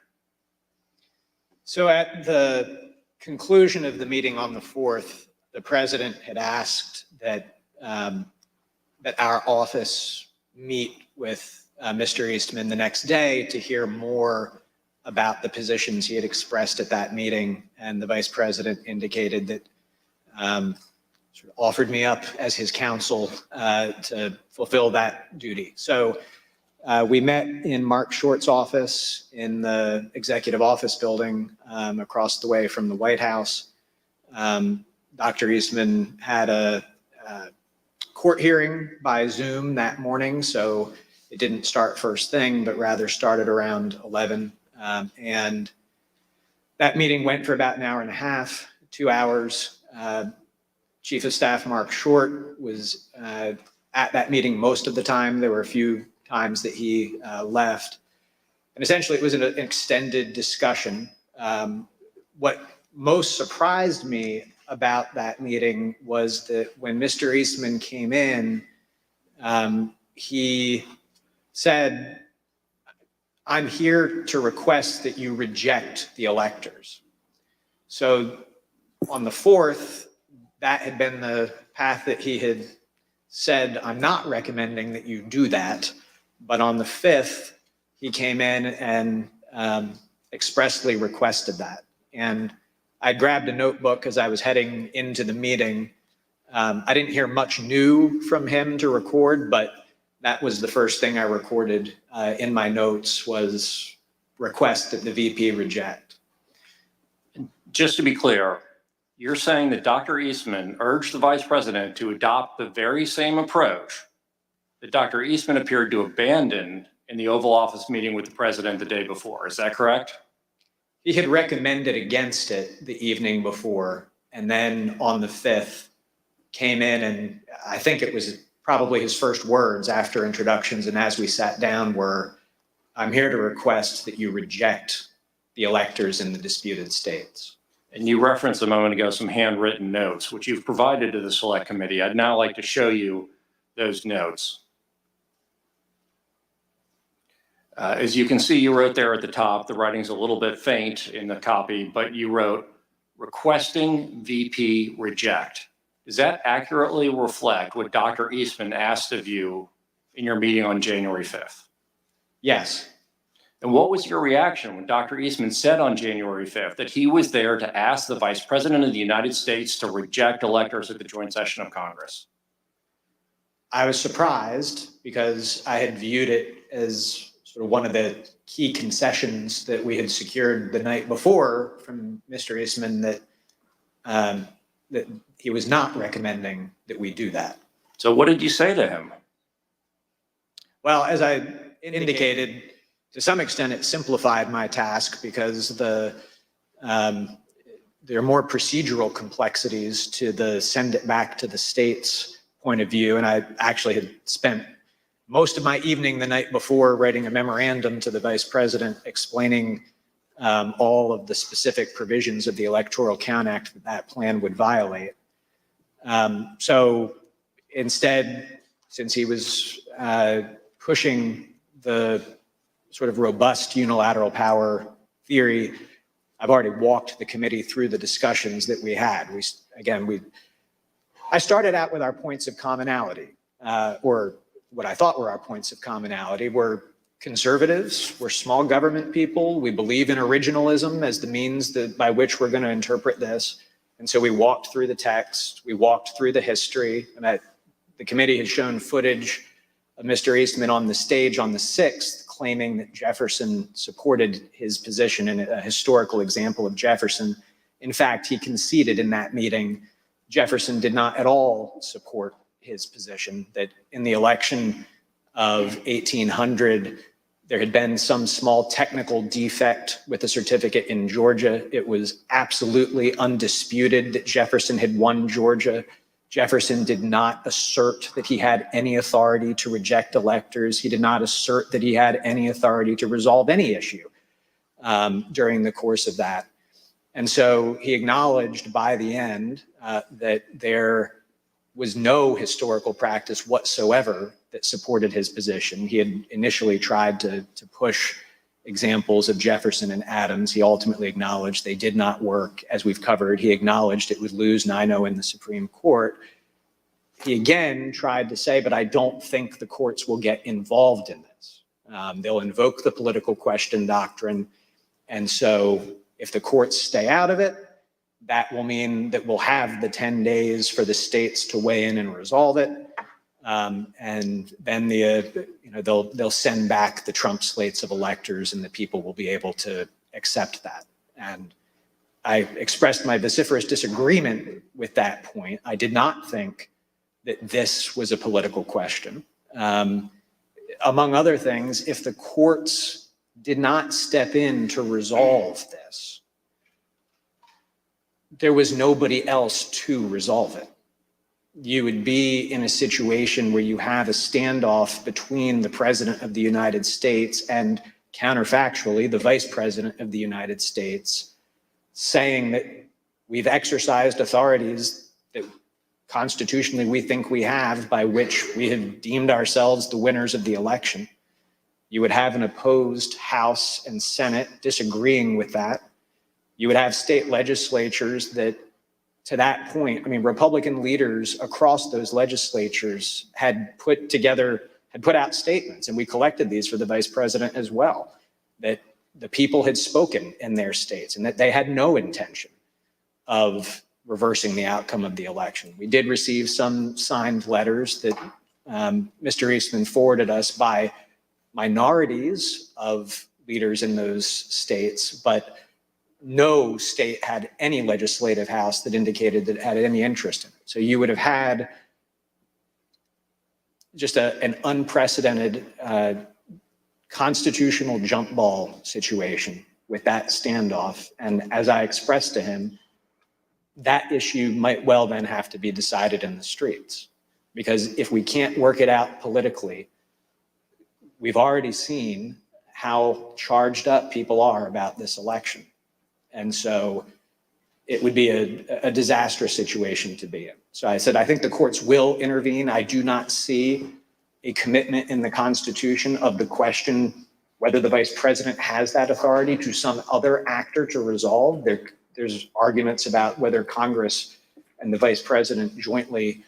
[SPEAKER 16] So at the conclusion of the meeting on the 4th, the president had asked that our office meet with Mr. Eastman the next day to hear more about the positions he had expressed at that meeting. And the vice president indicated that sort of offered me up as his counsel to fulfill that duty. So we met in Mark Short's office in the executive office building across the way from the White House. Dr. Eastman had a court hearing by Zoom that morning, so it didn't start first thing, but rather started around 11. And that meeting went for about an hour and a half, 2 hours. Chief of Staff Mark Short was at that meeting most of the time. There were a few times that he left. And essentially, it was an extended discussion. What most surprised me about that meeting was that when Mr. Eastman came in, he said, "I'm here to request that you reject the electors." So on the 4th, that had been the path that he had said, "I'm not recommending that you do that." But on the 5th, he came in and expressly requested that. And I grabbed a notebook as I was heading into the meeting. I didn't hear much new from him to record, but that was the first thing I recorded in my notes was request that the VP reject.
[SPEAKER 18] Just to be clear, you're saying that Dr. Eastman urged the vice president to adopt the very same approach that Dr. Eastman appeared to abandon in the Oval Office meeting with the president the day before. Is that correct?
[SPEAKER 16] He had recommended against it the evening before, and then on the 5th came in, and I think it was probably his first words after introductions and as we sat down were, "I'm here to request that you reject the electors in the disputed states."
[SPEAKER 18] And you referenced a moment ago some handwritten notes, which you've provided to the Select Committee. I'd now like to show you those notes. As you can see, you wrote there at the top, the writing's a little bit faint in the copy, but you wrote, "Requesting VP reject." Does that accurately reflect what Dr. Eastman asked of you in your meeting on January 5th?
[SPEAKER 16] Yes.
[SPEAKER 18] And what was your reaction when Dr. Eastman said on January 5th that he was there to ask the Vice President of the United States to reject electors at the joint session of Congress?
[SPEAKER 16] I was surprised because I had viewed it as sort of one of the key concessions that we had secured the night before from Mr. Eastman that he was not recommending that we do that.
[SPEAKER 18] So what did you say to him?
[SPEAKER 16] Well, as I indicated, to some extent it simplified my task because there are more procedural complexities to the send it back to the states point of view. And I actually had spent most of my evening the night before writing a memorandum to the Vice President explaining all of the specific provisions of the Electoral Count Act that plan would violate. So instead, since he was pushing the sort of robust unilateral power theory, I've already walked the committee through the discussions that we had. I started out with our points of commonality, or what I thought were our points of commonality. We're conservatives, we're small government people, we believe in originalism as the means by which we're going to interpret this. And so we walked through the text, we walked through the history, and the committee had shown footage of Mr. Eastman on the stage on the 6th, claiming that Jefferson supported his position in a historical example of Jefferson. In fact, he conceded in that meeting Jefferson did not at all support his position, that in the election of 1800, there had been some small technical defect with the certificate in Georgia. It was absolutely undisputed that Jefferson had won Georgia. Jefferson did not assert that he had any authority to reject electors. He did not assert that he had any authority to resolve any issue during the course of that. And so he acknowledged by the end that there was no historical practice whatsoever that supported his position. He had initially tried to push examples of Jefferson and Adams. He ultimately acknowledged they did not work, as we've covered. He acknowledged it would lose 9-0 in the Supreme Court. He again tried to say, but I don't think the courts will get involved in this. They'll invoke the political question doctrine. And so if the courts stay out of it, that will mean that we'll have the 10 days for the states to weigh in and resolve it. And then they'll send back the Trump slates of electors and the people will be able to accept that. And I expressed my vociferous disagreement with that point. I did not think that this was a political question. Among other things, if the courts did not step in to resolve this, there was nobody else to resolve it. you would be in a situation where you have a standoff between the President of the United States and, counterfactually, the Vice President of the United States, saying that we've exercised authorities that constitutionally we think we have, by which we have deemed ourselves the winners of the election. You would have an opposed House and Senate disagreeing with that. You would have state legislatures that, to that point, I mean, Republican leaders across those legislatures had put out statements, and we collected these for the Vice President as well, that the people had spoken in their states and that they had no intention of reversing the outcome of the election. We did receive some signed letters that Mr. Eastman forwarded us by minorities of leaders in those states, but no state had any legislative house that indicated that it had any interest in it. So you would have had just an unprecedented constitutional jump ball situation with that standoff. And as I expressed to him, that issue might well then have to be decided in the streets. Because if we can't work it out politically, we've already seen how charged up people are about this election. And so it would be a disastrous situation to be in. So I said, I think the courts will intervene. I do not see a commitment in the Constitution of the question whether the Vice President has that authority to some other actor to resolve. There's arguments about whether Congress and the Vice President jointly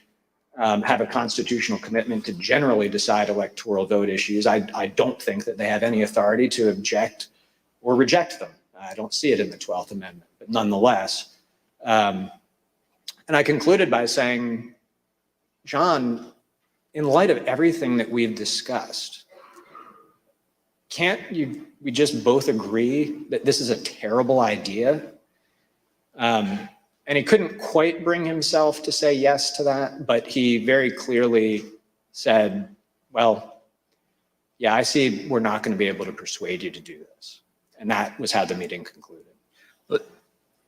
[SPEAKER 16] have a constitutional commitment to generally decide electoral vote issues. I don't think that they have any authority to object or reject them. I don't see it in the 12th Amendment, but nonetheless. And I concluded by saying, John, in light of everything that we've discussed, can't we just both agree that this is a terrible idea? And he couldn't quite bring himself to say yes to that, but he very clearly said, well, yeah, I see we're not going to be able to persuade you to do this. And that was how the meeting concluded.
[SPEAKER 18] But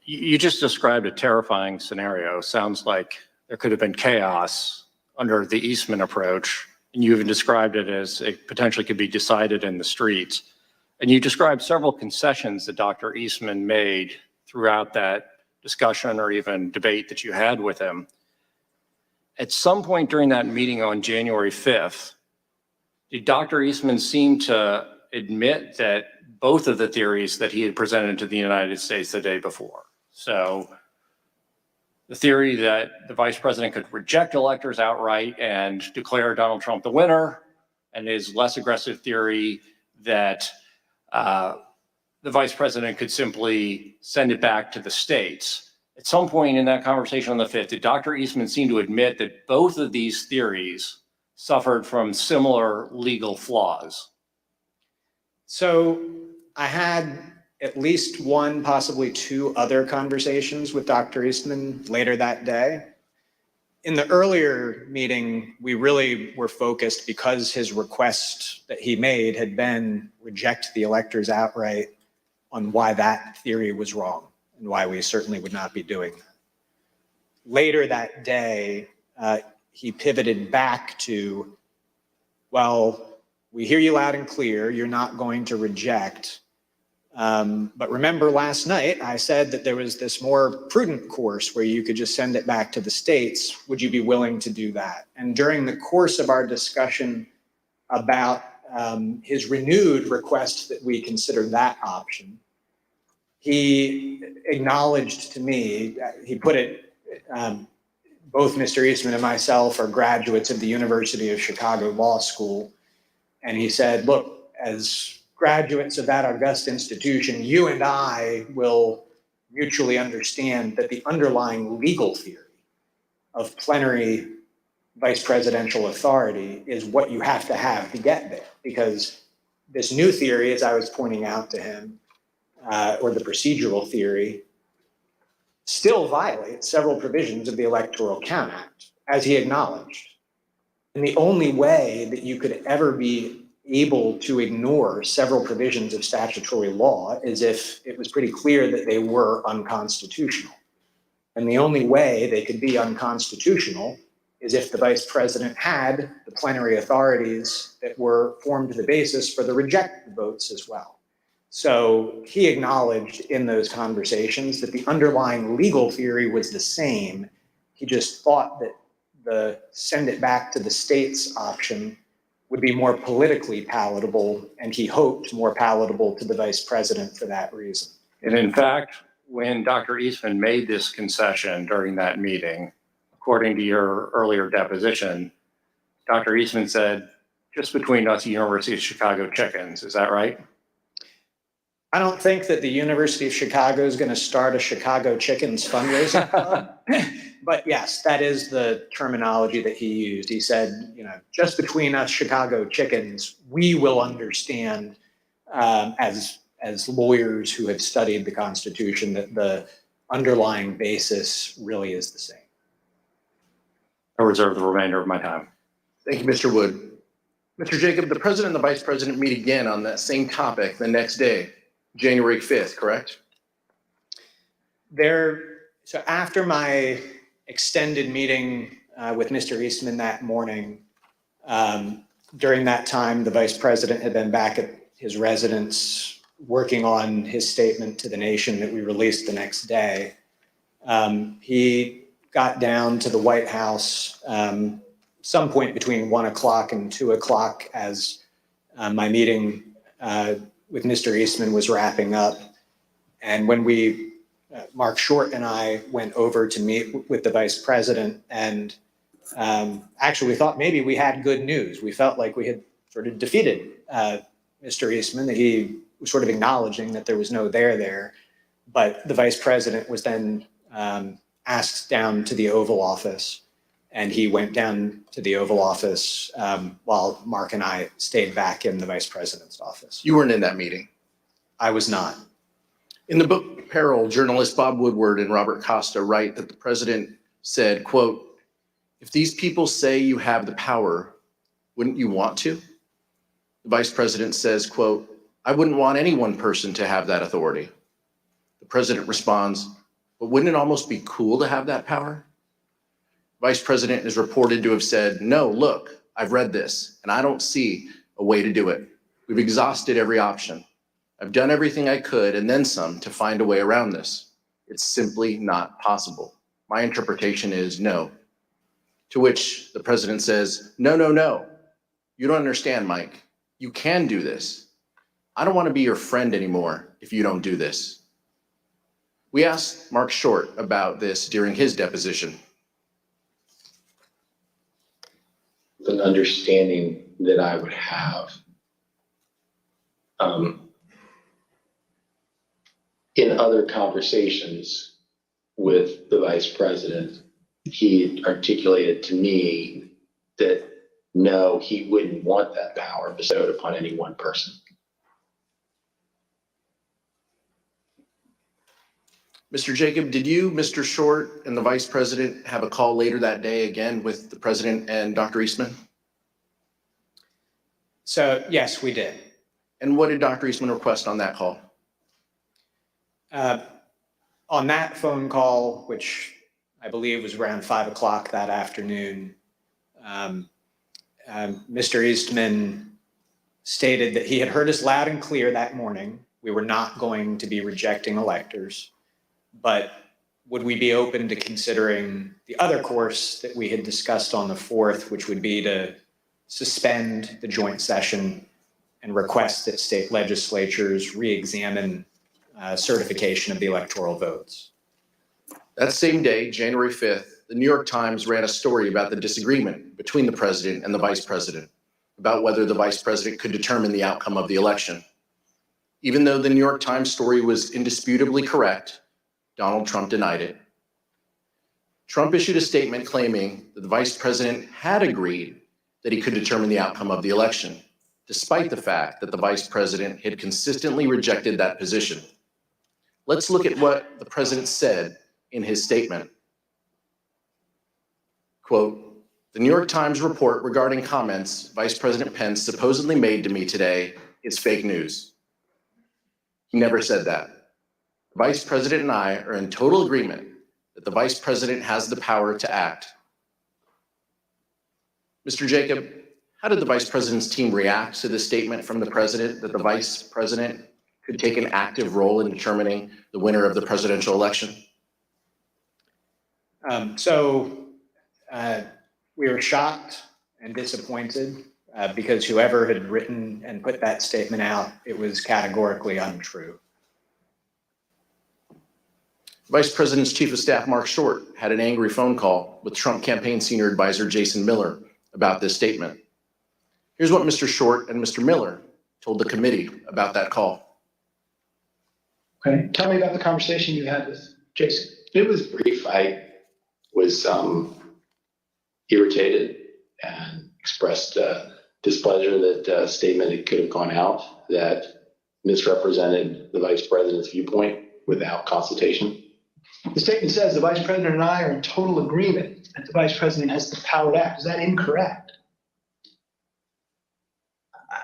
[SPEAKER 18] you just described a terrifying scenario. Sounds like there could have been chaos under the Eastman approach, and you even described it as it potentially could be decided in the streets. And you described several concessions that Dr. Eastman made throughout that discussion or even debate that you had with him. At some point during that meeting on January 5th, did Dr. Eastman seem to admit that both of the theories that he had presented to the United States the day before? So the theory that the Vice President could reject electors outright and declare Donald Trump the winner, and his less aggressive theory that the Vice President could simply send it back to the states. At some point in that conversation on the 5th, did Dr. Eastman seem to admit that both of these theories suffered from similar legal flaws?
[SPEAKER 16] So I had at least one, possibly two other conversations with Dr. Eastman later that day. In the earlier meeting, we really were focused, because his request that he made had been reject the electors outright, on why that theory was wrong and why we certainly would not be doing that. Later that day, he pivoted back to, well, we hear you loud and clear, you're not going to reject. But remember last night, I said that there was this more prudent course where you could just send it back to the states. Would you be willing to do that? And during the course of our discussion about his renewed request that we consider that option, he acknowledged to me, he put it, both Mr. Eastman and myself are graduates of the University of Chicago Law School. And he said, look, as graduates of that august institution, you and I will mutually understand that the underlying legal theory of plenary vice presidential authority is what you have to get there. Because this new theory, as I was pointing out to him, or the procedural theory, still violates several provisions of the Electoral Count Act, as he acknowledged. And the only way that you could ever be able to ignore several provisions of statutory law is if it was pretty clear that they were unconstitutional. And the only way they could be unconstitutional is if the vice president had the plenary authorities that were formed the basis for the reject votes as well. So he acknowledged in those conversations that the underlying legal theory was the same. He just thought that the send it back to the states option would be more politically palatable, and he hoped more palatable to the vice president for that reason.
[SPEAKER 18] And in fact, when Dr. Eastman made this concession during that meeting, according to your earlier deposition, Dr. Eastman said, just between us, University of Chicago chickens, is that right?
[SPEAKER 16] I don't think that the University of Chicago is going to start a Chicago Chickens fundraising club. But yes, that is the terminology that he used. He said, just between us Chicago chickens, we will understand as lawyers who have studied the Constitution that the underlying basis really is the same.
[SPEAKER 18] I reserve the remainder of my time.
[SPEAKER 12] Thank you, Mr. Wood. Mr. Jacob, the president and the vice president meet again on that same topic the next day, January 5th, correct?
[SPEAKER 16] So after my extended meeting with Mr. Eastman that morning, during that time, the vice president had been back at his residence working on his statement to the nation that we released the next day. He got down to the White House some point between 1 o'clock and 2 o'clock as my meeting with Mr. Eastman was wrapping up. And when Mark Short and I went over to meet with the vice president, and actually we thought maybe we had good news. We felt like we had sort of defeated Mr. Eastman, that he was sort of acknowledging that there was no there. But the vice president was then asked down to the Oval Office, and he went down to the Oval Office while Mark and I stayed back in the vice president's office.
[SPEAKER 12] You weren't in that meeting.
[SPEAKER 16] I was not.
[SPEAKER 12] In the book Peril, journalists Bob Woodward and Robert Costa write that the president said, quote, "If these people say you have the power, wouldn't you want to?" The vice president says, quote, "I wouldn't want any one person to have that authority." The president responds, "But wouldn't it almost be cool to have that power?" Vice president is reported to have said, "No, look, I've read this and I don't see a way to do it. We've exhausted every option. I've done everything I could and then some to find a way around this. It's simply not possible. My interpretation is no." To which the president says, "No, no, no. You don't understand, Mike. You can do this. I don't want to be your friend anymore if you don't do this." We asked Mark Short about this during his deposition.
[SPEAKER 5] An understanding that I would have in other conversations with the vice president, he articulated to me that no, he wouldn't want that power bestowed upon any one person.
[SPEAKER 12] Mr. Jacob, did you, Mr. Short, and the vice president have a call later that day again with the president and Dr. Eastman?
[SPEAKER 16] So yes, we did.
[SPEAKER 12] And what did Dr. Eastman request on that call?
[SPEAKER 16] On that phone call, which I believe was around 5 o'clock that afternoon, Mr. Eastman stated that he had heard us loud and clear that morning. We were not going to be rejecting electors, but would we be open to considering the other course that we had discussed on the 4th, which would be to suspend the joint session and request that state legislatures re-examine certification of the electoral votes.
[SPEAKER 12] That same day, January 5th, the New York Times ran a story about the disagreement between the president and the vice president about whether the vice president could determine the outcome of the election. Even though the New York Times story was indisputably correct, Donald Trump denied it. Trump issued a statement claiming that the vice president had agreed that he could determine the outcome of the election, despite the fact that the vice president had consistently rejected that position. Let's look at what the president said in his statement. Quote, "The New York Times report regarding comments Vice President Pence supposedly made to me today is fake news." He never said that. The vice president and I are in total agreement that the vice president has the power to act. Mr. Jacob, how did the vice president's team react to this statement from the president that the vice president could take an active role in determining the winner of the presidential election?
[SPEAKER 16] We were shocked and disappointed because whoever had written and put that statement out, it was categorically untrue.
[SPEAKER 12] Vice President's Chief of Staff, Mark Short, had an angry phone call with Trump campaign senior advisor Jason Miller about this statement. Here's what Mr. Short and Mr. Miller told the committee about that call.
[SPEAKER 10] Okay, tell me about the conversation you had with Jason.
[SPEAKER 5] It was brief. I was irritated and expressed displeasure that a statement could have gone out that misrepresented the vice president's viewpoint without consultation.
[SPEAKER 10] The statement says the vice president and I are in total agreement that the vice president has the power to act. Is that incorrect?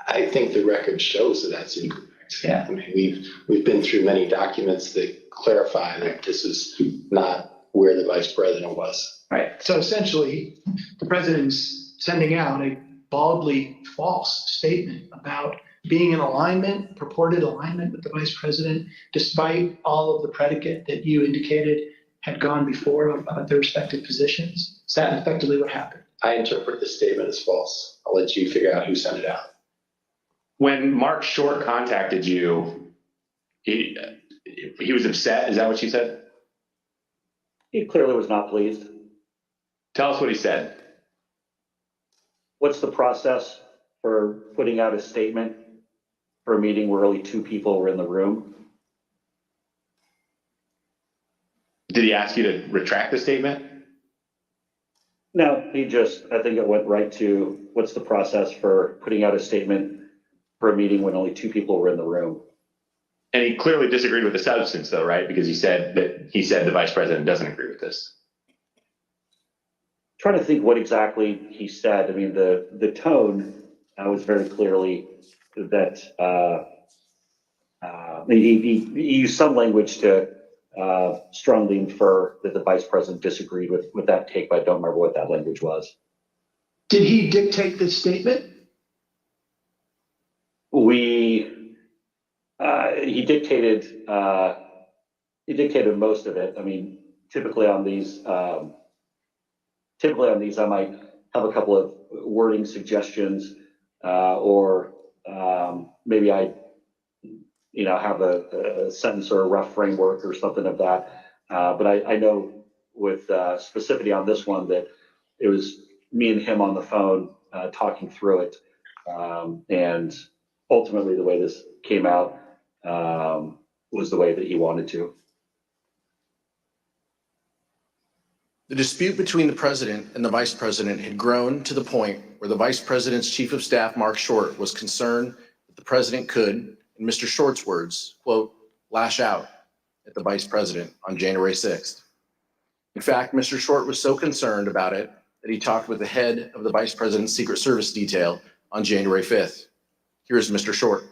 [SPEAKER 5] I think the record shows that that's incorrect.
[SPEAKER 10] Yeah.
[SPEAKER 5] I mean, we've been through many documents that clarify that this is not where the vice president was.
[SPEAKER 10] Right. So essentially, the president's sending out a baldly false statement about being in alignment, purported alignment with the vice president, despite all of the predicate that you indicated had gone before about their respective positions. Is that effectively what happened?
[SPEAKER 5] I interpret the statement as false. I'll let you figure out who sent it out.
[SPEAKER 21] When Mark Short contacted you, he was upset. Is that what you said?
[SPEAKER 6] He clearly was not pleased.
[SPEAKER 21] Tell us what he said.
[SPEAKER 6] What's the process for putting out a statement for a meeting where only two people were in the room?
[SPEAKER 21] Did he ask you to retract the statement?
[SPEAKER 6] No, I think it went right to what's the process for putting out a statement for a meeting when only two people were in the room.
[SPEAKER 21] And he clearly disagreed with the substance though, right? Because he said the vice president doesn't agree with this.
[SPEAKER 6] Trying to think what exactly he said. I mean, the tone was very clearly that he used some language to strongly infer that the vice president disagreed with that take, but I don't remember what that language was.
[SPEAKER 10] Did he dictate this statement?
[SPEAKER 6] He dictated most of it. I mean, typically on these, I might have a couple of wording suggestions, or maybe I, have a sentence or a rough framework or something of that. But I know with specificity on this one that it was me and him on the phone talking through it, and ultimately the way this came out was the way that he wanted to.
[SPEAKER 12] The dispute between the president and the vice president had grown to the point where the vice president's chief of staff, Mark Short, was concerned that the president could, in Mr. Short's words, quote, lash out at the vice president on January 6th. In fact, Mr. Short was so concerned about it that he talked with the head of the vice president's Secret Service detail on January 5th. Here's Mr. Short.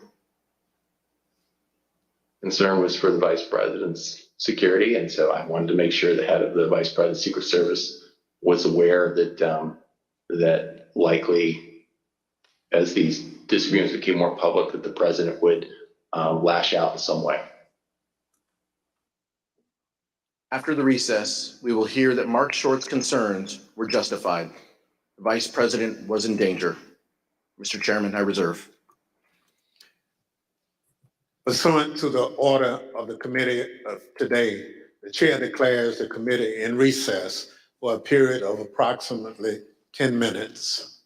[SPEAKER 5] Concern was for the vice president's security, and so I wanted to make sure the head of the vice president's Secret Service was aware that that likely, as these disagreements became more public, that the president would lash out in some way.
[SPEAKER 12] After the recess, we will hear that Mark Short's concerns were justified. The vice president was in danger. Mr. Chairman, I reserve.
[SPEAKER 2] Pursuant to the order of the committee of today, the chair declares the committee in recess for a period of approximately 10 minutes.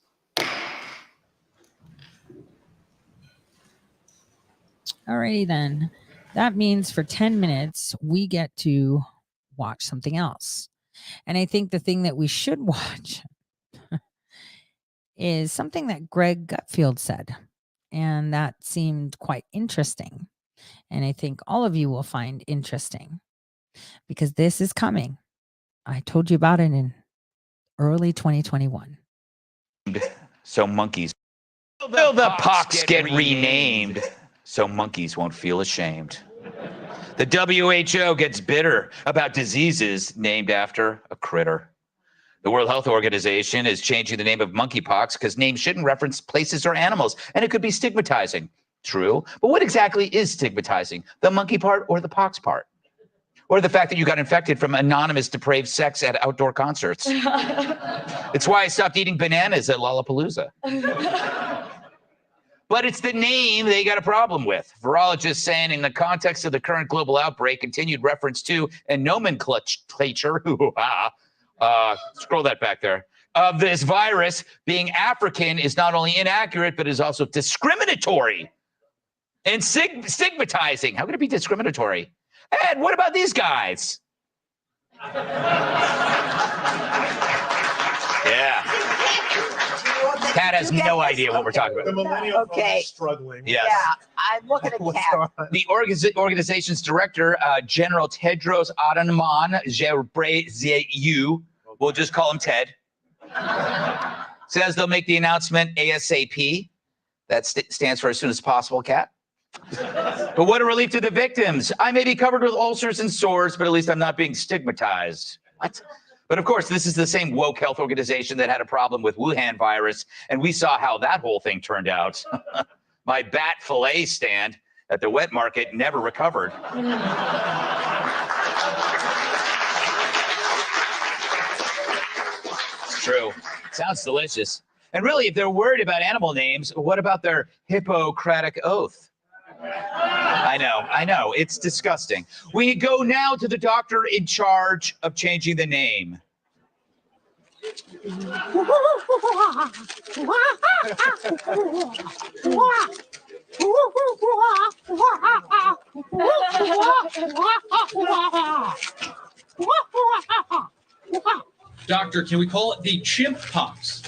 [SPEAKER 9] Alrighty then. That means for 10 minutes, we get to watch something else. And I think the thing that we should watch is something that Greg Gutfeld said. And that seemed quite interesting. And I think all of you will find interesting because this is coming. I told you about it in early 2021.
[SPEAKER 14] So monkeys. Will the pox get renamed so monkeys won't feel ashamed? The WHO gets bitter about diseases named after a critter. The World Health Organization is changing the name of monkeypox because names shouldn't reference places or animals, and it could be stigmatizing. True. But what exactly is stigmatizing? The monkey part or the pox part? Or the fact that you got infected from anonymous depraved sex at outdoor concerts? It's why I stopped eating bananas at Lollapalooza. But it's the name they got a problem with. Virologists saying in the context of the current global outbreak, continued reference to and nomenclature, scroll that back there, of this virus being African is not only inaccurate, but is also discriminatory and stigmatizing. How can it be discriminatory? And what about these guys? Yeah. Kat has no idea what we're talking about.
[SPEAKER 8] The millennial
[SPEAKER 11] Okay.
[SPEAKER 8] struggling.
[SPEAKER 14] Yes.
[SPEAKER 11] Yeah, I'm looking at Kat.
[SPEAKER 14] The organization's director, General Tedros Adhanom Ghebreyesus, we'll just call him Ted, says they'll make the announcement ASAP. That stands for as soon as possible, Kat. But what a relief to the victims. I may be covered with ulcers and sores, but at least I'm not being stigmatized. What? But of course, this is the same woke health organization that had a problem with Wuhan virus, and we saw how that whole thing turned out. My bat fillet stand at the wet market never recovered. It's true. Sounds delicious. And really, if they're worried about animal names, what about their Hippocratic oath? I know, it's disgusting. We go now to the doctor in charge of changing the name.
[SPEAKER 15] Doctor, can we call it the chimp pox?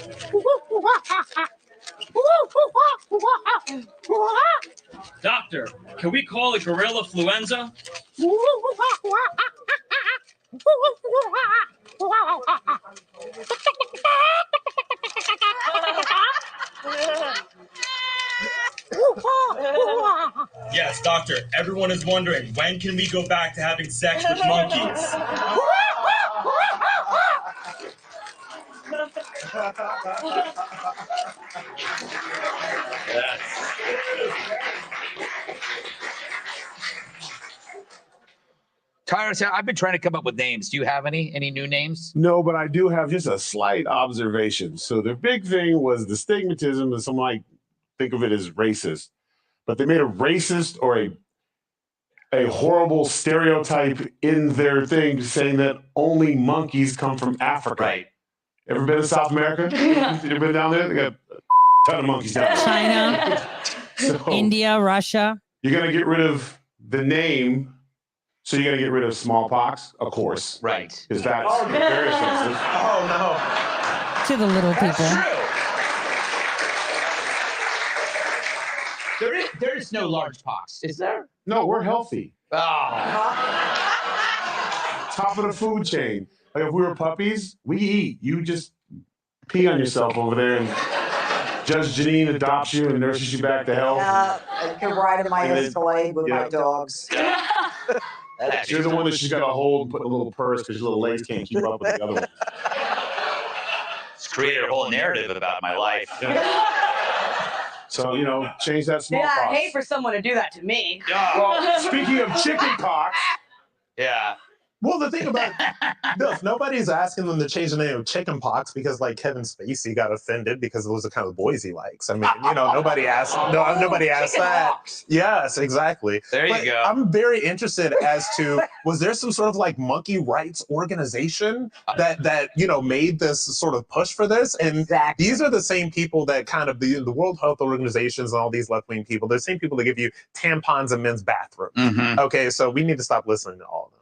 [SPEAKER 15] Doctor, can we call it gorilla fluenza? Yes, doctor. Everyone is wondering, when can we go back to having sex with monkeys?
[SPEAKER 14] Tyrus, I've been trying to come up with names. Do you have any new names?
[SPEAKER 22] No, but I do have just a slight observation. So the big thing was the stigmatism, and some might think of it as racist, but they made a racist or a horrible stereotype in their thing saying that only monkeys come from Africa.
[SPEAKER 14] Right.
[SPEAKER 22] Ever been to South America? Ever been down there? They got a ton of monkeys down there.
[SPEAKER 9] China,
[SPEAKER 22] So
[SPEAKER 9] India, Russia.
[SPEAKER 22] you're going to get rid of the name. So you're going to get rid of smallpox, of course.
[SPEAKER 14] Right.
[SPEAKER 22] Because that's very offensive.
[SPEAKER 8] Oh,
[SPEAKER 9] To the little people.
[SPEAKER 14] There is no large pox, is there?
[SPEAKER 22] No, we're healthy.
[SPEAKER 14] Oh.
[SPEAKER 22] Top of the food chain. Like if we were puppies, we eat. You just pee on yourself over there, and Judge Janine adopts you and nurses you back to health.
[SPEAKER 11] I can ride in my
[SPEAKER 22] And then-
[SPEAKER 11] Escalade with my dogs.
[SPEAKER 22] You're the one that she's got to hold and put in a little purse because your little legs can't keep up with the other one.
[SPEAKER 14] It's created a whole narrative about my life.
[SPEAKER 22] So, change that
[SPEAKER 11] Yeah,
[SPEAKER 22] smallpox.
[SPEAKER 11] I hate for someone to do that to me.
[SPEAKER 22] Well, speaking of chicken pox,
[SPEAKER 14] Yeah.
[SPEAKER 8] Well, the thing about nobody's asking them to change the name of chicken pox because like Kevin Spacey got offended because those are kind of the boys he likes. I mean, nobody asked. No, nobody asked that. Yes, exactly.
[SPEAKER 14] There you
[SPEAKER 8] But
[SPEAKER 14] go.
[SPEAKER 8] I'm very interested as to was there some sort of like monkey rights organization that made this sort of push for this? And these are the same people that kind of the World Health Organizations and all these left wing people. They're the same people that give you tampons in men's bathrooms.
[SPEAKER 14] Mhm.
[SPEAKER 8] Okay, so we need to stop listening to all of them.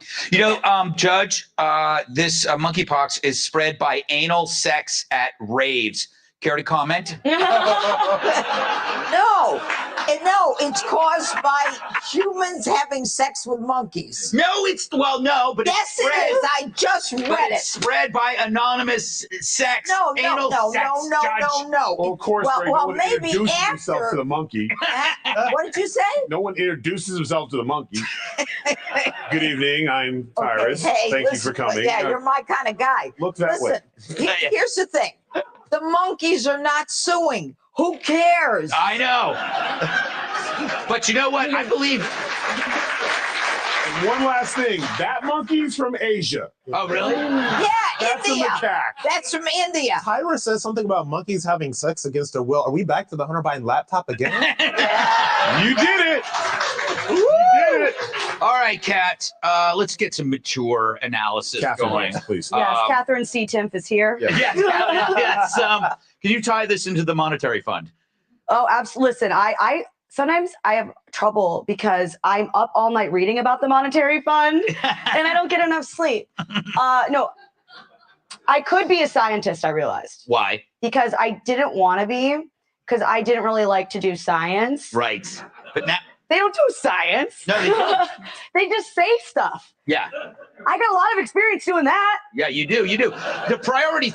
[SPEAKER 14] Judge, this monkeypox is spread by anal sex at raves. Care to comment?
[SPEAKER 11] No, No, it's caused by humans having sex with monkeys.
[SPEAKER 14] No, but
[SPEAKER 11] yes,
[SPEAKER 14] it's spread.
[SPEAKER 11] it is. I just read
[SPEAKER 14] But
[SPEAKER 11] it.
[SPEAKER 14] it's spread by anonymous sex.
[SPEAKER 11] No,
[SPEAKER 14] anal sex, Judge.
[SPEAKER 22] Well, of course, Greg, no one
[SPEAKER 11] maybe
[SPEAKER 22] introduces
[SPEAKER 11] after.
[SPEAKER 22] himself to the monkey.
[SPEAKER 11] What did you say?
[SPEAKER 22] No one introduces himself to the monkey. Good evening, I'm Tyrus.
[SPEAKER 11] Hey,
[SPEAKER 22] Thank
[SPEAKER 11] listen,
[SPEAKER 22] you for coming.
[SPEAKER 11] Yeah, you're my kind of guy.
[SPEAKER 22] Look that way.
[SPEAKER 11] Here's the thing. The monkeys are not suing. Who cares?
[SPEAKER 14] I know. But you know what? I believe.
[SPEAKER 22] One last thing. That monkey's from Asia.
[SPEAKER 14] Oh, really?
[SPEAKER 11] Yeah,
[SPEAKER 22] That's
[SPEAKER 11] India.
[SPEAKER 22] a macaque.
[SPEAKER 11] That's from India.
[SPEAKER 8] Tyler says something about monkeys having sex against their will. Are we back to the Hunter Biden laptop again?
[SPEAKER 22] You did it.
[SPEAKER 14] You did it. All right, Kat. Let's get some mature analysis going.
[SPEAKER 22] Please.
[SPEAKER 3] Yes, Catherine C. Timpf is here.
[SPEAKER 14] Yes. Yes. Can you tie this into the monetary fund?
[SPEAKER 3] Oh, absolutely. Listen, I sometimes I have trouble because I'm up all night reading about the monetary fund and I don't get enough sleep. No, I could be a scientist, I realized.
[SPEAKER 14] Why?
[SPEAKER 3] Because I didn't want to be, because I didn't really like to do science.
[SPEAKER 14] Right. But now.
[SPEAKER 3] They don't do science.
[SPEAKER 14] No, they don't.
[SPEAKER 3] They just say stuff.
[SPEAKER 14] Yeah.
[SPEAKER 3] I got a lot of experience doing that.
[SPEAKER 14] Yeah, you do. You do. The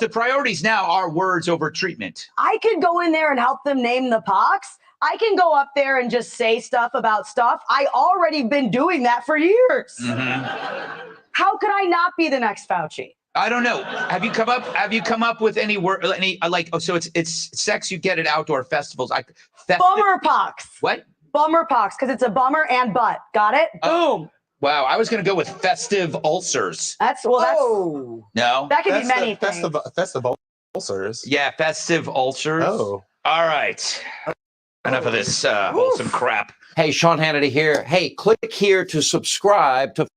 [SPEAKER 14] priorities now are words over treatment.
[SPEAKER 3] I could go in there and help them name the pox. I can go up there and just say stuff about stuff. I already been doing that for years.
[SPEAKER 14] Mm-hmm.
[SPEAKER 3] How could I not be the next Fauci?
[SPEAKER 14] I don't know. Have you come up with any word? So it's sex you get at outdoor festivals.
[SPEAKER 3] Bummer pox.
[SPEAKER 14] What?
[SPEAKER 3] Bummer pox, because it's a bummer and butt. Got it? Boom.
[SPEAKER 14] Wow, I was going to go with festive ulcers.
[SPEAKER 3] That's
[SPEAKER 14] No,
[SPEAKER 3] that could be many things.
[SPEAKER 8] Festive ulcers.
[SPEAKER 14] Yeah, festive ulcers.
[SPEAKER 8] Oh.
[SPEAKER 14] All right. Enough of this wholesome crap.
[SPEAKER 17] Hey, Sean Hannity here. Hey, click here to subscribe to.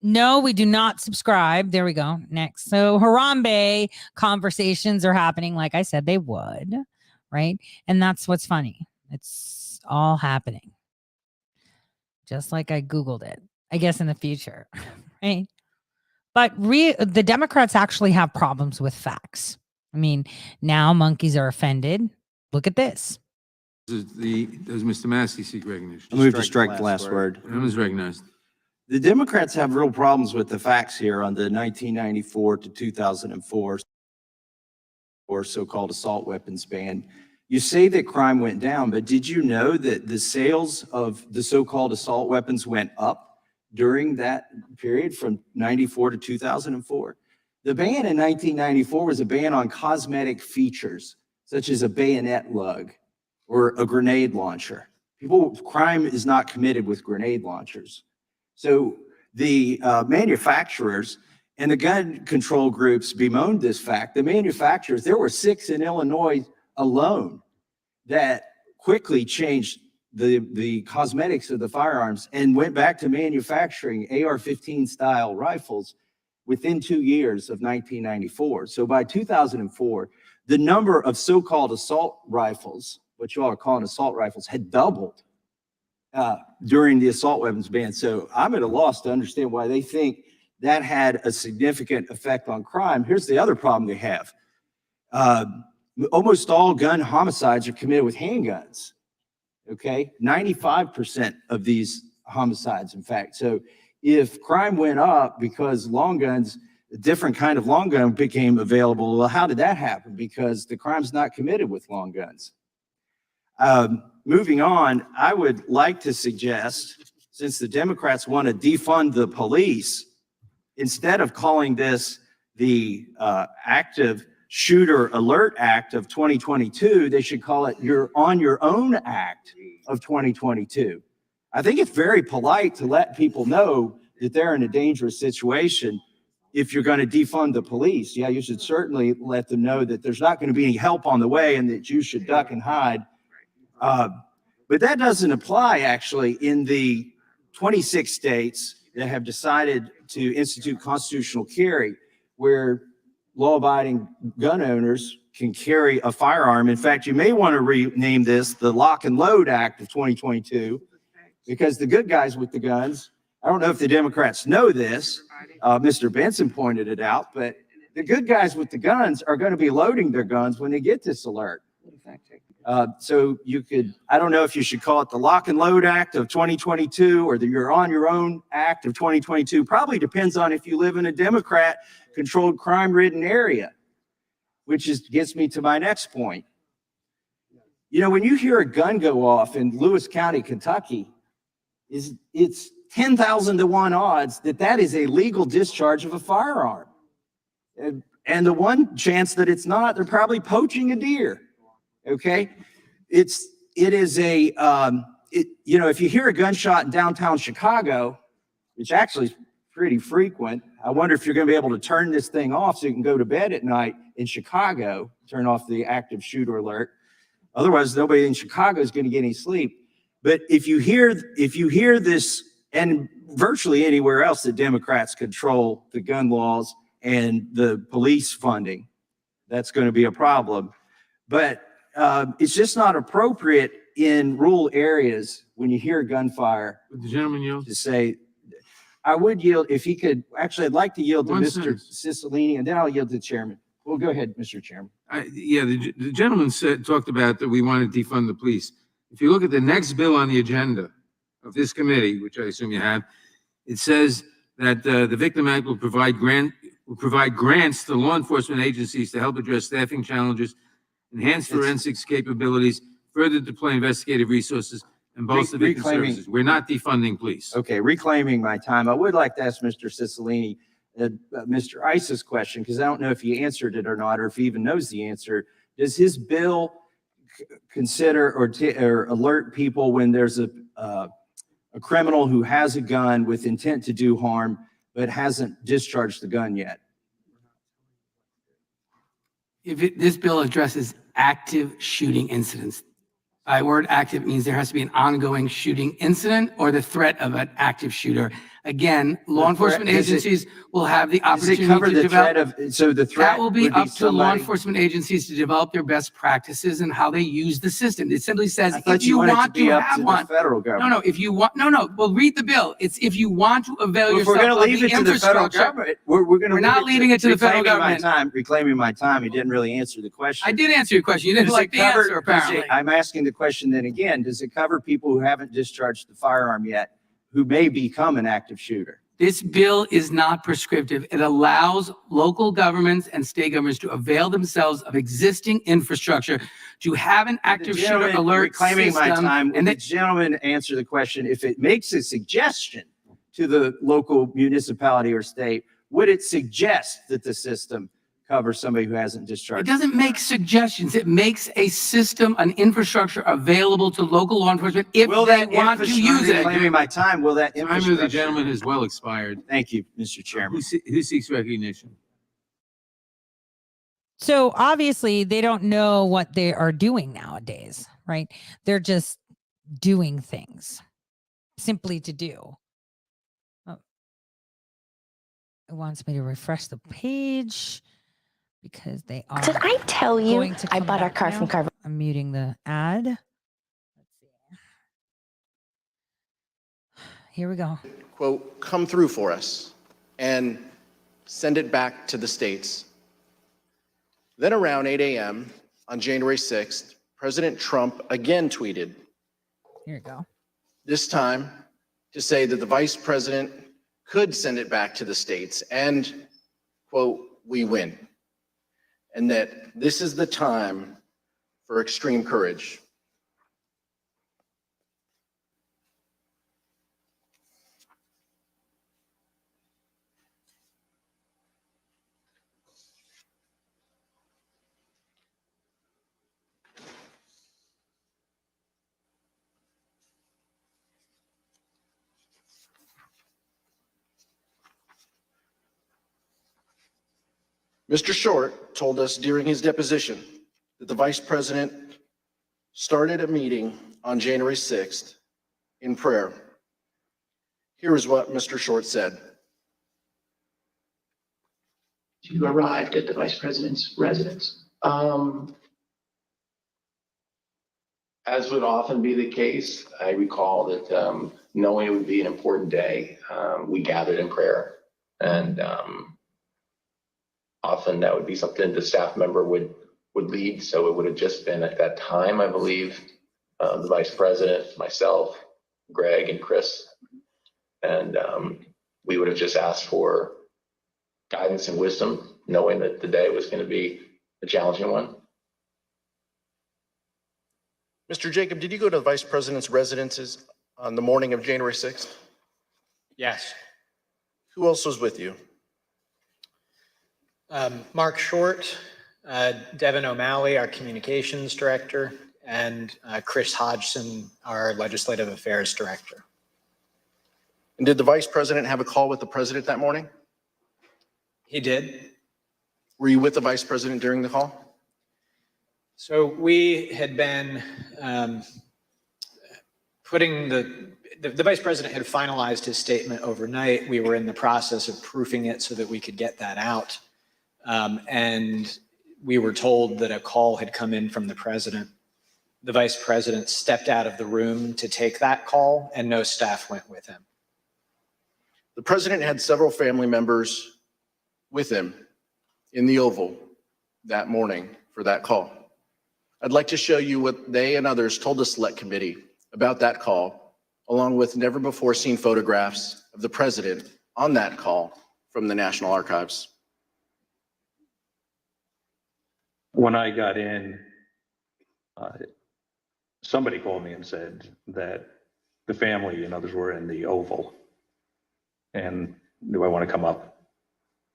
[SPEAKER 9] No, we do not subscribe. There we go. Next. So Harambe conversations are happening like I said they would, right? And that's what's funny. It's all happening. Just like I Googled it, I guess in the future, right? But the Democrats actually have problems with facts. I mean, now monkeys are offended. Look at this.
[SPEAKER 20] Does Mr. Massey seek recognition?
[SPEAKER 23] I move to strike the last word.
[SPEAKER 20] Him is recognized.
[SPEAKER 23] The Democrats have real problems with the facts here on the 1994 to 2004 or so-called assault weapons ban. You say that crime went down, but did you know that the sales of the so-called assault weapons went up during that period from 94 to 2004? The ban in 1994 was a ban on cosmetic features, such as a bayonet lug or a grenade launcher. Crime is not committed with grenade launchers. So the manufacturers and the gun control groups bemoaned this fact. The manufacturers, there were 6 in Illinois alone that quickly changed the cosmetics of the firearms and went back to manufacturing AR-15 style rifles within 2 years of 1994. So by 2004, the number of so-called assault rifles, what you all are calling assault rifles, had doubled during the assault weapons ban. So I'm at a loss to understand why they think that had a significant effect on crime. Here's the other problem they have. Almost all gun homicides are committed with handguns. Okay, 95% of these homicides, in fact. So if crime went up because long guns, a different kind of long gun became available, well, how did that happen? Because the crime's not committed with long guns. Moving on, I would like to suggest, since the Democrats want to defund the police, instead of calling this the Active Shooter Alert Act of 2022, they should call it your On Your Own Act of 2022. I think it's very polite to let people know that they're in a dangerous situation. If you're going to defund the police, yeah, you should certainly let them know that there's not going to be any help on the way and that you should duck and hide. But that doesn't apply actually in the 26 states that have decided to institute constitutional carry, where law-abiding gun owners can carry a firearm. In fact, you may want to rename this the Lock and Load Act of 2022, because the good guys with the guns, I don't know if the Democrats know this, Mr. Benson pointed it out, but the good guys with the guns are going to be loading their guns when they get this alert. So you could, I don't know if you should call it the Lock and Load Act of 2022 or the You're on Your Own Act of 2022. Probably depends on if you live in a Democrat-controlled crime-ridden area, which gets me to my next point. You know, when you hear a gun go off in Lewis County, Kentucky, it's 10,000 to 1 odds that is a legal discharge of a firearm. And the one chance that it's not, they're probably poaching a deer. Okay, it is a, you know, if you hear a gunshot in downtown Chicago, which actually is pretty frequent, I wonder if you're going to be able to turn this thing off so you can go to bed at night in Chicago, turn off the active shooter alert. Otherwise, nobody in Chicago is going to get any sleep. But if you hear this, and virtually anywhere else that Democrats control the gun laws and the police funding, that's going to be a problem. But it's just not appropriate in rural areas when you hear gunfire.
[SPEAKER 20] Would the gentleman yield?
[SPEAKER 23] To say, I would yield if he could. Actually, I'd like to yield to
[SPEAKER 20] One
[SPEAKER 23] Mr.
[SPEAKER 20] sentence.
[SPEAKER 23] Cicilline, and then I'll yield to the chairman. Well, go ahead, Mr. Chairman.
[SPEAKER 20] Yeah, the gentleman talked about that we want to defund the police. If you look at the next bill on the agenda of this committee, which I assume you have, it says that the Victim Act will provide grants to law enforcement agencies to help address staffing challenges, enhance forensics capabilities, further deploy investigative resources, and bolster victim services. We're not defunding police.
[SPEAKER 23] Okay, reclaiming my time. I would like to ask Mr. Cicilline, Mr. Ice's question, because I don't know if he answered it or not, or if he even knows the answer. Does his bill consider or alert people when there's a criminal who has a gun with intent to do harm, but hasn't discharged the gun yet?
[SPEAKER 1] This bill addresses active shooting incidents. By word active means there has to be an ongoing shooting incident or the threat of an active shooter. Again, law enforcement agencies will have the opportunity to develop.
[SPEAKER 23] So the threat
[SPEAKER 1] That will be
[SPEAKER 23] would
[SPEAKER 1] up to law
[SPEAKER 23] somebody-
[SPEAKER 1] enforcement agencies to develop their best practices and how they use the system. It simply says,
[SPEAKER 23] I thought
[SPEAKER 1] if you
[SPEAKER 23] wanted
[SPEAKER 1] want
[SPEAKER 23] to be
[SPEAKER 1] to
[SPEAKER 23] up
[SPEAKER 1] have
[SPEAKER 23] to
[SPEAKER 1] one.
[SPEAKER 23] the federal government.
[SPEAKER 1] If you want, well, read the bill. It's if you want to avail
[SPEAKER 23] Well, if we're
[SPEAKER 1] yourself
[SPEAKER 23] going to
[SPEAKER 1] of
[SPEAKER 23] leave
[SPEAKER 1] the
[SPEAKER 23] it to the federal
[SPEAKER 1] infrastructure.
[SPEAKER 23] government, we're
[SPEAKER 1] not leaving it to the federal government.
[SPEAKER 23] Reclaiming my time. He didn't really answer the question.
[SPEAKER 1] I did answer your question. You didn't
[SPEAKER 23] Does
[SPEAKER 1] like
[SPEAKER 23] it
[SPEAKER 1] the
[SPEAKER 23] cover-
[SPEAKER 1] answer, apparently.
[SPEAKER 23] I'm asking the question then again. Does it cover people who haven't discharged the firearm yet, who may become an active shooter?
[SPEAKER 1] This bill is not prescriptive. It allows local governments and state governments to avail themselves of existing infrastructure to have an active shooter alert
[SPEAKER 23] Reclaiming my
[SPEAKER 1] system.
[SPEAKER 23] time.
[SPEAKER 1] And
[SPEAKER 23] The gentleman answer the question. If it makes a suggestion to the local municipality or state, would it suggest that the system covers somebody who hasn't
[SPEAKER 1] it
[SPEAKER 23] discharged?
[SPEAKER 1] doesn't make suggestions. It makes a system, an infrastructure available to local law enforcement if
[SPEAKER 23] Will
[SPEAKER 1] they
[SPEAKER 23] that
[SPEAKER 1] want to use it.
[SPEAKER 23] Reclaiming my time. Will that
[SPEAKER 20] Time of
[SPEAKER 23] infrastructure?
[SPEAKER 20] the gentleman has well expired.
[SPEAKER 23] Thank you, Mr. Chairman.
[SPEAKER 20] Who seeks recognition?
[SPEAKER 9] So obviously they don't know what they are doing nowadays, right? They're just doing things simply to do. Oh. It wants me to refresh the page because they are.
[SPEAKER 4] Did I tell you
[SPEAKER 9] going to
[SPEAKER 4] I
[SPEAKER 9] come
[SPEAKER 4] bought our
[SPEAKER 9] back
[SPEAKER 4] car
[SPEAKER 9] now.
[SPEAKER 4] from Carver?
[SPEAKER 9] I'm muting the ad. Here we go.
[SPEAKER 12] Quote, come through for us and send it back to the states. Then around 8 a.m. on January 6th, President Trump again tweeted,
[SPEAKER 9] Here we go.
[SPEAKER 12] this time to say that the vice president could send it back to the states and, quote, we win. And that this is the time for extreme courage. Mr. Short told us during his deposition that the vice president started a meeting on January 6th in prayer. Here is what Mr. Short said.
[SPEAKER 10] You arrived at the vice president's residence.
[SPEAKER 5] As would often be the case, I recall that knowing it would be an important day, we gathered in prayer. And often that would be something the staff member would would lead. So it would have just been at that time, I believe, the vice president, myself, Greg, and Chris. And we would have just asked for guidance and wisdom, knowing that the day was going to be a challenging one.
[SPEAKER 12] Mr. Jacob, did you go to the vice president's residences on the morning of January 6th?
[SPEAKER 16] Yes.
[SPEAKER 12] Who else was with you?
[SPEAKER 16] Mark Short, Devin O'Malley, our communications director, and Chris Hodgson, our legislative affairs director.
[SPEAKER 12] And did the vice president have a call with the president that morning?
[SPEAKER 16] He did.
[SPEAKER 12] Were you with the vice president during the call?
[SPEAKER 16] So we had been putting the vice president had finalized his statement overnight. We were in the process of proofing it so that we could get that out. And we were told that a call had come in from the president. The vice president stepped out of the room to take that call, and no staff went with him.
[SPEAKER 12] The president had several family members with him in the Oval that morning for that call. I'd like to show you what they and others told the Select Committee about that call, along with never before seen photographs of the president on that call from the National Archives.
[SPEAKER 4] When I got in, somebody called me and said that the family and others were in the Oval. And do I want to come up?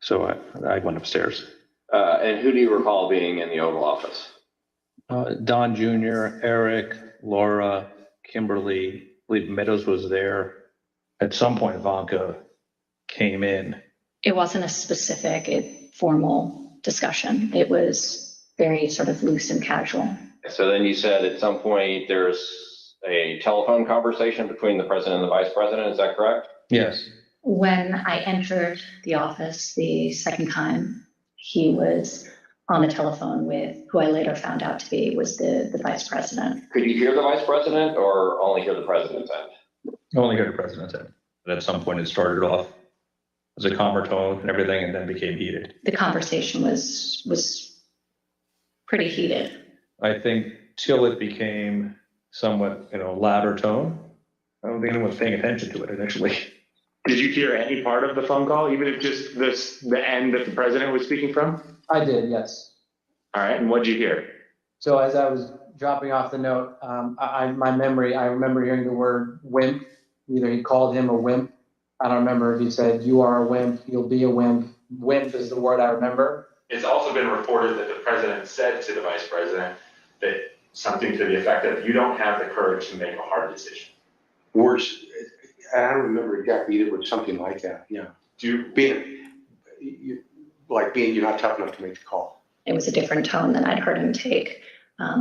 [SPEAKER 4] So I went upstairs.
[SPEAKER 7] And who do you recall being in the Oval Office?
[SPEAKER 4] Don Jr., Eric, Laura, Kimberly, I believe Meadows was there. At some point, Ivanka came in.
[SPEAKER 19] It wasn't a specific, formal discussion. It was very sort of loose and casual.
[SPEAKER 7] So then you said at some point there's a telephone conversation between the president and the vice president. Is that correct?
[SPEAKER 4] Yes.
[SPEAKER 19] When I entered the office the second time, he was on the telephone with who I later found out to be was the vice president.
[SPEAKER 7] Could you hear the vice president or only hear the president's end?
[SPEAKER 4] I only heard the president's end. But at some point, it started off as a calmer tone and everything, and then became heated.
[SPEAKER 19] The conversation was pretty heated.
[SPEAKER 4] I think till it became somewhat, louder tone. I don't think anyone was paying attention to it initially.
[SPEAKER 21] Did you hear any part of the phone call, even if just the end that the president was speaking from?
[SPEAKER 24] I did, yes.
[SPEAKER 21] All right, and what'd you hear?
[SPEAKER 24] So as I was dropping off the note, I remember hearing the word wimp. Either he called him a wimp. I don't remember if he said, "You are a wimp, you'll be a wimp." Wimp is the word I remember.
[SPEAKER 21] It's also been reported that the president said to the vice president that something to the effect of, "You don't have the courage to make a hard decision."
[SPEAKER 25] Worse, I don't remember exactly either, but something like that, yeah. You're not tough enough to make the call.
[SPEAKER 19] It was a different tone than I'd heard him take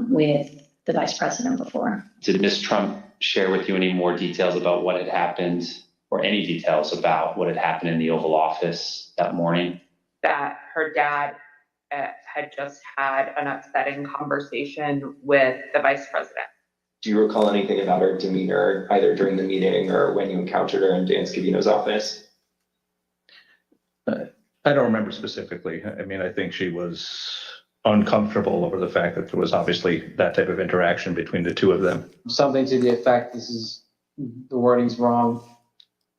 [SPEAKER 19] with the vice president before.
[SPEAKER 26] Did Ms. Trump share with you any more details about what had happened, or any details about what had happened in the Oval Office that morning?
[SPEAKER 27] That her dad had just had an upsetting conversation with the vice president.
[SPEAKER 7] Do you recall anything about her demeanor, either during the meeting or when you encountered her in Dan Scavino's office?
[SPEAKER 4] I don't remember specifically. I mean, I think she was uncomfortable over the fact that there was obviously that type of interaction between the two of them.
[SPEAKER 24] Something to the effect, the wording's wrong.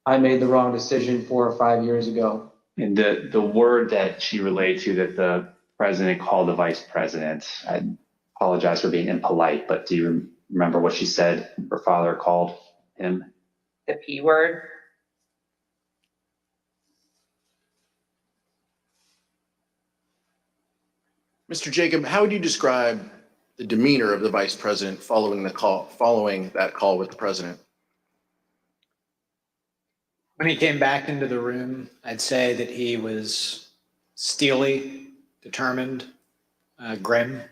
[SPEAKER 24] I made the wrong decision 4 or 5 years ago.
[SPEAKER 26] And the word that she relayed to that the president called the vice president, I apologize for being impolite, but do you remember what she said her father called him?
[SPEAKER 27] The P word.
[SPEAKER 12] Mr. Jacob, how would you describe the demeanor of the vice president following that call with the president?
[SPEAKER 16] When he came back into the room, I'd say that he was steely, determined, grim.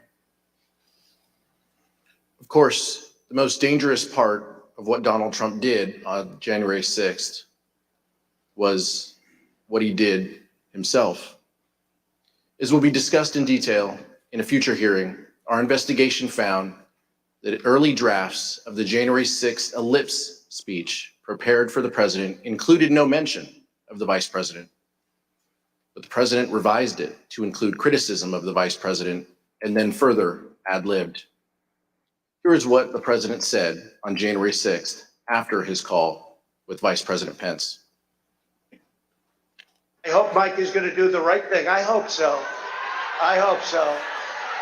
[SPEAKER 12] Of course, the most dangerous part of what Donald Trump did on January 6th was what he did himself. As will be discussed in detail in a future hearing, our investigation found that early drafts of the January 6th ellipse speech prepared for the president included no mention of the vice president. But the president revised it to include criticism of the vice president and then further ad-libbed. Here is what the president said on January 6th after his call with Vice President Pence.
[SPEAKER 2] I hope Mike is going to do the right thing. I hope so. I hope so.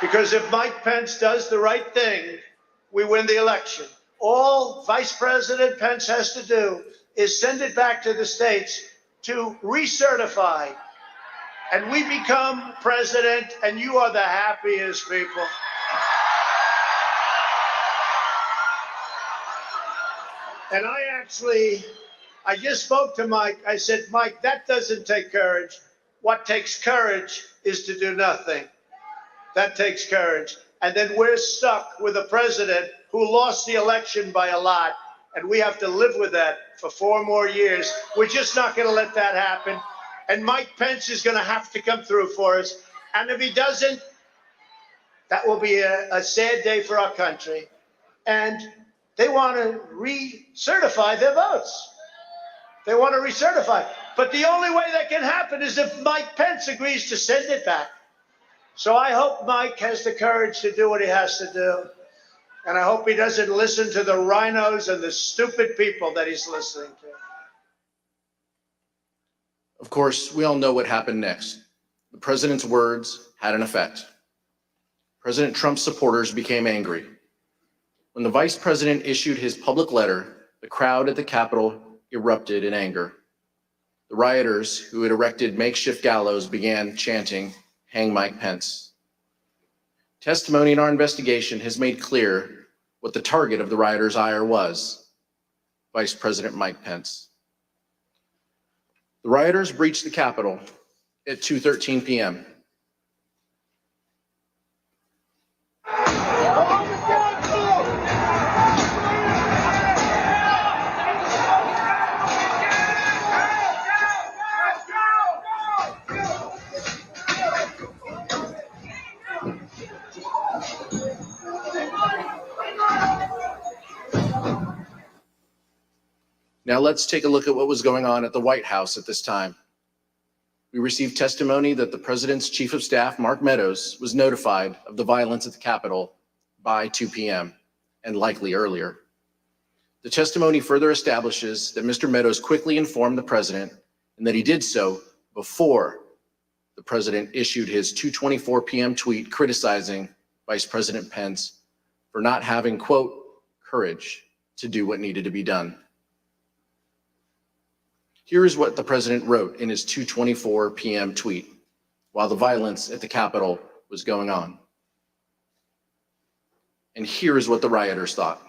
[SPEAKER 2] Because if Mike Pence does the right thing, we win the election. All Vice President Pence has to do is send it back to the states to recertify. And we become president, and you are the happiest people. And I just spoke to Mike. I said, Mike, that doesn't take courage. What takes courage is to do nothing. That takes courage. And then we're stuck with a president who lost the election by a lot. And we have to live with that for 4 more years. We're just not going to let that happen. And Mike Pence is going to have to come through for us. And if he doesn't, that will be a sad day for our country. And they want to recertify their votes. They want to recertify. But the only way that can happen is if Mike Pence agrees to send it back. So I hope Mike has the courage to do what he has to do. And I hope he doesn't listen to the rhinos and the stupid people that he's listening to.
[SPEAKER 12] Of course, we all know what happened next. The president's words had an effect. President Trump's supporters became angry. When the vice president issued his public letter, the crowd at the Capitol erupted in anger. The rioters who had erected makeshift gallows began chanting, "Hang Mike Pence." Testimony in our investigation has made clear what the target of the rioters' ire was: Vice President Mike Pence. The rioters breached the Capitol at 2:13 p.m. Now let's take a look at what was going on at the White House at this time. We received testimony that the president's chief of staff, Mark Meadows, was notified of the violence at the Capitol by 2 p.m. and likely earlier. The testimony further establishes that Mr. Meadows quickly informed the president and that he did so before the president issued his 2:24 p.m. tweet criticizing Vice President Pence for not having, quote, courage to do what needed to be done. Here is what the president wrote in his 2:24 p.m. tweet while the violence at the Capitol was going on. And here is what the rioters thought.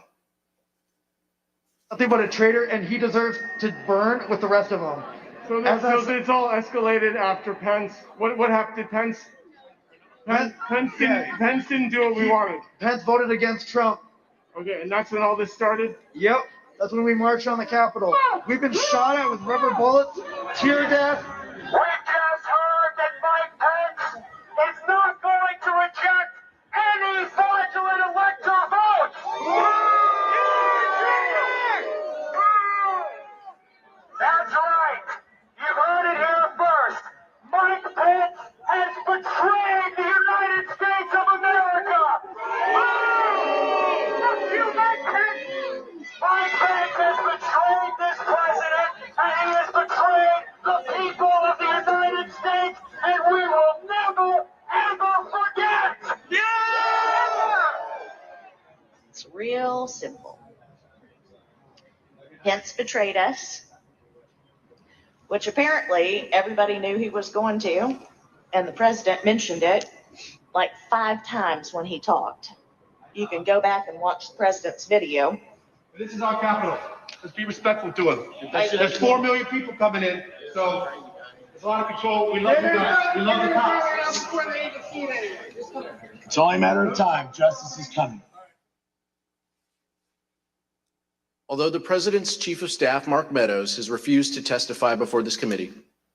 [SPEAKER 6] Nothing but a traitor, and he deserves to burn with the rest of them.
[SPEAKER 11] So it's all escalated after Pence. What happened to Pence? Pence didn't do what we wanted.
[SPEAKER 6] Pence voted against Trump.
[SPEAKER 11] Okay, and that's when all this started?
[SPEAKER 6] Yep. That's when we marched on the Capitol. We've been shot at with rubber bullets, tear gas.
[SPEAKER 2] We just heard that Mike Pence is not going to reject any fraudulent electoral votes. That's right. You heard it here first. Mike Pence has betrayed the United States of America. Mike Pence has betrayed this president, and he has betrayed the people of the United States, and we will never, ever forget.
[SPEAKER 13] It's real simple. Pence betrayed us, which apparently everybody knew he was going to, and the president mentioned it like 5 times when he talked. You can go back and watch the president's video.
[SPEAKER 11] This is our Capitol. Let's be respectful to him. There's 4 million people coming in, so there's a lot of control. We love you guys. We love the cops.
[SPEAKER 2] It's only a matter of time. Justice is coming.
[SPEAKER 12] Although the president's chief of staff, Mark Meadows, has refused to testify before this committee,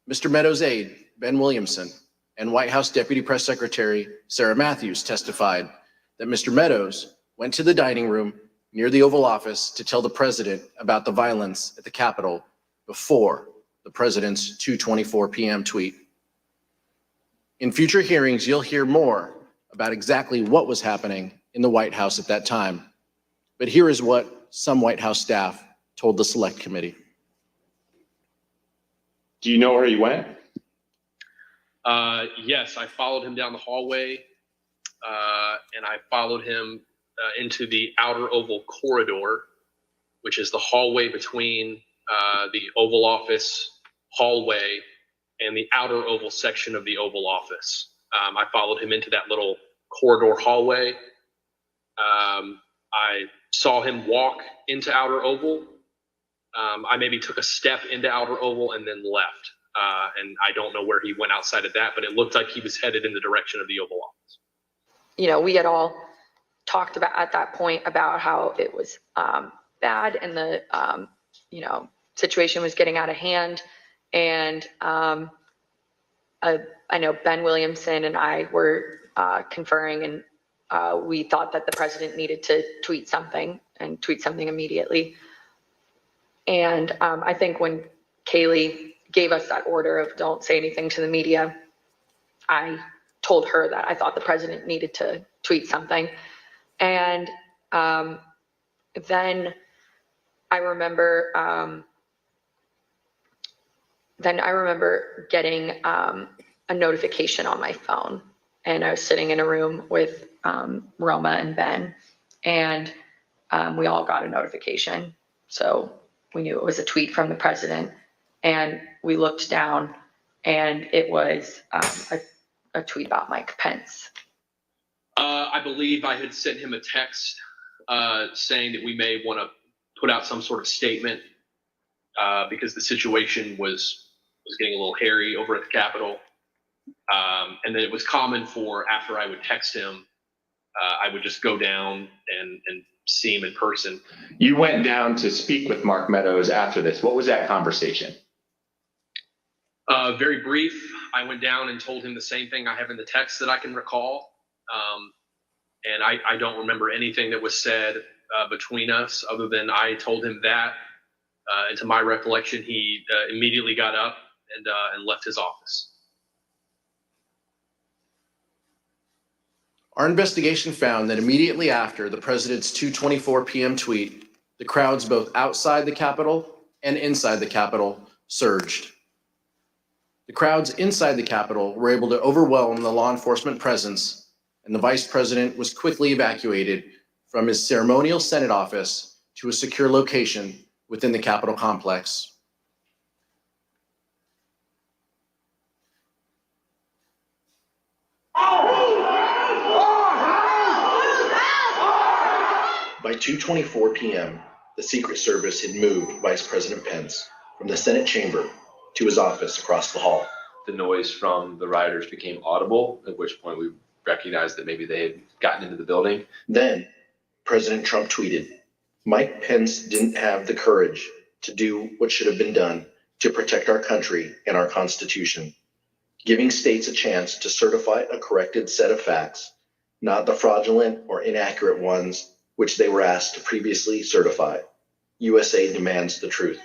[SPEAKER 12] Mr. Meadows' aide, Ben Williamson, and White House Deputy Press Secretary Sarah Matthews testified that Mr. Meadows went to the dining room near the Oval Office to tell the president about the violence at the Capitol before the president's 2:24 p.m. tweet. In future hearings, you'll hear more about exactly what was happening in the White House at that time. But here is what some White House staff told the Select Committee.
[SPEAKER 21] Do you know where he went?
[SPEAKER 3] Yes, I followed him down the hallway, and I followed him into the outer Oval corridor, which is the hallway between the Oval Office hallway and the outer Oval section of the Oval Office. I followed him into that little corridor hallway. I saw him walk into outer Oval. I maybe took a step into outer Oval and then left. And I don't know where he went outside of that, but it looked like he was headed in the direction of the Oval Office.
[SPEAKER 8] You know, we had all talked about at that point about how it was bad and the, you know, situation was getting out of hand. And I know Ben Williamson and I were conferring, and we thought that the president needed to tweet something immediately. And I think when Kaylee gave us that order of don't say anything to the media, I told her that I thought the president needed to tweet something. And then I remember getting a notification on my phone, and I was sitting in a room with Roma and Ben, and we all got a notification. So we knew it was a tweet from the president, and we looked down, and it was a tweet about Mike Pence.
[SPEAKER 3] I believe I had sent him a text saying that we may want to put out some sort of statement because the situation was getting a little hairy over at the Capitol. And then it was common for, after I would text him, I would just go down and see him in person.
[SPEAKER 21] You went down to speak with Mark Meadows after this. What was that conversation?
[SPEAKER 3] Very brief. I went down and told him the same thing I have in the text that I can recall. And I don't remember anything that was said between us other than I told him that. And to my recollection, he immediately got up and left his office.
[SPEAKER 12] Our investigation found that immediately after the president's 2:24 p.m. tweet, the crowds both outside the Capitol and inside the Capitol surged. The crowds inside the Capitol were able to overwhelm the law enforcement presence, and the vice president was quickly evacuated from his ceremonial Senate office to a secure location within the Capitol complex. By 2:24 p.m., the Secret Service had moved Vice President Pence from the Senate chamber to his office across the hall.
[SPEAKER 14] The noise from the rioters became audible, at which point we recognized that maybe they had gotten into the building.
[SPEAKER 12] Then President Trump tweeted, "Mike Pence didn't have the courage to do what should have been done to protect our country and our Constitution, giving states a chance to certify a corrected set of facts, not the fraudulent or inaccurate ones which they were asked to previously certify. USA demands the truth."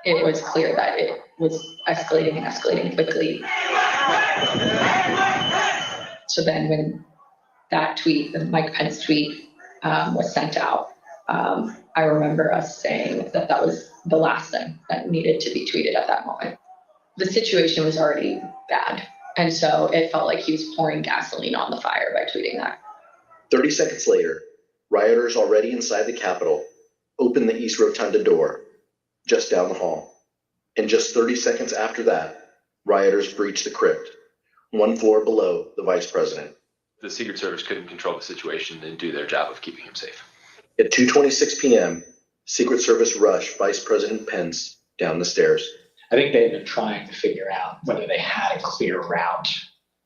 [SPEAKER 8] It was clear that it was escalating quickly. So then when that tweet, the Mike Pence tweet, was sent out, I remember us saying that that was the last thing that needed to be tweeted at that moment. The situation was already bad. And so it felt like he was pouring gasoline on the fire by tweeting that.
[SPEAKER 12] 30 seconds later, rioters already inside the Capitol opened the East Rotunda door just down the hall. And just 30 seconds after that, rioters breached the crypt, one floor below the vice president.
[SPEAKER 14] The Secret Service couldn't control the situation and do their job of keeping him safe.
[SPEAKER 12] At 2:26 p.m., Secret Service rushed Vice President Pence down the stairs.
[SPEAKER 5] I think they've been trying to figure out whether they had a clear route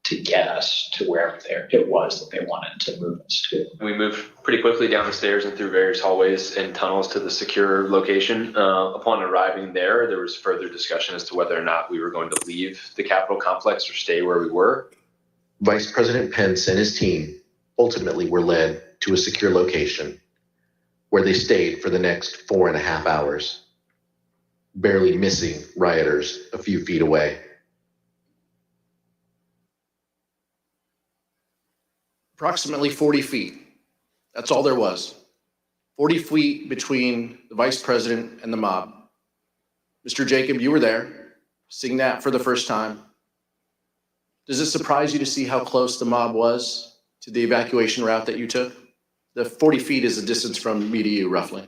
[SPEAKER 5] to get us to wherever it was that they wanted to move us to.
[SPEAKER 14] We moved pretty quickly down the stairs and through various hallways and tunnels to the secure location. Upon arriving there was further discussion as to whether or not we were going to leave the Capitol complex or stay where we were.
[SPEAKER 12] Vice President Pence and his team ultimately were led to a secure location where they stayed for the next 4.5 hours, barely missing rioters a few feet away. approximately 40 feet. That's all there was. 40 feet between the vice president and the mob. Mr. Jacob, you were there, seeing that for the first time. Does it surprise you to see how close the mob was to the evacuation route that you took? The 40 feet is the distance from me to you, roughly.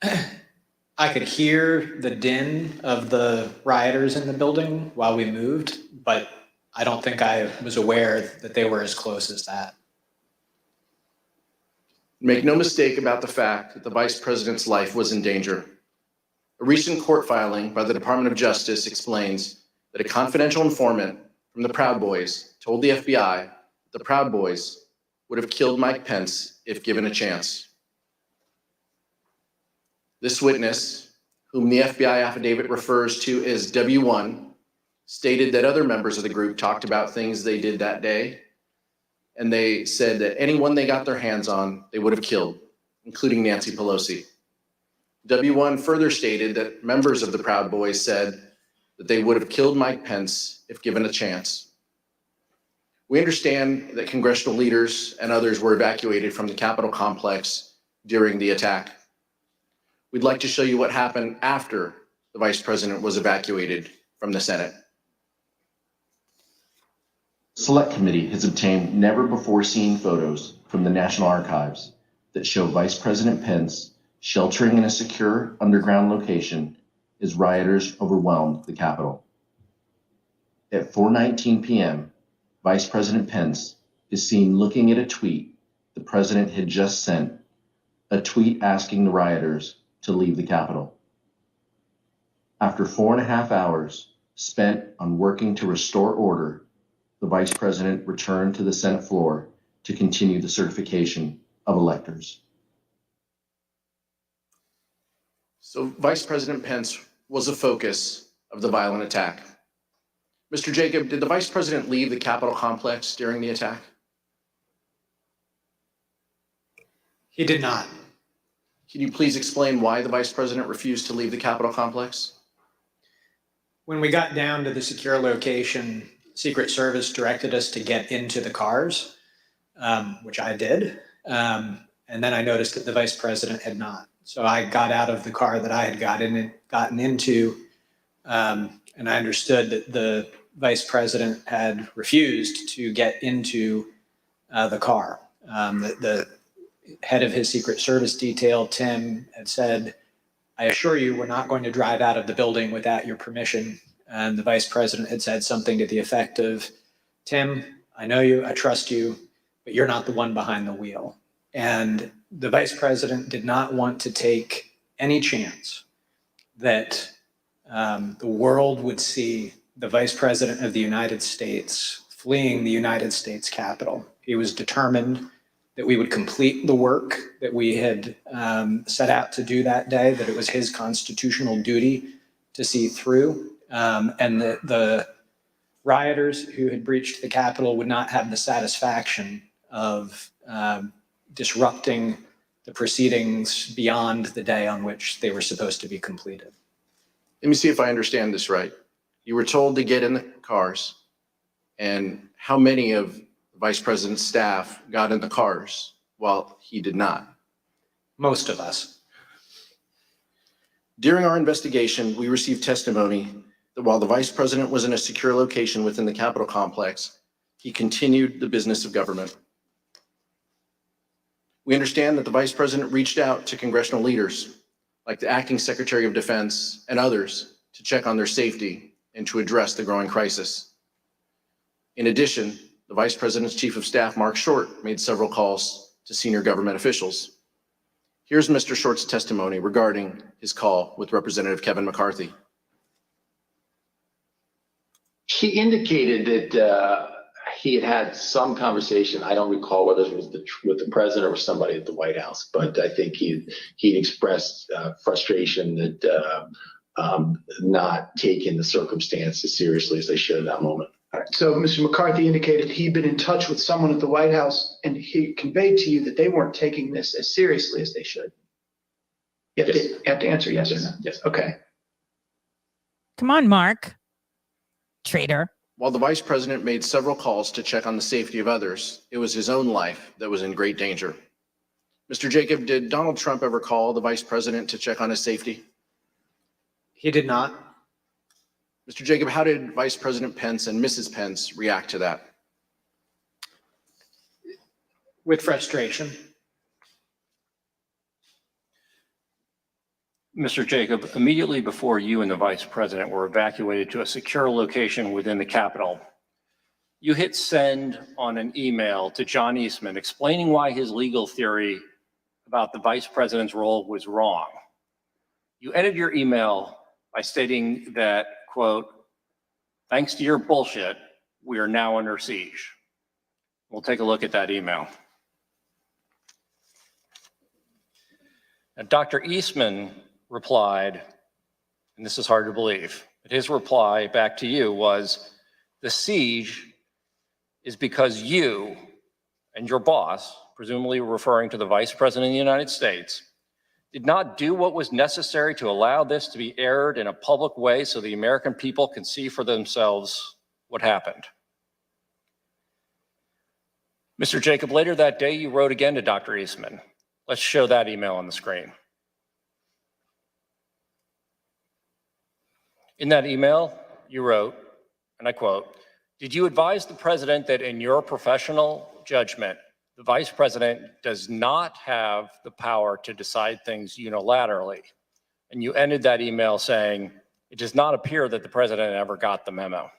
[SPEAKER 16] I could hear the din of the rioters in the building while we moved, but I don't think I was aware that they were as close as that.
[SPEAKER 12] Make no mistake about the fact that the vice president's life was in danger. A recent court filing by the Department of Justice explains that a confidential informant from the Proud Boys told the FBI that the Proud Boys would have killed Mike Pence if given a chance. This witness, whom the FBI affidavit refers to as W1, stated that other members of the group talked about things they did that day, and they said that anyone they got their hands on, they would have killed, including Nancy Pelosi. W1 further stated that members of the Proud Boys said that they would have killed Mike Pence if given a chance. We understand that congressional leaders and others were evacuated from the Capitol complex during the attack. We'd like to show you what happened after the vice president was evacuated from the Senate.
[SPEAKER 1] Select Committee has obtained never-before-seen photos from the National Archives that show Vice President Pence sheltering in a secure underground location as rioters overwhelmed the Capitol. At 4:19 p.m., Vice President Pence is seen looking at a tweet the president had just sent, a tweet asking the rioters to leave the Capitol. After 4.5 hours spent on working to restore order, the vice president returned to the Senate floor to continue the certification of electors.
[SPEAKER 12] So Vice President Pence was the focus of the violent attack. Mr. Jacob, did the vice president leave the Capitol complex during the attack?
[SPEAKER 16] He did not.
[SPEAKER 12] Can you please explain why the vice president refused to leave the Capitol complex?
[SPEAKER 16] When we got down to the secure location, Secret Service directed us to get into the cars, which I did. And then I noticed that the vice president had not. So I got out of the car that I had gotten into, and I understood that the vice president had refused to get into the car. The head of his Secret Service detail, Tim, had said, "I assure you, we're not going to drive out of the building without your permission." And the vice president had said something to the effect of, "Tim, I know you, I trust you, but you're not the one behind the wheel." And the vice president did not want to take any chance that the world would see the vice president of the United States fleeing the United States Capitol. He was determined that we would complete the work that we had set out to do that day, that it was his constitutional duty to see through, and that the rioters who had breached the Capitol would not have the satisfaction of disrupting the proceedings beyond the day on which they were supposed to be completed.
[SPEAKER 12] Let me see if I understand this right. You were told to get in the cars, and how many of the vice president's staff got in the cars while he did not?
[SPEAKER 16] Most of us.
[SPEAKER 12] During our investigation, we received testimony that while the vice president was in a secure location within the Capitol complex, he continued the business of government. We understand that the vice president reached out to congressional leaders, like the acting Secretary of Defense and others, to check on their safety and to address the growing crisis. In addition, the vice president's chief of staff, Mark Short, made several calls to senior government officials. Here's Mr. Short's testimony regarding his call with Representative Kevin McCarthy.
[SPEAKER 5] He indicated that he had had some conversation. I don't recall whether it was with the president or with somebody at the White House, but I think he'd expressed frustration that not taking the circumstances seriously as they should in that moment.
[SPEAKER 10] All right. So Mr. McCarthy indicated he'd been in touch with someone at the White House, and he conveyed to you that they weren't taking this as seriously as they should. You have to answer yes or no.
[SPEAKER 5] Yes.
[SPEAKER 10] Okay.
[SPEAKER 9] Come on, Mark. Traitor.
[SPEAKER 12] While the vice president made several calls to check on the safety of others, it was his own life that was in great danger. Mr. Jacob, did Donald Trump ever call the vice president to check on his safety?
[SPEAKER 16] He did not.
[SPEAKER 12] Mr. Jacob, how did Vice President Pence and Mrs. Pence react to that?
[SPEAKER 16] With frustration.
[SPEAKER 4] Mr. Jacob, immediately before you and the vice president were evacuated to a secure location within the Capitol, you hit send on an email to John Eastman explaining why his legal theory about the vice president's role was wrong. You ended your email by stating that, quote, "Thanks to your bullshit, we are now under siege." We'll take a look at that email. Now, Dr. Eastman replied, and this is hard to believe, but his reply back to you was, "The siege is because you and your boss," presumably referring to the Vice President of the United States, "did not do what was necessary to allow this to be aired in a public way so the American people can see for themselves what happened." Mr. Jacob, later that day, you wrote again to Dr. Eastman. Let's show that email on the screen. In that email, you wrote, and I quote, "Did you advise the president that in your professional judgment, the vice president does not have the power to decide things unilaterally?" And you ended that email saying, "It does not appear that the president ever got the memo."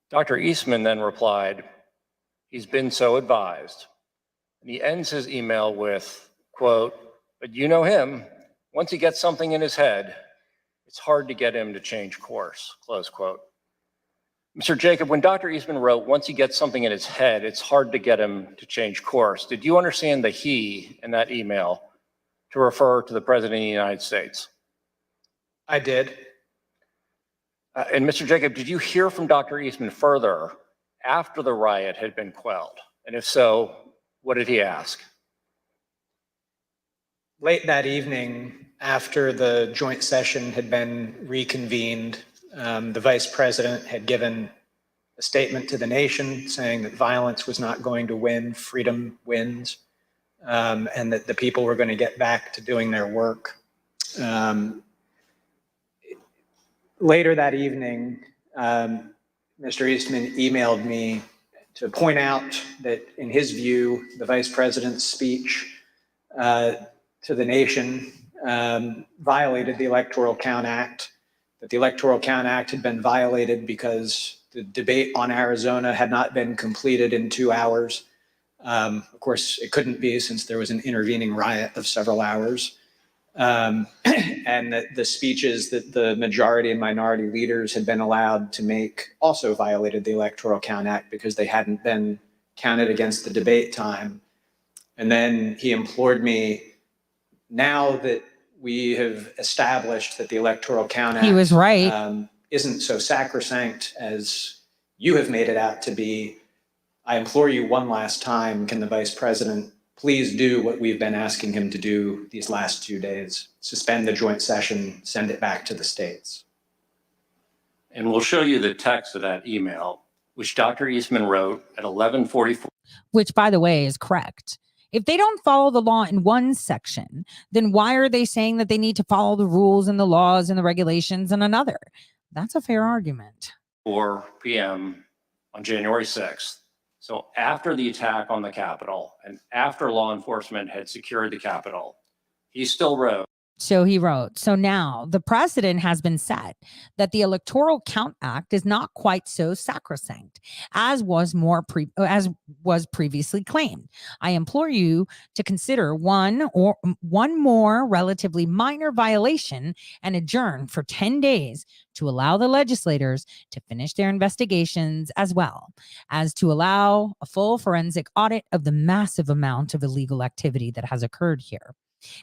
[SPEAKER 4] Dr. Eastman then replied, "He's been so advised." And he ends his email with, quote, "But you know him, once he gets something in his head, it's hard to get him to change course," close quote. Mr. Jacob, when Dr. Eastman wrote, "Once he gets something in his head, it's hard to get him to change course," did you understand the he in that email to refer to the President of the United States?
[SPEAKER 16] I did.
[SPEAKER 4] And Mr. Jacob, did you hear from Dr. Eastman further after the riot had been quelled? And if so, what did he ask?
[SPEAKER 16] Late that evening, after the joint session had been reconvened, the vice president had given a statement to the nation saying that violence was not going to win, freedom wins, and that the people were going to get back to doing their work. Later that evening, Mr. Eastman emailed me to point out that in his view, the vice president's speech to the nation violated the Electoral Count Act, that the Electoral Count Act had been violated because the debate on Arizona had not been completed in 2 hours. Of course, it couldn't be since there was an intervening riot of several hours. And that the speeches that the majority and minority leaders had been allowed to make also violated the Electoral Count Act because they hadn't been counted against the debate time. And then he implored me, now that we have established that the Electoral Count Act
[SPEAKER 9] He was right.
[SPEAKER 16] Isn't so sacrosanct as you have made it out to be, I implore you one last time, can the vice president please do what we've been asking him to do these last 2 days, suspend the joint session, send it back to the states.
[SPEAKER 4] And we'll show you the text of that email, which Dr. Eastman wrote at 11:44.
[SPEAKER 9] Which, by the way, is correct. If they don't follow the law in one section, then why are they saying that they need to follow the rules and the laws and the regulations in another? That's a fair argument.
[SPEAKER 4] 4 p.m. on January 6th. So after the attack on the Capitol and after law enforcement had secured the Capitol, he still wrote.
[SPEAKER 9] So he wrote, so now the precedent has been set that the Electoral Count Act is not quite so sacrosanct as was previously claimed. I implore you to consider one more relatively minor violation and adjourn for 10 days to allow the legislators to finish their investigations, as well as to allow a full forensic audit of the massive amount of illegal activity that has occurred here.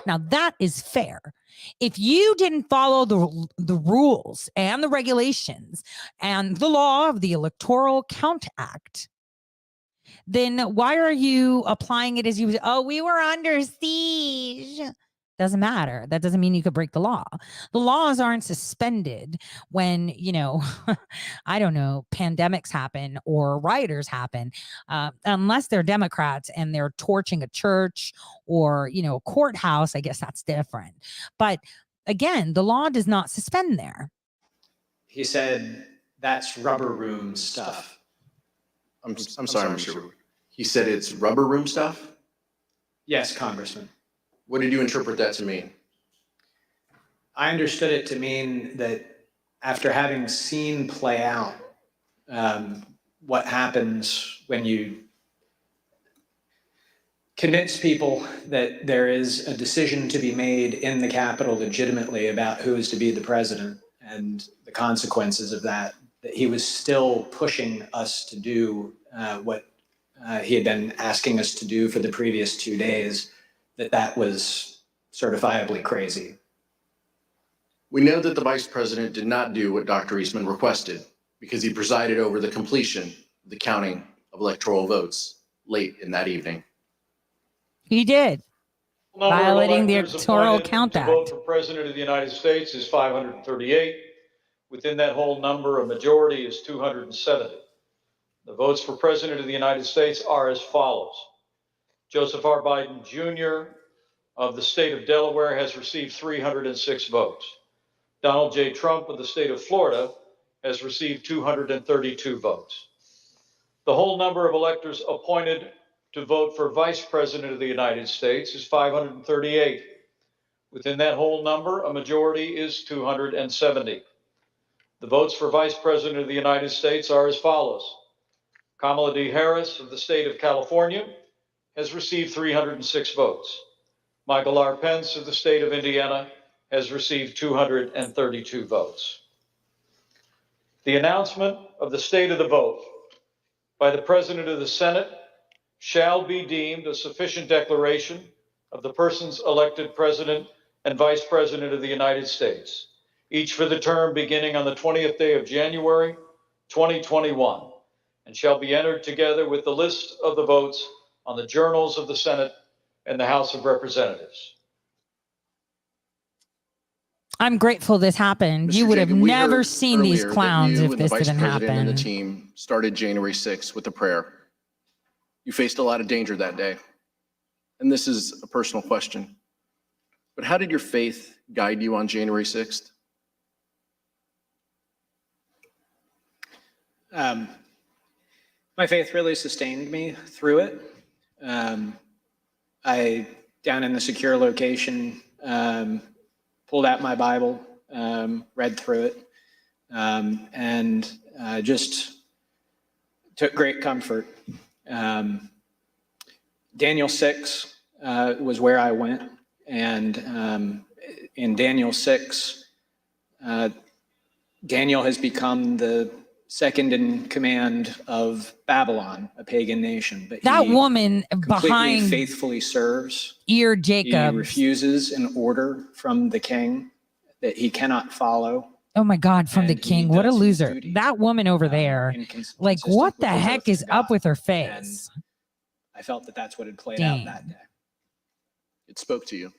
[SPEAKER 9] Now, that is fair. If you didn't follow the rules and the regulations and the law of the Electoral Count Act, then why are you applying it as you, oh, we were under siege? Doesn't matter. That doesn't mean you could break the law. The laws aren't suspended when, I don't know, pandemics happen or rioters happen, unless they're Democrats and they're torching a church or, a courthouse. I guess that's different. But again, the law does not suspend there.
[SPEAKER 16] He said, that's rubber room stuff.
[SPEAKER 12] I'm sorry, Mr. He said it's rubber room stuff?
[SPEAKER 16] Yes, Congressman.
[SPEAKER 12] What did you interpret that to mean?
[SPEAKER 16] I understood it to mean that after having seen play out what happens when you convince people that there is a decision to be made in the Capitol legitimately about who is to be the president and the consequences of that, that he was still pushing us to do what he had been asking us to do for the previous 2 days, that was certifiably crazy.
[SPEAKER 12] We know that the vice president did not do what Dr. Eastman requested because he presided over the completion of the counting of electoral votes late in that evening.
[SPEAKER 9] He did, violating the Electoral Count Act.
[SPEAKER 15] To vote for president of the United States is 538. Within that whole number, a majority is 270. The votes for president of the United States are as follows. Joseph R. Biden Jr. of the state of Delaware has received 306 votes. Donald J. Trump of the state of Florida has received 232 votes. The whole number of electors appointed to vote for vice president of the United States is 538. Within that whole number, a majority is 270. The votes for vice president of the United States are as follows. Kamala D. Harris of the state of California has received 306 votes. Michael R. Pence of the state of Indiana has received 232 votes. The announcement of the state of the vote by the President of the Senate shall be deemed a sufficient declaration of the persons elected President and Vice President of the United States, each for the term beginning on the 20th day of January, 2021, and shall be entered together with the list of the votes on the journals of the Senate and the House of Representatives.
[SPEAKER 9] I'm grateful this happened.
[SPEAKER 12] Mr.
[SPEAKER 9] You would have
[SPEAKER 12] Jacob, we
[SPEAKER 9] never
[SPEAKER 12] heard
[SPEAKER 9] seen these
[SPEAKER 12] earlier that
[SPEAKER 9] clowns
[SPEAKER 12] you
[SPEAKER 9] if
[SPEAKER 12] and the
[SPEAKER 9] this
[SPEAKER 12] vice
[SPEAKER 9] didn't
[SPEAKER 12] president and
[SPEAKER 9] happen.
[SPEAKER 12] the team started January 6th with a prayer. You faced a lot of danger that day. And this is a personal question. But how did your faith guide you on January 6th?
[SPEAKER 16] My faith really sustained me through it. I, down in the secure location, pulled out my Bible, read through it, and just took great comfort. Daniel 6 was where I went, and in Daniel 6, Daniel has become the second in command of Babylon, a pagan nation. But
[SPEAKER 9] That woman
[SPEAKER 16] completely
[SPEAKER 9] behind
[SPEAKER 16] faithfully serves.
[SPEAKER 9] ear
[SPEAKER 16] He
[SPEAKER 9] Jacob.
[SPEAKER 16] refuses an order from the king that he cannot follow.
[SPEAKER 9] Oh my God, from the
[SPEAKER 16] And he
[SPEAKER 9] king. What a
[SPEAKER 16] does his
[SPEAKER 9] loser.
[SPEAKER 16] duty,
[SPEAKER 9] That woman over there. Like, what the
[SPEAKER 16] with his
[SPEAKER 9] heck
[SPEAKER 16] oath
[SPEAKER 9] is
[SPEAKER 16] to
[SPEAKER 9] up
[SPEAKER 16] God.
[SPEAKER 9] with her face?
[SPEAKER 16] I felt that that's what had played
[SPEAKER 9] Dang.
[SPEAKER 16] out that day.
[SPEAKER 12] It spoke to you.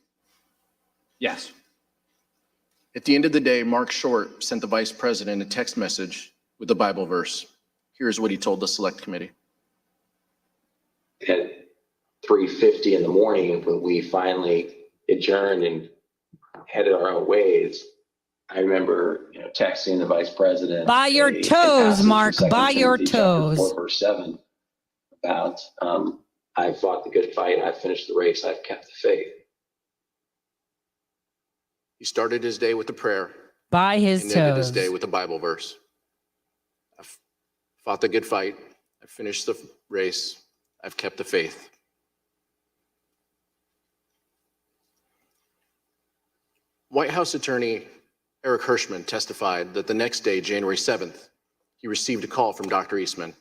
[SPEAKER 16] Yes.
[SPEAKER 12] At the end of the day, Mark Short sent the vice president a text message with the Bible verse. Here's what he told the select committee.
[SPEAKER 5] At 3:50 in the morning, when we finally adjourned and headed our own ways, I remember, texting the vice president.
[SPEAKER 9] By your
[SPEAKER 5] a
[SPEAKER 9] toes,
[SPEAKER 5] passage
[SPEAKER 9] Mark,
[SPEAKER 5] from 2
[SPEAKER 9] by your
[SPEAKER 5] Timothy chapter 4,
[SPEAKER 9] toes.
[SPEAKER 5] verse 7 about, I fought the good fight, I've finished the race, I've kept the faith.
[SPEAKER 12] He started his day with a prayer
[SPEAKER 9] By his
[SPEAKER 12] and ended his
[SPEAKER 9] toes.
[SPEAKER 12] day with a Bible verse. I've fought the good fight. I've finished the race. I've kept the faith. White House attorney Eric Hirschman testified that the next day, January 7th, he received a call from Dr. Eastman.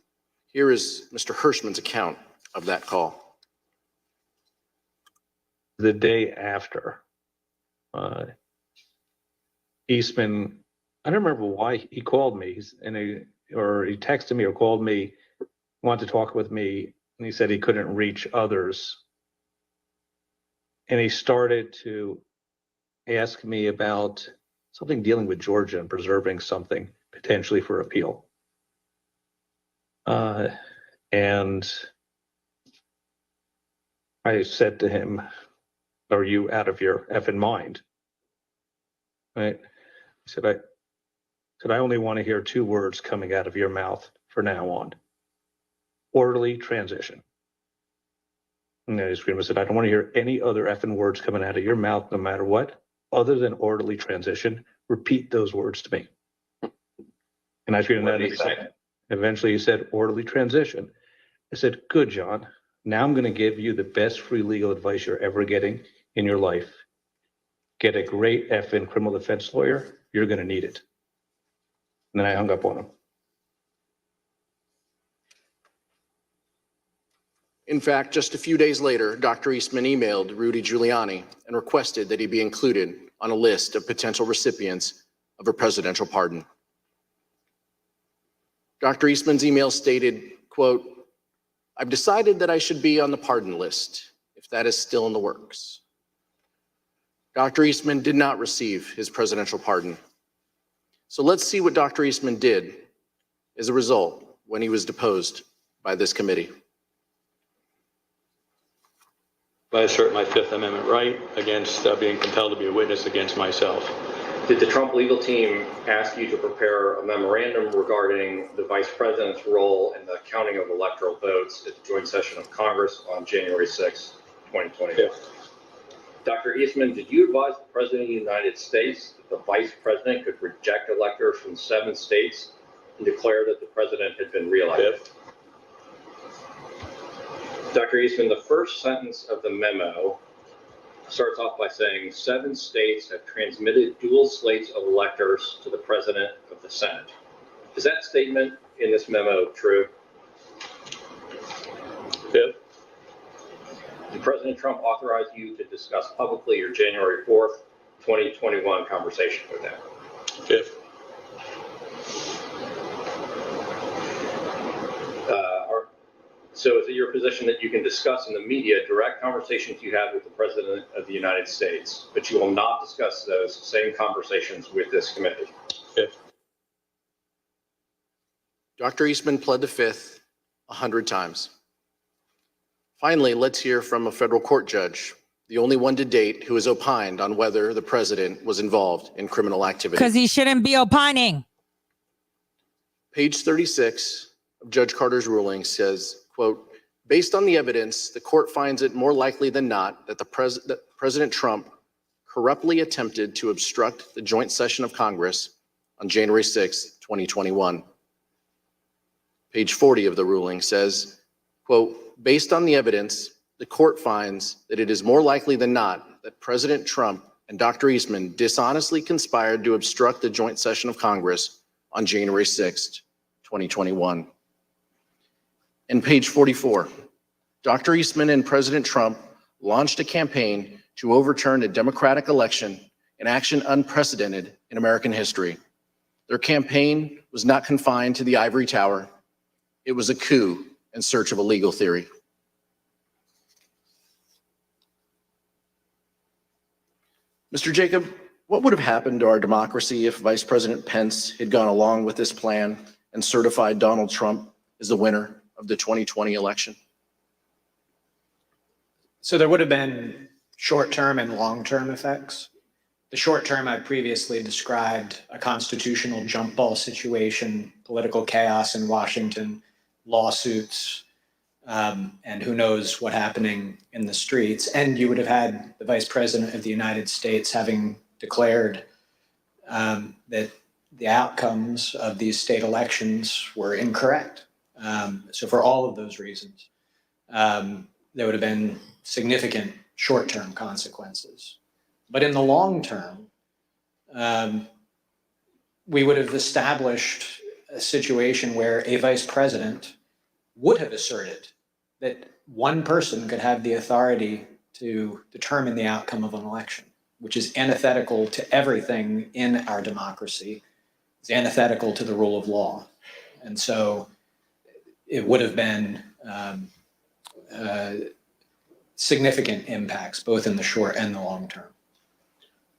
[SPEAKER 12] Here is Mr. Hirschman's account of that call.
[SPEAKER 17] The day after, Eastman, I don't remember why he called me, or he texted me or called me, wanted to talk with me, and he said he couldn't reach others. And he started to ask me about something dealing with Georgia and preserving something potentially for appeal. And I said to him, "Are you out of your effing mind?" Right? I said, I only want to hear two words coming out of your mouth from now on: orderly transition. And then he screamed and said, "I don't want to hear any other effing words coming out of your mouth, no matter what, other than orderly transition. Repeat those words to me." And I screamed, and eventually he said, "Orderly transition." I said, "Good, John. Now I'm going to give you the best free legal advice you're ever getting in your life. Get a great effing criminal defense lawyer. You're going to need it." And then I hung up on him.
[SPEAKER 12] In fact, just a few days later, Dr. Eastman emailed Rudy Giuliani and requested that he be included on a list of potential recipients of a presidential pardon. Dr. Eastman's email stated, quote, "I've decided that I should be on the pardon list, if that is still in the works." Dr. Eastman did not receive his presidential pardon. So let's see what Dr. Eastman did as a result when he was deposed by this committee.
[SPEAKER 7] I assert my Fifth Amendment right against being compelled to be a witness against myself.
[SPEAKER 18] Did the Trump legal team ask you to prepare a memorandum regarding the vice president's role in the counting of electoral votes at the joint session of Congress on January 6, 2020?
[SPEAKER 7] Yeah.
[SPEAKER 18] Dr. Eastman, did you advise the President of the United States that the Vice President could reject electors from 7 states and declare that the President had been reelected?
[SPEAKER 7] Yeah.
[SPEAKER 18] Dr. Eastman, the first sentence of the memo starts off by saying 7 states have transmitted dual slates of electors to the President of the Senate. Is that statement in this memo true?
[SPEAKER 7] Yeah.
[SPEAKER 18] Did President Trump authorize you to discuss publicly your January 4th, 2021 conversation with him?
[SPEAKER 7] Fifth.
[SPEAKER 18] So is it your position that you can discuss in the media direct conversations you had with the President of the United States, but you will not discuss those same conversations with this committee?
[SPEAKER 7] Fifth.
[SPEAKER 12] Dr. Eastman pled the fifth 100 times. Finally, let's hear from a federal court judge, the only one to date who has opined on whether the president was involved in criminal activity.
[SPEAKER 9] Because he shouldn't be opining.
[SPEAKER 12] Page 36 of Judge Carter's ruling says, quote, "Based on the evidence, the court finds it more likely than not that President Trump corruptly attempted to obstruct the joint session of Congress on January 6, 2021. Page 40 of the ruling says, quote, "Based on the evidence, the court finds that it is more likely than not that President Trump and Dr. Eastman dishonestly conspired to obstruct the joint session of Congress on January 6, 2021. And page 44, Dr. Eastman and President Trump launched a campaign to overturn a democratic election, an action unprecedented in American history. Their campaign was not confined to the ivory tower. It was a coup in search of a legal theory." Mr. Jacob, what would have happened to our democracy if Vice President Pence had gone along with this plan and certified Donald Trump as the winner of the 2020 election?
[SPEAKER 16] So there would have been short-term and long-term effects. The short-term I previously described, a constitutional jump ball situation, political chaos in Washington, lawsuits, and who knows what happening in the streets. And you would have had the Vice President of the United States having declared that the outcomes of these state elections were incorrect. So for all of those reasons, there would have been significant short-term consequences. But in the long term, we would have established a situation where a vice president would have asserted that one person could have the authority to determine the outcome of an election, which is antithetical to everything in our democracy. It's antithetical to the rule of law. And so it would have been significant impacts, both in the short and the long term.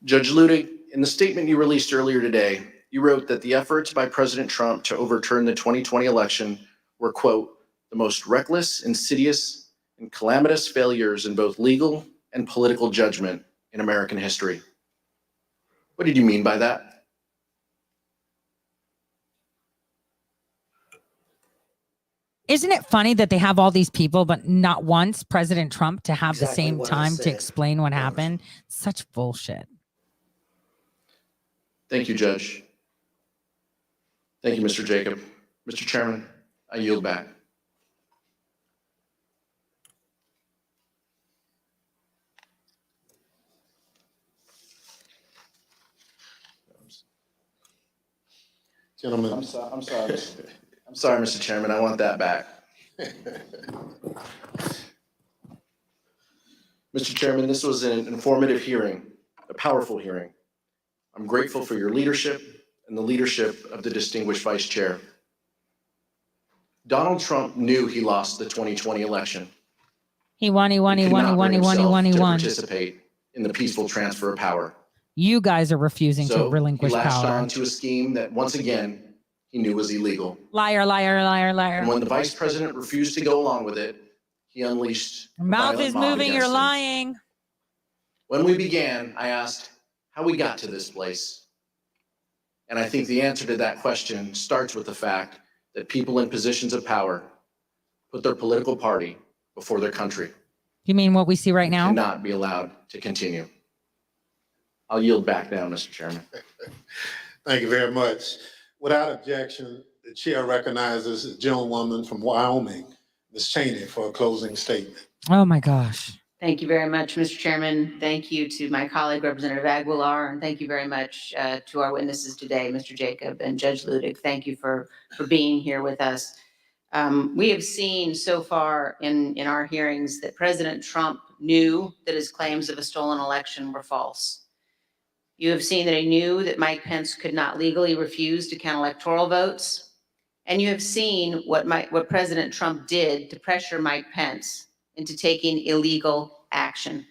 [SPEAKER 12] Judge Ludig, in the statement you released earlier today, you wrote that the efforts by President Trump to overturn the 2020 election were, quote, the most reckless, insidious, and calamitous failures in both legal and political judgment in American history. What did you mean by that?
[SPEAKER 9] Isn't it funny that they have all these people, but not once President Trump to have the
[SPEAKER 21] Exactly
[SPEAKER 9] same
[SPEAKER 21] what I
[SPEAKER 9] time to
[SPEAKER 21] said.
[SPEAKER 9] explain what happened? Such bullshit.
[SPEAKER 12] Thank you, Judge. Thank you, Mr. Jacob. Mr. Chairman, I yield back.
[SPEAKER 21] Gentlemen.
[SPEAKER 12] I'm sorry, Mr. Chairman. I want that back. Mr. Chairman, this was an informative hearing, a powerful hearing. I'm grateful for your leadership and the leadership of the distinguished Vice Chair.
[SPEAKER 9] He
[SPEAKER 12] lost the 2020 election.
[SPEAKER 9] He won.
[SPEAKER 12] He could not participate in the peaceful transfer of power.
[SPEAKER 9] You guys are refusing to
[SPEAKER 12] So he
[SPEAKER 9] relinquish
[SPEAKER 12] latched
[SPEAKER 9] power.
[SPEAKER 12] on to a scheme that, once again, he knew was illegal.
[SPEAKER 9] Liar, liar, liar, liar.
[SPEAKER 12] And when the vice president refused to go along with it, he unleashed a
[SPEAKER 9] Your mouth
[SPEAKER 12] violent
[SPEAKER 9] is
[SPEAKER 12] mob
[SPEAKER 9] moving,
[SPEAKER 12] against
[SPEAKER 9] you're
[SPEAKER 12] him.
[SPEAKER 9] lying.
[SPEAKER 12] When we began, I asked how we got to this place. And I think the answer to that question starts with the fact that people in positions of power put their political party before their country.
[SPEAKER 9] You mean what we see right now?
[SPEAKER 12] Cannot be allowed to continue. I'll yield back now, Mr. Chairman.
[SPEAKER 21] Thank you very much. Without objection, the chair recognizes the gentlewoman from Wyoming, Ms. Cheney, for a closing statement.
[SPEAKER 9] Oh my gosh.
[SPEAKER 19] Thank you very much, Mr. Chairman. Thank you to my colleague, Representative Aguilar, and thank you very much to our witnesses today, Mr. Jacob and Judge Ludig. Thank you for being here with us. We have seen so far in our hearings that President Trump knew that his claims of a stolen election were false. You have seen that he knew that Mike Pence could not legally refuse to count electoral votes. And you have seen what President Trump did to pressure Mike Pence into taking illegal action.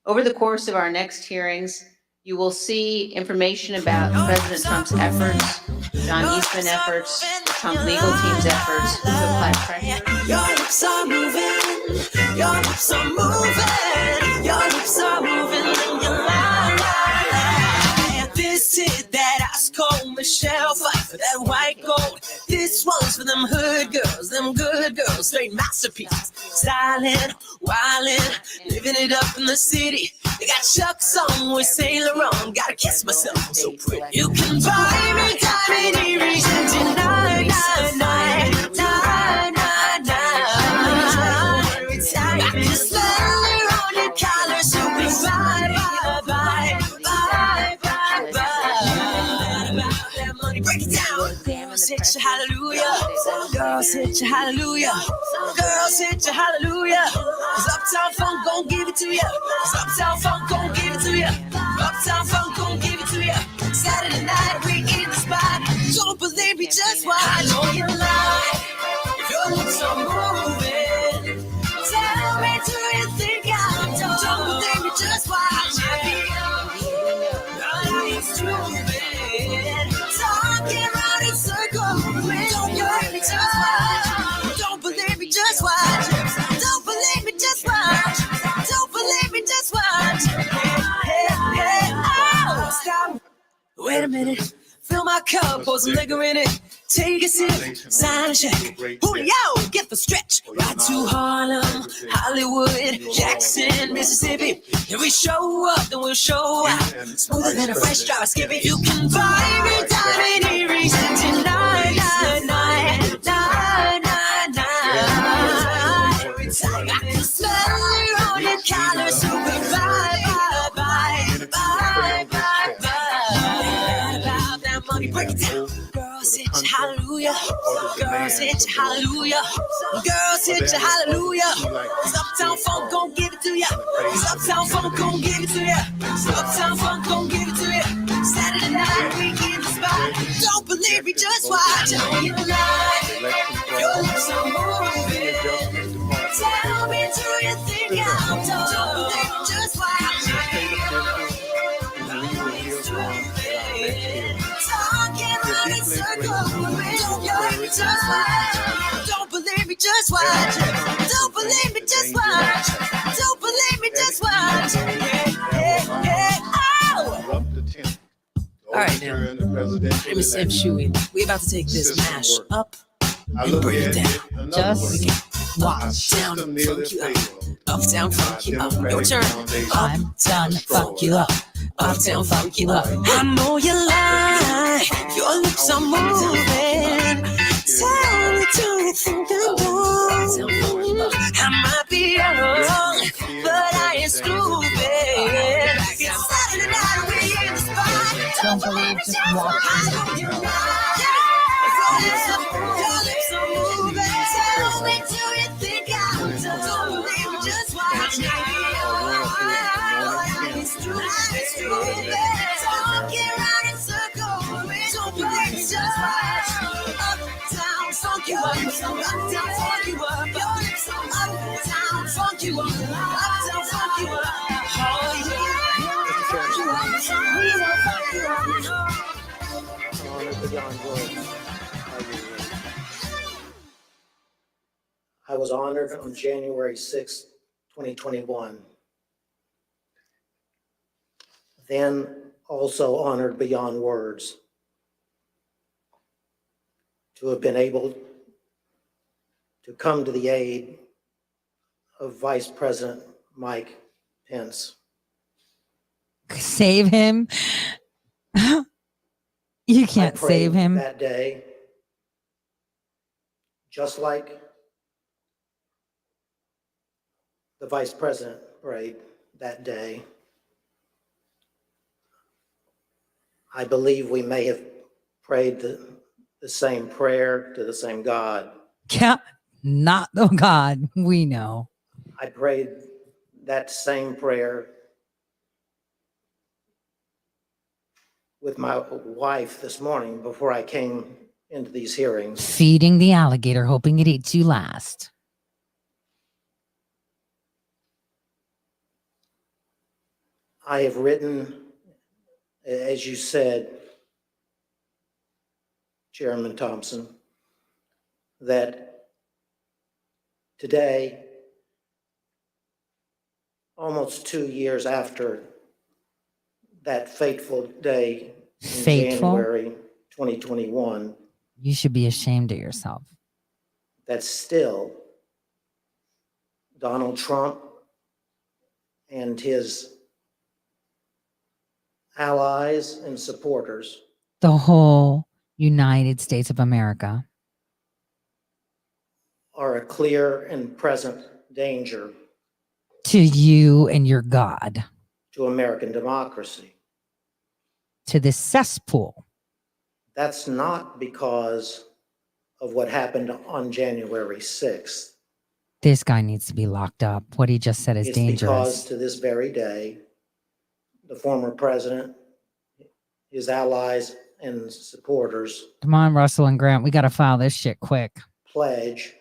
[SPEAKER 19] Over the course of our next hearings, you will see information about President Trump's efforts, John Eastman efforts, the Trump legal team's efforts to apply pressure.
[SPEAKER 20] Your lips are moving, your lips are moving, your lips are moving, and you lie, lie, lie. This is that ice cold Michelle fight for that white gold. This one's for them hood girls, them good girls, straight masterpieces. Styling, wildin', living it up in the city. They got Chuck's on with Saint Laurent. Gotta kiss myself, I'm so pretty. You can buy me diamond earrings and tonight, night, night, night, night, night. Got to smell it on your collar, so we bye, bye, bye, bye, bye, bye. That money, break it down. Girls hit you hallelujah. Girls hit you hallelujah. Girls hit you hallelujah. 'Cause Uptown Funk gon' give it to you. 'Cause Uptown Funk gon' give it to you. Uptown Funk gon' give it to you. Saturday night we in the spot. Don't believe me, just watch. I know you lie. If your lips are moving, tell me, do you think I'm done? Don't believe me, just watch. It's moving, talking around in circles. Don't believe me, just watch. Don't believe me, just watch. Don't believe me, just watch. Don't believe me, just watch. Hey, hey, oh, stop. Wait a minute. Fill my cup, pour some liquor in it. Take a sip, sign a check. Julio, get the stretch. Right to Harlem, Hollywood, Jackson, Mississippi. If we show up, then we'll show out. Smoother than a fresh drop of Skippy. You can buy me diamond earrings and tonight, night, night, night, night, night. Got to smell it on your collar, so we bye, bye, bye, bye, bye, bye. About that money, break it down. Girls hit you hallelujah. Girls hit you hallelujah. Girls hit you hallelujah. 'Cause Uptown Funk gon' give it to ya. 'Cause Uptown Funk gon' give it to ya. Uptown Funk gon' give it to ya. Saturday night we in the spot. Don't believe me, just watch. I know you lie. Your lips are moving. Tell me, do you think I'm done? Don't believe me, just watch. circle. Don't believe me, just watch. Don't believe me, just watch. Don't believe me, just watch. Don't believe me, just watch. Oh!
[SPEAKER 6] All right, now, let me say, Chewy, we about to take this mash up and bring it down.
[SPEAKER 9] Just watch.
[SPEAKER 6] Down, funk you up. Up, down, funk you up. Your turn.
[SPEAKER 9] I'm done. Fuck you up.
[SPEAKER 6] Up, down, funk you up. I know you lie. Your lips are moving. Tell me, do you think I'm wrong? I might be wrong, but I ain't stupid. It's Saturday night, we in the spot.
[SPEAKER 9] Don't believe, just watch.
[SPEAKER 6] I know you lie. Your lips are moving. Tell me, do you think I'm done? Don't believe me, just watch me. It's stupid. Talking around in circles. Don't believe me, just watch. Up, down, funk you up. Up, down, funk you up. Your lips are up, down, funk you up. Up, down, funk you up. Oh yeah. Funk you up. We will funk you up.
[SPEAKER 22] I was honored on January 6, 2021. Then also honored beyond words to have been able to come to the aid of Vice President Mike Pence.
[SPEAKER 9] Save him. You can't
[SPEAKER 22] I prayed
[SPEAKER 9] save him.
[SPEAKER 22] that day, just like the Vice President prayed that day. I believe we may have prayed the same prayer to the same God.
[SPEAKER 9] Yeah, not the God we know.
[SPEAKER 22] I prayed that same prayer with my wife this morning before I came into these hearings.
[SPEAKER 9] Feeding the alligator, hoping it eats you last.
[SPEAKER 22] I have written, as you said, Chairman Thompson, that today, almost 2 years after that fateful day in
[SPEAKER 9] Fateful?
[SPEAKER 22] January 2021,
[SPEAKER 9] You should be ashamed of yourself.
[SPEAKER 22] that still Donald Trump and his allies and supporters
[SPEAKER 9] The whole United States of America.
[SPEAKER 22] are a clear and present danger
[SPEAKER 9] To you and your God.
[SPEAKER 22] to American democracy.
[SPEAKER 9] To this cesspool.
[SPEAKER 22] That's not because of what happened on January 6th.
[SPEAKER 9] This guy needs to be locked up. What he just said is
[SPEAKER 22] It's because
[SPEAKER 9] dangerous.
[SPEAKER 22] to this very day, the former president, his allies and supporters
[SPEAKER 9] Come on, Russell and Grant. We got to file this shit quick.
[SPEAKER 22] pledge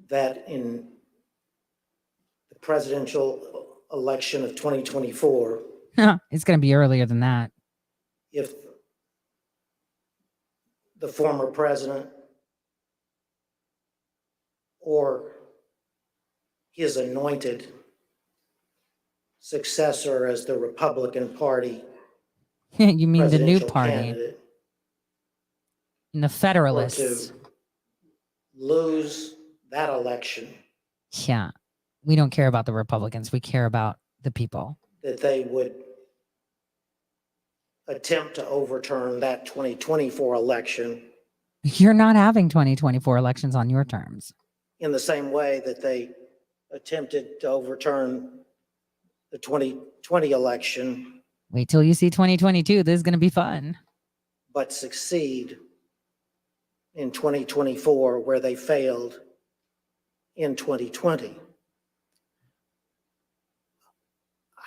[SPEAKER 22] that in the presidential election of 2024,
[SPEAKER 9] It's going to be earlier than that.
[SPEAKER 22] if the former president or his anointed successor as the Republican Party
[SPEAKER 9] You mean the new
[SPEAKER 22] presidential
[SPEAKER 9] party.
[SPEAKER 22] candidate
[SPEAKER 9] And the
[SPEAKER 22] were
[SPEAKER 9] Federalists.
[SPEAKER 22] to lose that election,
[SPEAKER 9] Yeah. We don't care about the Republicans. We care about the people.
[SPEAKER 22] that they would attempt to overturn that 2024 election
[SPEAKER 9] You're not having 2024 elections on your terms.
[SPEAKER 22] in the same way that they attempted to overturn the 2020 election,
[SPEAKER 9] Wait till you see 2022. This is going to be fun.
[SPEAKER 22] but succeed in 2024 where they failed in 2020.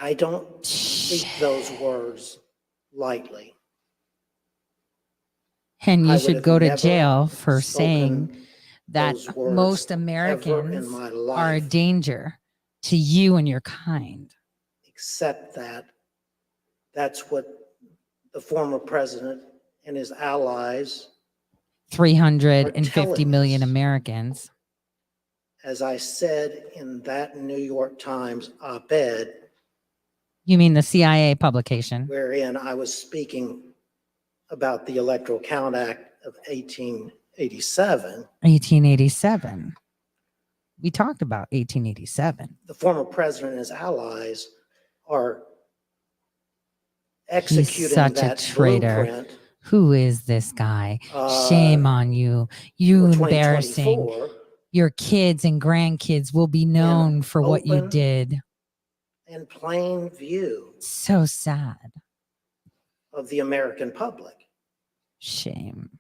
[SPEAKER 22] I don't speak those words lightly.
[SPEAKER 9] And you
[SPEAKER 22] I would
[SPEAKER 9] should
[SPEAKER 22] have
[SPEAKER 9] go to
[SPEAKER 22] never
[SPEAKER 9] jail for
[SPEAKER 22] spoken
[SPEAKER 9] saying that
[SPEAKER 22] those words
[SPEAKER 9] most
[SPEAKER 22] ever in
[SPEAKER 9] Americans
[SPEAKER 22] my
[SPEAKER 9] are a
[SPEAKER 22] life.
[SPEAKER 9] danger to you and your kind.
[SPEAKER 22] Except that that's what the former president and his allies,
[SPEAKER 9] 350 million
[SPEAKER 22] us.
[SPEAKER 9] Americans.
[SPEAKER 22] as I said in that New York Times op-ed,
[SPEAKER 9] You mean the CIA publication?
[SPEAKER 22] wherein I was speaking about the Electoral Count Act of 1887,
[SPEAKER 9] 1887. We talked about 1887.
[SPEAKER 22] the former president and his allies are
[SPEAKER 9] He's
[SPEAKER 22] executing
[SPEAKER 9] such a
[SPEAKER 22] that
[SPEAKER 9] traitor.
[SPEAKER 22] blueprint
[SPEAKER 9] Who is this guy? Shame on you. You
[SPEAKER 22] for
[SPEAKER 9] embarrassing.
[SPEAKER 22] 2024
[SPEAKER 9] Your kids and grandkids will be known for what you
[SPEAKER 22] open
[SPEAKER 9] did.
[SPEAKER 22] in plain view
[SPEAKER 9] So sad.
[SPEAKER 22] of the American public.
[SPEAKER 9] Shame.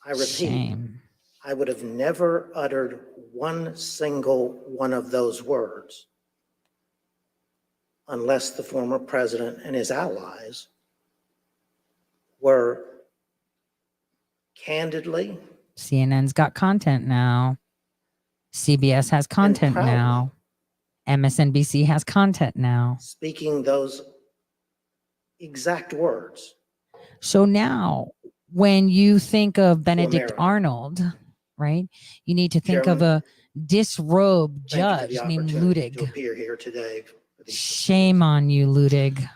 [SPEAKER 22] I repeat,
[SPEAKER 9] Shame.
[SPEAKER 22] I would have never uttered one single one of those words unless the former president and his allies were candidly
[SPEAKER 9] CNN's got content now. CBS has content
[SPEAKER 22] proudly
[SPEAKER 9] now. MSNBC has content now.
[SPEAKER 22] speaking those exact words.
[SPEAKER 9] So now, when you think of Benedict
[SPEAKER 22] America.
[SPEAKER 9] Arnold, right, you need to think of
[SPEAKER 22] Chairman,
[SPEAKER 9] a disrobed
[SPEAKER 22] Thank you
[SPEAKER 9] judge
[SPEAKER 22] for the
[SPEAKER 9] named
[SPEAKER 22] opportunity to
[SPEAKER 9] Ludig.
[SPEAKER 22] appear here today. for these-
[SPEAKER 9] Shame on you, Ludig.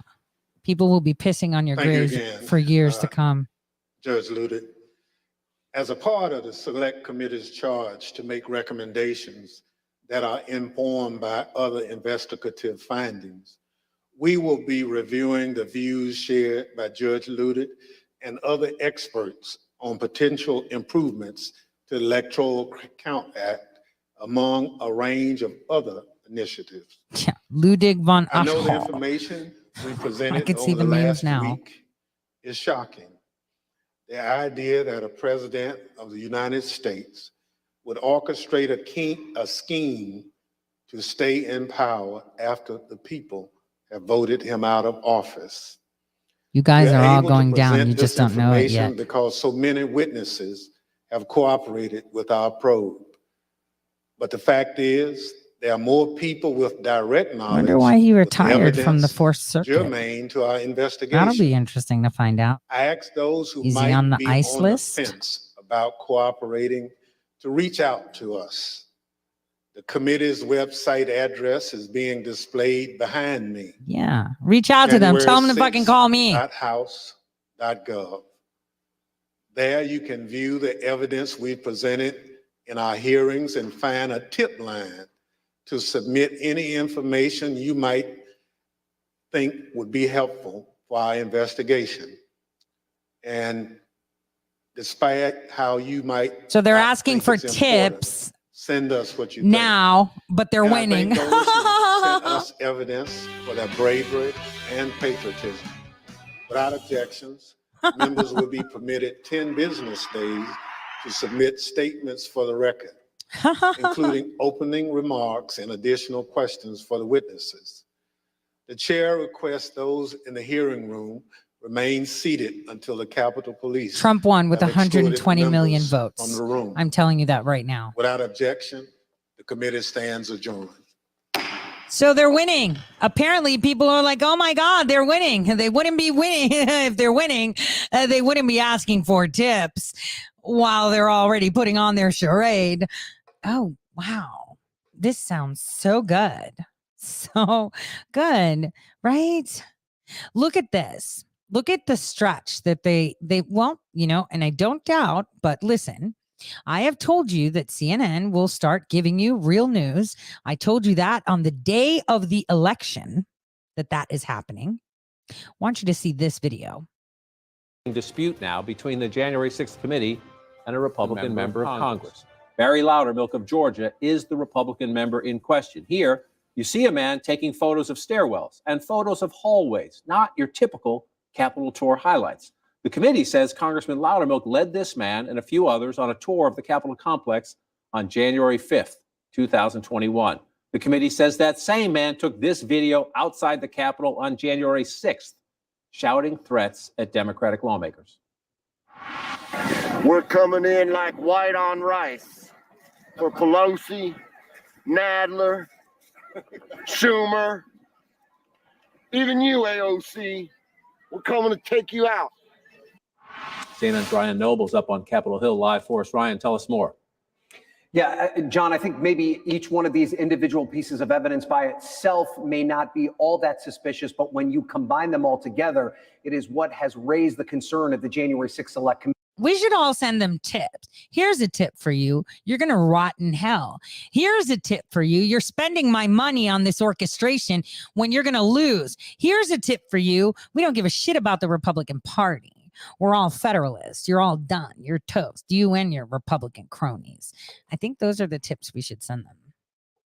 [SPEAKER 9] People will be pissing on your
[SPEAKER 11] Thank you
[SPEAKER 9] grave
[SPEAKER 11] again.
[SPEAKER 9] for years to come.
[SPEAKER 11] Judge Ludick, as a part of the Select Committee's charge to make recommendations that are informed by other investigative findings, we will be reviewing the views shared by Judge Ludick and other experts on potential improvements to the Electoral Count Act, among a range of other initiatives.
[SPEAKER 9] Yeah, Ludig von
[SPEAKER 11] I know the
[SPEAKER 9] Achol.
[SPEAKER 11] information we
[SPEAKER 9] I
[SPEAKER 11] presented
[SPEAKER 9] could see
[SPEAKER 11] over
[SPEAKER 9] the
[SPEAKER 11] the
[SPEAKER 9] memes
[SPEAKER 11] last
[SPEAKER 9] now.
[SPEAKER 11] week is shocking. The idea that a president of the United States would orchestrate a scheme to stay in power after the people have voted him out of office.
[SPEAKER 9] You guys
[SPEAKER 11] We're
[SPEAKER 9] are all
[SPEAKER 11] able to
[SPEAKER 9] going down.
[SPEAKER 11] present
[SPEAKER 9] You
[SPEAKER 11] this
[SPEAKER 9] just don't know it
[SPEAKER 11] information
[SPEAKER 9] yet.
[SPEAKER 11] because so many witnesses have cooperated with our probe. But the fact is, there are more people with direct knowledge.
[SPEAKER 9] Wonder why he
[SPEAKER 11] with
[SPEAKER 9] retired from the
[SPEAKER 11] evidence
[SPEAKER 9] Fourth Circuit.
[SPEAKER 11] germane to our investigation.
[SPEAKER 9] That'll be interesting to find out.
[SPEAKER 11] I ask those who
[SPEAKER 9] Is he
[SPEAKER 11] might
[SPEAKER 9] on the
[SPEAKER 11] be
[SPEAKER 9] ICE
[SPEAKER 11] on
[SPEAKER 9] list?
[SPEAKER 11] the fence about cooperating to reach out to us. The committee's website address is being displayed behind me.
[SPEAKER 9] Yeah. Reach out to them. Tell them to fucking call me.
[SPEAKER 11] House.gov. There you can view the evidence we presented in our hearings and find a tip line to submit any information you might think would be helpful for our investigation. And despite how you might.
[SPEAKER 9] So they're
[SPEAKER 11] not
[SPEAKER 9] asking
[SPEAKER 11] think
[SPEAKER 9] for
[SPEAKER 11] it's important,
[SPEAKER 9] tips
[SPEAKER 11] send us what you think.
[SPEAKER 9] now, but they're
[SPEAKER 11] And I
[SPEAKER 9] winning.
[SPEAKER 11] thank those who sent us evidence for their bravery and patriotism. Without objections, members will be permitted 10 business days to submit statements for the record, including opening remarks and additional questions for the witnesses. The chair requests those in the hearing room remain seated until the Capitol Police.
[SPEAKER 9] Trump won with
[SPEAKER 11] have excluded
[SPEAKER 9] 120 million
[SPEAKER 11] members
[SPEAKER 9] votes.
[SPEAKER 11] From the room.
[SPEAKER 9] I'm telling you that right now.
[SPEAKER 11] Without objection, the committee stands adjourned.
[SPEAKER 9] So they're winning. Apparently, people are like, oh my God, they're winning. They wouldn't be winning if they're winning. They wouldn't be asking for tips while they're already putting on their charade. Oh, wow. This sounds so good. So good, right? Look at this. Look at the stretch that they well, you know, and I don't doubt, but listen, I have told you that CNN will start giving you real news. I told you that on the day of the election that is happening. I want you to see this video.
[SPEAKER 13] Dispute now between the January 6th committee and a Republican member of Congress. Barry Loudermilk of Georgia is the Republican member in question. Here, you see a man taking photos of stairwells and photos of hallways, not your typical Capitol tour highlights. The committee says Congressman Loudermilk led this man and a few others on a tour of the Capitol complex on January 5th, 2021. The committee says that same man took this video outside the Capitol on January 6th, shouting threats at Democratic lawmakers.
[SPEAKER 23] We're coming in like white on rice for Pelosi, Nadler, Schumer, even you, AOC. we're coming to take you out.
[SPEAKER 13] CNN's Ryan Noble's up on Capitol Hill live for us. Ryan, tell us more.
[SPEAKER 2] Yeah, John, I think maybe each one of these individual pieces of evidence by itself may not be all that suspicious, but when you combine them all together, it is what has raised the concern of the January 6th Select Committee.
[SPEAKER 9] We should all send them tips. Here's a tip for you. You're going to rot in hell. Here's a tip for you. You're spending my money on this orchestration when you're going to lose. Here's a tip for you. We don't give a shit about the Republican Party. We're all Federalists. You're all done. You're toast. You and your Republican cronies. I think those are the tips we should send them.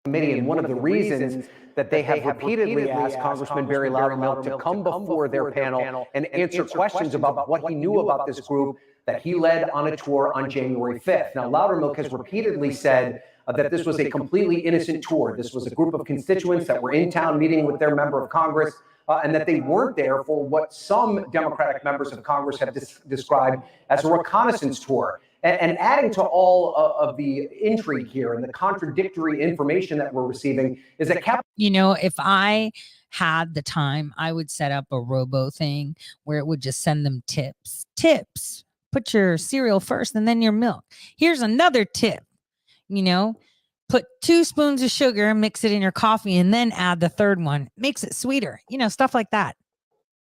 [SPEAKER 2] Committee, and one of the reasons that they have repeatedly asked Congressman Barry Loudermilk to come before their panel and answer questions about what he knew about this group that he led on a tour on January 5th. Now, Loudermilk has repeatedly said that this was a completely innocent tour. This was a group of constituents that were in town meeting with their member of Congress, and that they weren't there for what some Democratic members of Congress have described as a reconnaissance tour. And adding to all of the intrigue here and the contradictory information that we're receiving is that
[SPEAKER 9] you know, if I had the time, I would set up a robo thing where it would just send them tips. Put your cereal first and then your milk. Here's another tip. You know, put 2 spoons of sugar, mix it in your coffee, and then add the third one. Makes it sweeter. You know, stuff like that.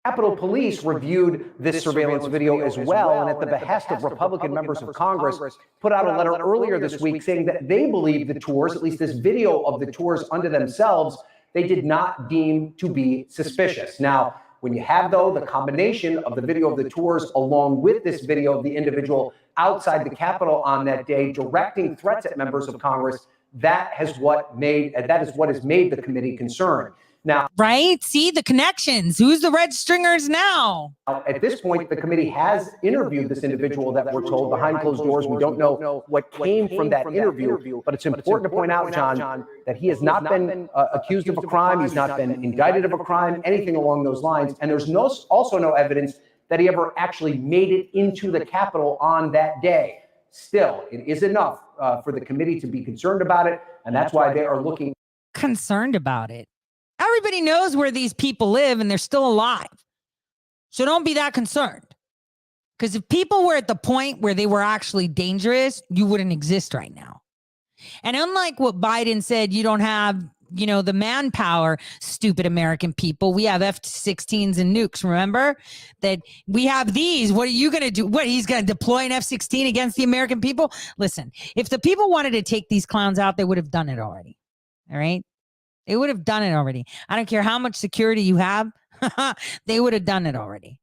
[SPEAKER 2] Capitol Police reviewed this surveillance video as well, and at the behest of Republican members of Congress, put out a letter earlier this week saying that they believe the tours, at least this video of the tours unto themselves, they did not deem to be suspicious. Now, when you have, though, the combination of the video of the tours along with this video of the individual outside the Capitol on that day directing threats at members of Congress, that is what has made the committee concerned. Now,
[SPEAKER 9] right? See the connections. Who's the red stringers now?
[SPEAKER 2] At this point, the committee has interviewed this individual that we're told behind closed doors. We don't know what came from that interview, but it's important to point out, John, that he has not been accused of a crime. He's not been indicted of a crime, anything along those lines. And there's also no evidence that he ever actually made it into the Capitol on that day. Still, it is enough for the committee to be concerned about it, and that's why they are looking.
[SPEAKER 9] Concerned about it. Everybody knows where these people live and they're still alive. So don't be that concerned. Because if people were at the point where they were actually dangerous, you wouldn't exist right now. And unlike what Biden said, you don't have, you know, the manpower, stupid American people. We have F-16s and nukes, remember? That we have these. What are you going to do? What, he's going to deploy an F-16 against the American people? Listen, if the people wanted to take these clowns out, they would have done it already. All right? They would have done it already. I don't care how much security you have. They would have done it already.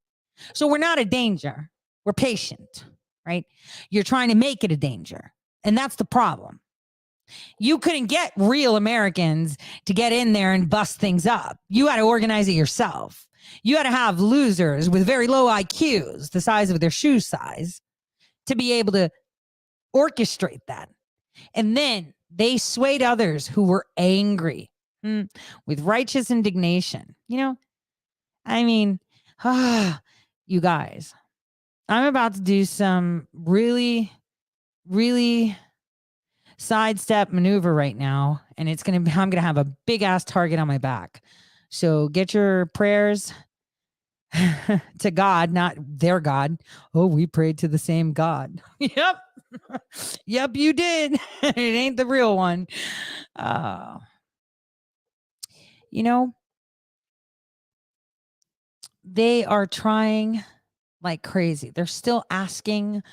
[SPEAKER 9] So we're not a danger. We're patient, right? You're trying to make it a danger. And that's the problem. You couldn't get real Americans to get in there and bust things up. You had to organize it yourself. You had to have losers with very low IQs, the size of their shoe size, to be able to orchestrate that. And then they swayed others who were angry. With righteous indignation. You know, I mean, you guys, I'm about to do some really, really sidestep maneuver right now. And I'm going to have a big ass target on my back. So get your prayers to God, not their God. Oh, we prayed to the same God. Yep. Yep, you did. It ain't the real one. You know, they are trying like crazy. They're still asking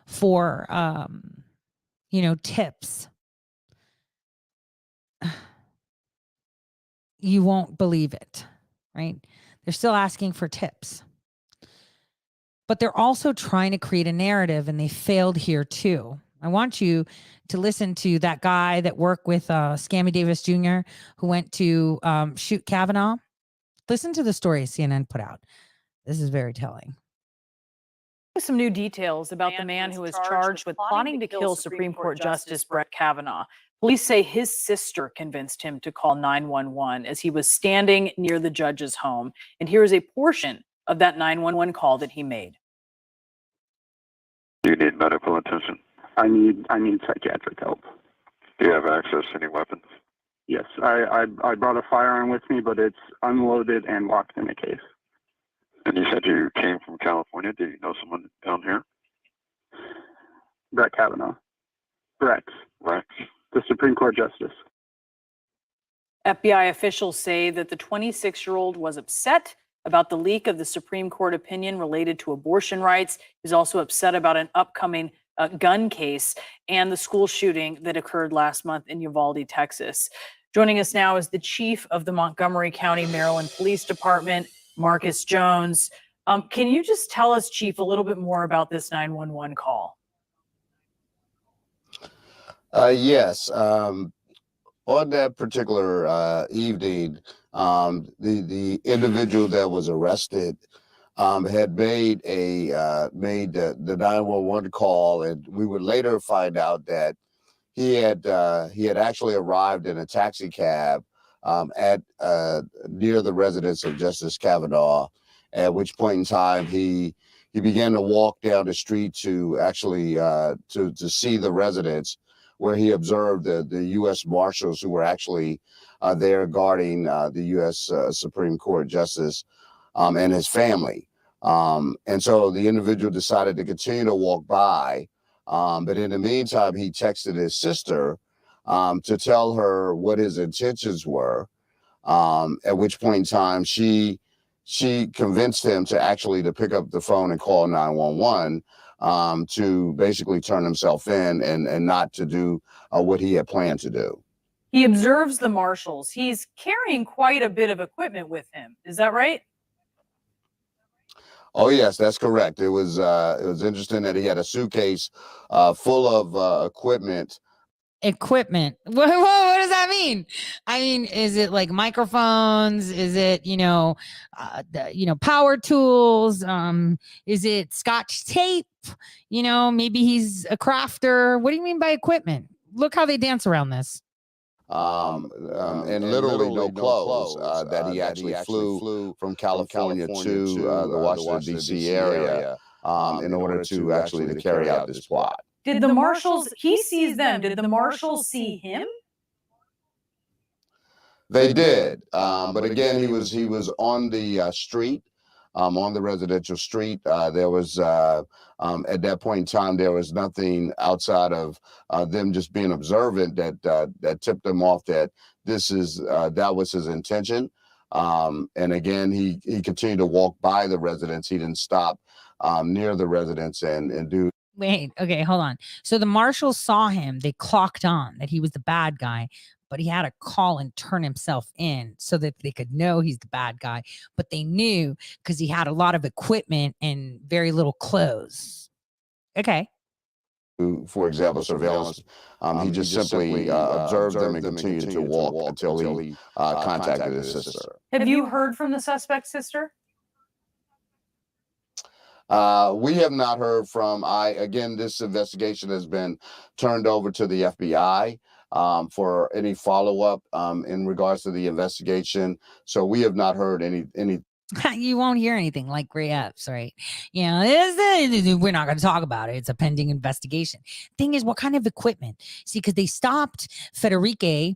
[SPEAKER 9] for, you know, tips. You won't believe it, right? They're still asking for tips. But they're also trying to create a narrative, and they failed here too. I want you to listen to that guy that worked with Scammy Davis Jr., who went to shoot Kavanaugh. Listen to the story CNN put out. This is very telling.
[SPEAKER 3] Some new details about the man who is charged with plotting to kill Supreme Court Justice Brett Kavanaugh. Police say his sister convinced him to call 911 as he was standing near the judge's home. And here is a portion of that 911 call that he made.
[SPEAKER 8] Do you need medical attention? I need psychiatric help. Do you have access to any weapons? Yes, I brought a firearm with me, but it's unloaded and locked in a case. And you said you came from California. Do you know someone down here? Brett Kavanaugh. Rex. The Supreme Court Justice.
[SPEAKER 3] FBI officials say that the 26-year-old was upset about the leak of the Supreme Court opinion related to abortion rights. He's also upset about an upcoming gun case and the school shooting that occurred last month in Uvalde, Texas. Joining us now is the chief of the Montgomery County, Maryland Police Department, Marcus Jones. Can you just tell us, Chief, a little bit more about this 911 call?
[SPEAKER 1] Yes. On that particular evening, the individual that was arrested had made the 911 call, and we would later find out that he had actually arrived in a taxi cab at near the residence of Justice Kavanaugh, at which point in time he began to walk down the street to actually to see the residence, where he observed the U.S. Marshals who were actually there guarding the U.S. Supreme Court Justice and his family. And so the individual decided to continue to walk by. But in the meantime, he texted his sister to tell her what his intentions were, at which point in time she convinced him to pick up the phone and call 911. To basically turn himself in and not to do what he had planned to do.
[SPEAKER 3] He observes the marshals. He's carrying quite a bit of equipment with him. Is that right?
[SPEAKER 1] Oh yes, that's correct. It was interesting that he had a suitcase full of equipment.
[SPEAKER 9] Equipment. What does that mean? I mean, is it like microphones? Is it, power tools? Is it Scotch tape? Maybe he's a crafter. What do you mean by equipment? Look how they dance around this.
[SPEAKER 1] And literally no clothes, that he actually flew from California to the Washington, D.C. area in order to actually carry out this plot.
[SPEAKER 3] Did the marshals, he sees them, did the marshals see him?
[SPEAKER 1] They did, but again, he was on the street, on the residential street. There was at that point in time, there was nothing outside of them just being observant that tipped them off that that was his intention. And again, he continued to walk by the residence. He didn't stop near the residence and do.
[SPEAKER 9] Wait, okay, hold on. So the marshals saw him. They clocked on that he was the bad guy, but he had to call and turn himself in so that they could know he's the bad guy. But they knew because he had a lot of equipment and very little clothes. Okay.
[SPEAKER 1] For example, surveillance. He just simply observed them and continued to walk until he contacted his sister.
[SPEAKER 3] Have you heard from the suspect's sister?
[SPEAKER 1] We have not heard from. Again, this investigation has been turned over to the FBI for any follow-up in regards to the investigation. So we have not heard any.
[SPEAKER 9] You won't hear anything like Gray F's, right? We're not going to talk about it. It's a pending investigation. Thing is, what kind of equipment? See, because they stopped Federico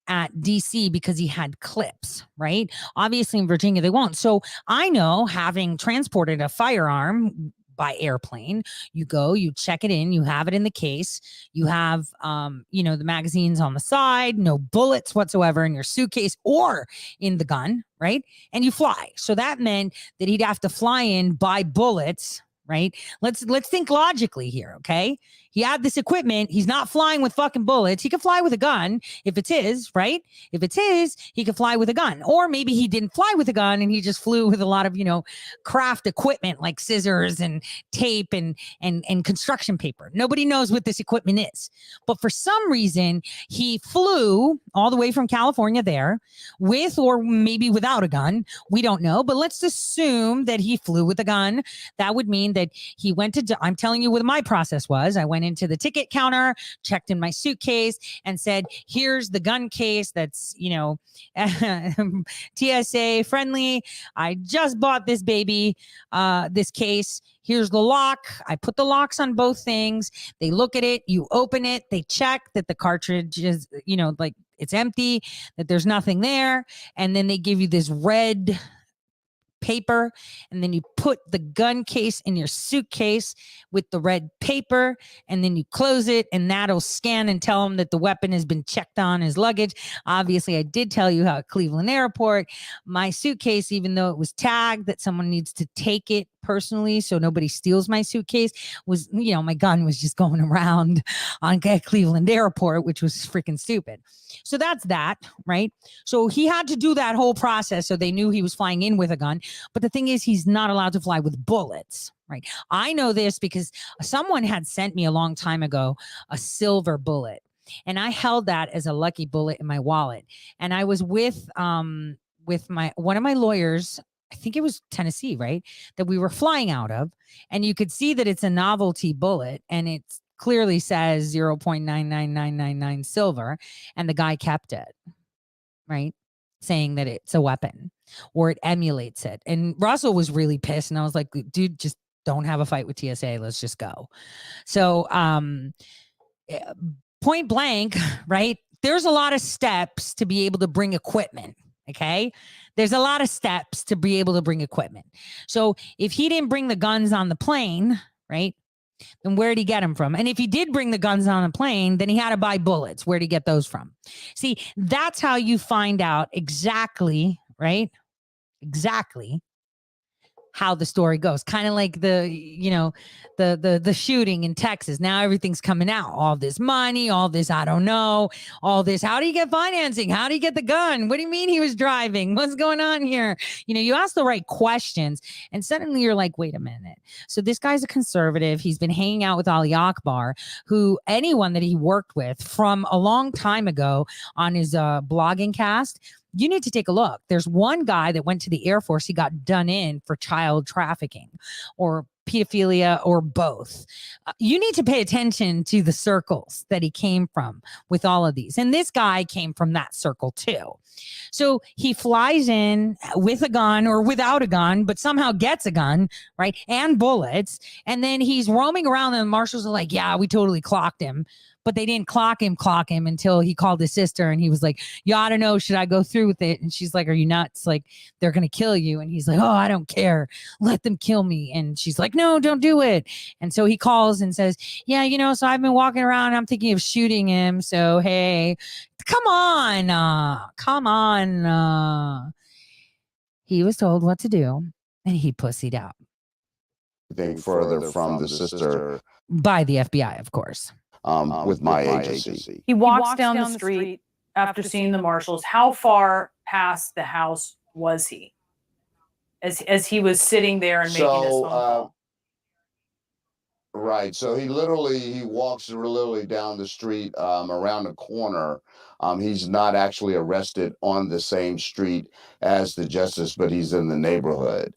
[SPEAKER 9] at DC because he had clips, right? Obviously in Virginia, they won't. So I know, having transported a firearm by airplane, you go, you check it in, you have it in the case, you have, the magazines on the side, no bullets whatsoever in your suitcase or in the gun, right? And you fly. So that meant that he'd have to fly in, buy bullets, right? Let's think logically here, okay? He had this equipment. He's not flying with fucking bullets. He could fly with a gun if it's his, right? If it's his, he could fly with a gun. Or maybe he didn't fly with a gun and he just flew with a lot of, craft equipment like scissors and tape and construction paper. Nobody knows what this equipment is. But for some reason, he flew all the way from California there with or maybe without a gun. We don't know. But let's assume that he flew with a gun. That would mean that he went to, I'm telling you what my process was. I went into the ticket counter, checked in my suitcase and said, here's the gun case that's, TSA friendly. I just bought this baby, this case. Here's the lock. I put the locks on both things. They look at it. You open it. They check that the cartridge is, it's empty, that there's nothing there. And then they give you this red paper, and then you put the gun case in your suitcase with the red paper, and then you close it, and that'll scan and tell him that the weapon has been checked on his luggage. Obviously, I did tell you how at Cleveland Airport, my suitcase, even though it was tagged that someone needs to take it personally so nobody steals my suitcase, was, you know, my gun was just going around on Cleveland Airport, which was freaking stupid. So that's that, right? So he had to do that whole process so they knew he was flying in with a gun. But the thing is, he's not allowed to fly with bullets, right? I know this because someone had sent me a long time ago a silver bullet, and I held that as a lucky bullet in my wallet. And I was with one of my lawyers, I think it was Tennessee, right? That we were flying out of, and you could see that it's a novelty bullet, and it clearly says 0.99999 silver, and the guy kept it, right? Saying that it's a weapon or it emulates it. And Russell was really pissed, and I was like, dude, just don't have a fight with TSA. Let's just go. So, point blank, right? There's a lot of steps to be able to bring equipment. Okay. There's a lot of steps to be able to bring equipment. So if he didn't bring the guns on the plane, right, then where'd he get them from? And if he did bring the guns on the plane, then he had to buy bullets. Where'd he get those from? See, that's how you find out exactly, right? Exactly how the story goes. Kind of like the shooting in Texas. Now everything's coming out. All this money, all this, I don't know, all this. How do you get financing? How do you get the gun? What do you mean he was driving? What's going on here? You know, you ask the right questions, and suddenly you're like, wait a minute. So this guy's a conservative. He's been hanging out with Ali Akbar, who anyone that he worked with from a long time ago on his blogging cast, you need to take a look. There's one guy that went to the Air Force. He got done in for child trafficking or pedophilia or both. You need to pay attention to the circles that he came from with all of these. And this guy came from that circle too. So he flies in with a gun or without a gun, but somehow gets a gun, right? And bullets. And then he's roaming around, and the marshals are like, yeah, we totally clocked him. But they didn't clock him until he called his sister, and he was like, you ought to know, should I go through with it? And she's like, are you nuts? Like, they're going to kill you. And he's like, oh, I don't care. Let them kill me. And she's like, no, don't do it. And so he calls and says, yeah, you know, so I've been walking around. I'm thinking of shooting him. So, hey, come on. He was told what to do, and he pussied out.
[SPEAKER 1] I think further from the sister.
[SPEAKER 9] By the FBI, of course.
[SPEAKER 1] With my agency.
[SPEAKER 3] He walks down the street after seeing the marshals. How far past the house was he as he was sitting there and making his phone call?
[SPEAKER 1] Right. So he walks literally down the street, around the corner. He's not actually arrested on the same street as the justice, but he's in the neighborhood.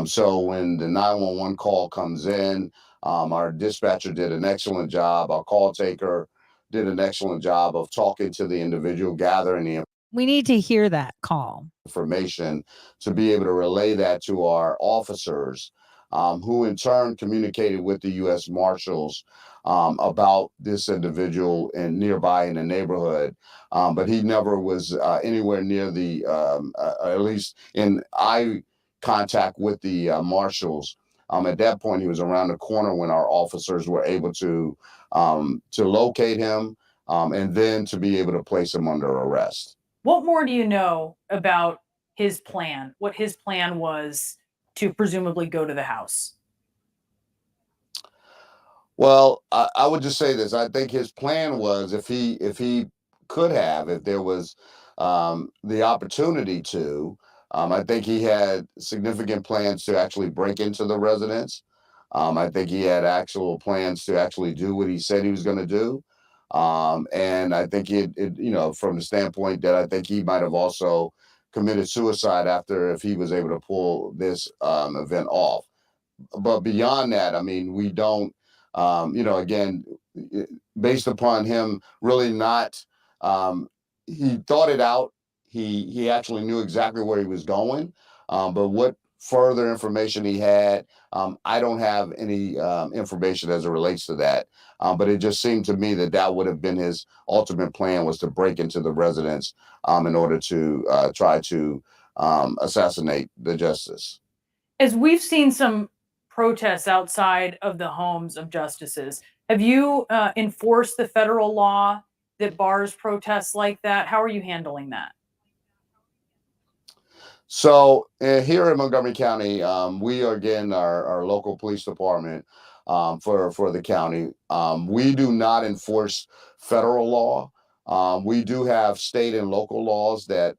[SPEAKER 1] So when the 911 call comes in, our dispatcher did an excellent job. Our call taker did an excellent job of talking to the individual, gathering the
[SPEAKER 9] We need to hear that call.
[SPEAKER 1] information to be able to relay that to our officers, who in turn communicated with the U.S. Marshals about this individual and nearby in the neighborhood. But he never was anywhere near the, at least in eye contact with the marshals. At that point, he was around the corner when our officers were able to locate him, and then to be able to place him under arrest.
[SPEAKER 3] What more do you know about his plan? What his plan was to presumably go to the house?
[SPEAKER 1] Well, I would just say this. I think his plan was, if he could have, if there was the opportunity to, I think he had significant plans to actually break into the residence. I think he had actual plans to actually do what he said he was going to do. And I think from the standpoint that I think he might have also committed suicide if he was able to pull this event off. But beyond that, I mean, we don't, again, based upon him really not, he thought it out. He actually knew exactly where he was going. But what further information he had, I don't have any information as it relates to that. But it just seemed to me that would have been his ultimate plan, was to break into the residence in order to try to assassinate the justice.
[SPEAKER 3] As we've seen some protests outside of the homes of justices, have you enforced the federal law that bars protests like that? How are you handling that?
[SPEAKER 1] So here in Montgomery County, we are again our local police department for the county. We do not enforce federal law. We do have state and local laws that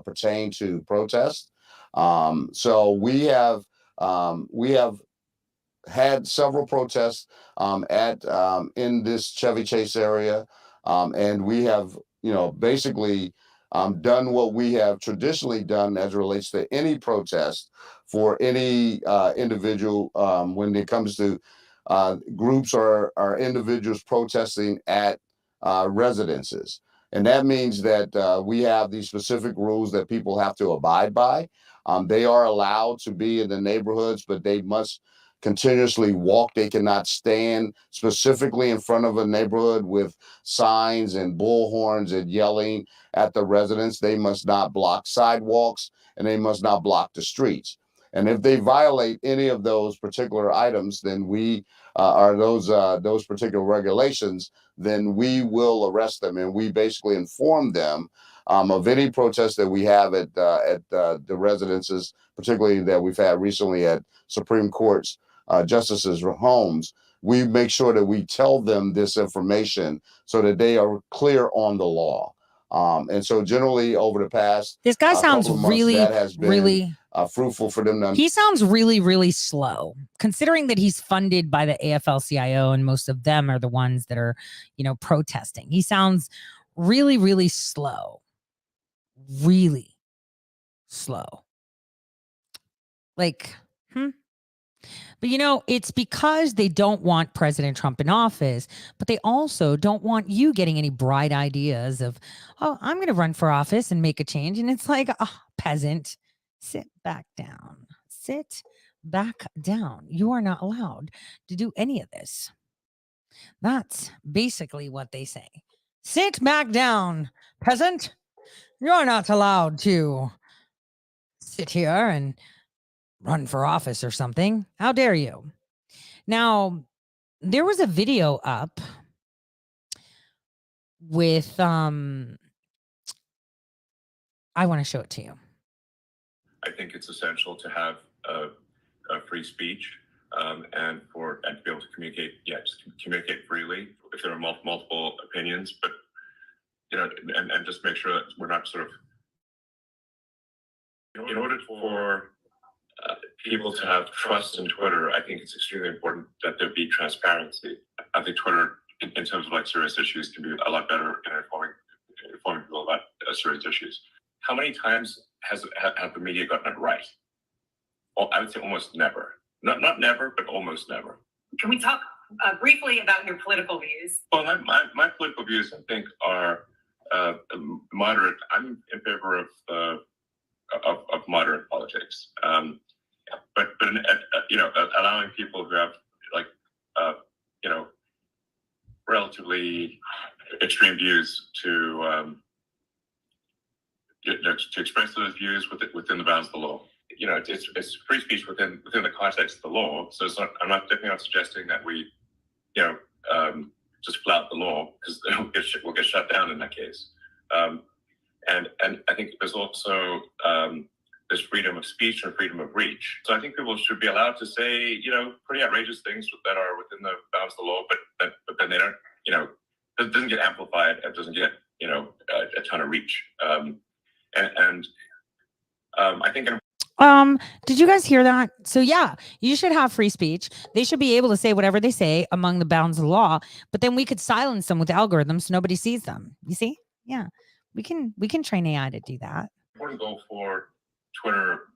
[SPEAKER 1] pertain to protest. So we have had several protests at in this Chevy Chase area, and we have basically done what we have traditionally done as it relates to any protest for any individual when it comes to groups or individuals protesting at residences. And that means that we have these specific rules that people have to abide by. They are allowed to be in the neighborhoods, but they must continuously walk. They cannot stand specifically in front of a neighborhood with signs and bullhorns and yelling at the residents. They must not block sidewalks and they must not block the streets. And if they violate any of those particular items, then we are those particular regulations, then we will arrest them, and we basically inform them of any protest that we have at the residences, particularly that we've had recently at Supreme Court's justices' homes. We make sure that we tell them this information so that they are clear on the law. And so generally over the past
[SPEAKER 9] This guy sounds
[SPEAKER 1] couple of months,
[SPEAKER 9] really,
[SPEAKER 1] that has been
[SPEAKER 9] really
[SPEAKER 1] fruitful for them to
[SPEAKER 9] He sounds really, really slow, considering that he's funded by the AFL-CIO, and most of them are the ones that are, protesting. He sounds really, really slow. Really slow. Like, But it's because they don't want President Trump in office, but they also don't want you getting any bright ideas of, oh, I'm going to run for office and make a change. And it's like, oh, peasant, sit back down. Sit back down. You are not allowed to do any of this. That's basically what they say. Sit back down, peasant. You're not allowed to sit here and run for office or something. How dare you? Now, there was a video up with I want to show it to you.
[SPEAKER 4] I think it's essential to have a free speech and to be able to communicate. Just communicate freely if there are multiple opinions, but and just make sure that we're not sort of in order for people to have trust in Twitter. I think it's extremely important that there be transparency. I think Twitter, in terms of serious issues, can be a lot better in informing people about serious issues. How many times have the media gotten it right? Well, I would say almost never. Not never, but almost never.
[SPEAKER 10] Can we talk briefly about your political views?
[SPEAKER 4] Well, my political views, I think, are moderate. I'm in favor of moderate politics. But allowing people who have relatively extreme views to express those views within the bounds of the law. It's free speech within the context of the law. So I'm definitely not suggesting that we just flout the law, because we'll get shut down in that case. And I think there's also there's freedom of speech and freedom of reach. So I think people should be allowed to say, pretty outrageous things that are within the bounds of the law, but then they don't, it doesn't get amplified. It doesn't get, a ton of reach. I think.
[SPEAKER 9] Did you guys hear that? So yeah, you should have free speech. They should be able to say whatever they say among the bounds of the law, but then we could silence them with algorithms so nobody sees them. You see? Yeah. We can train AI to do that.
[SPEAKER 4] Important goal for Twitter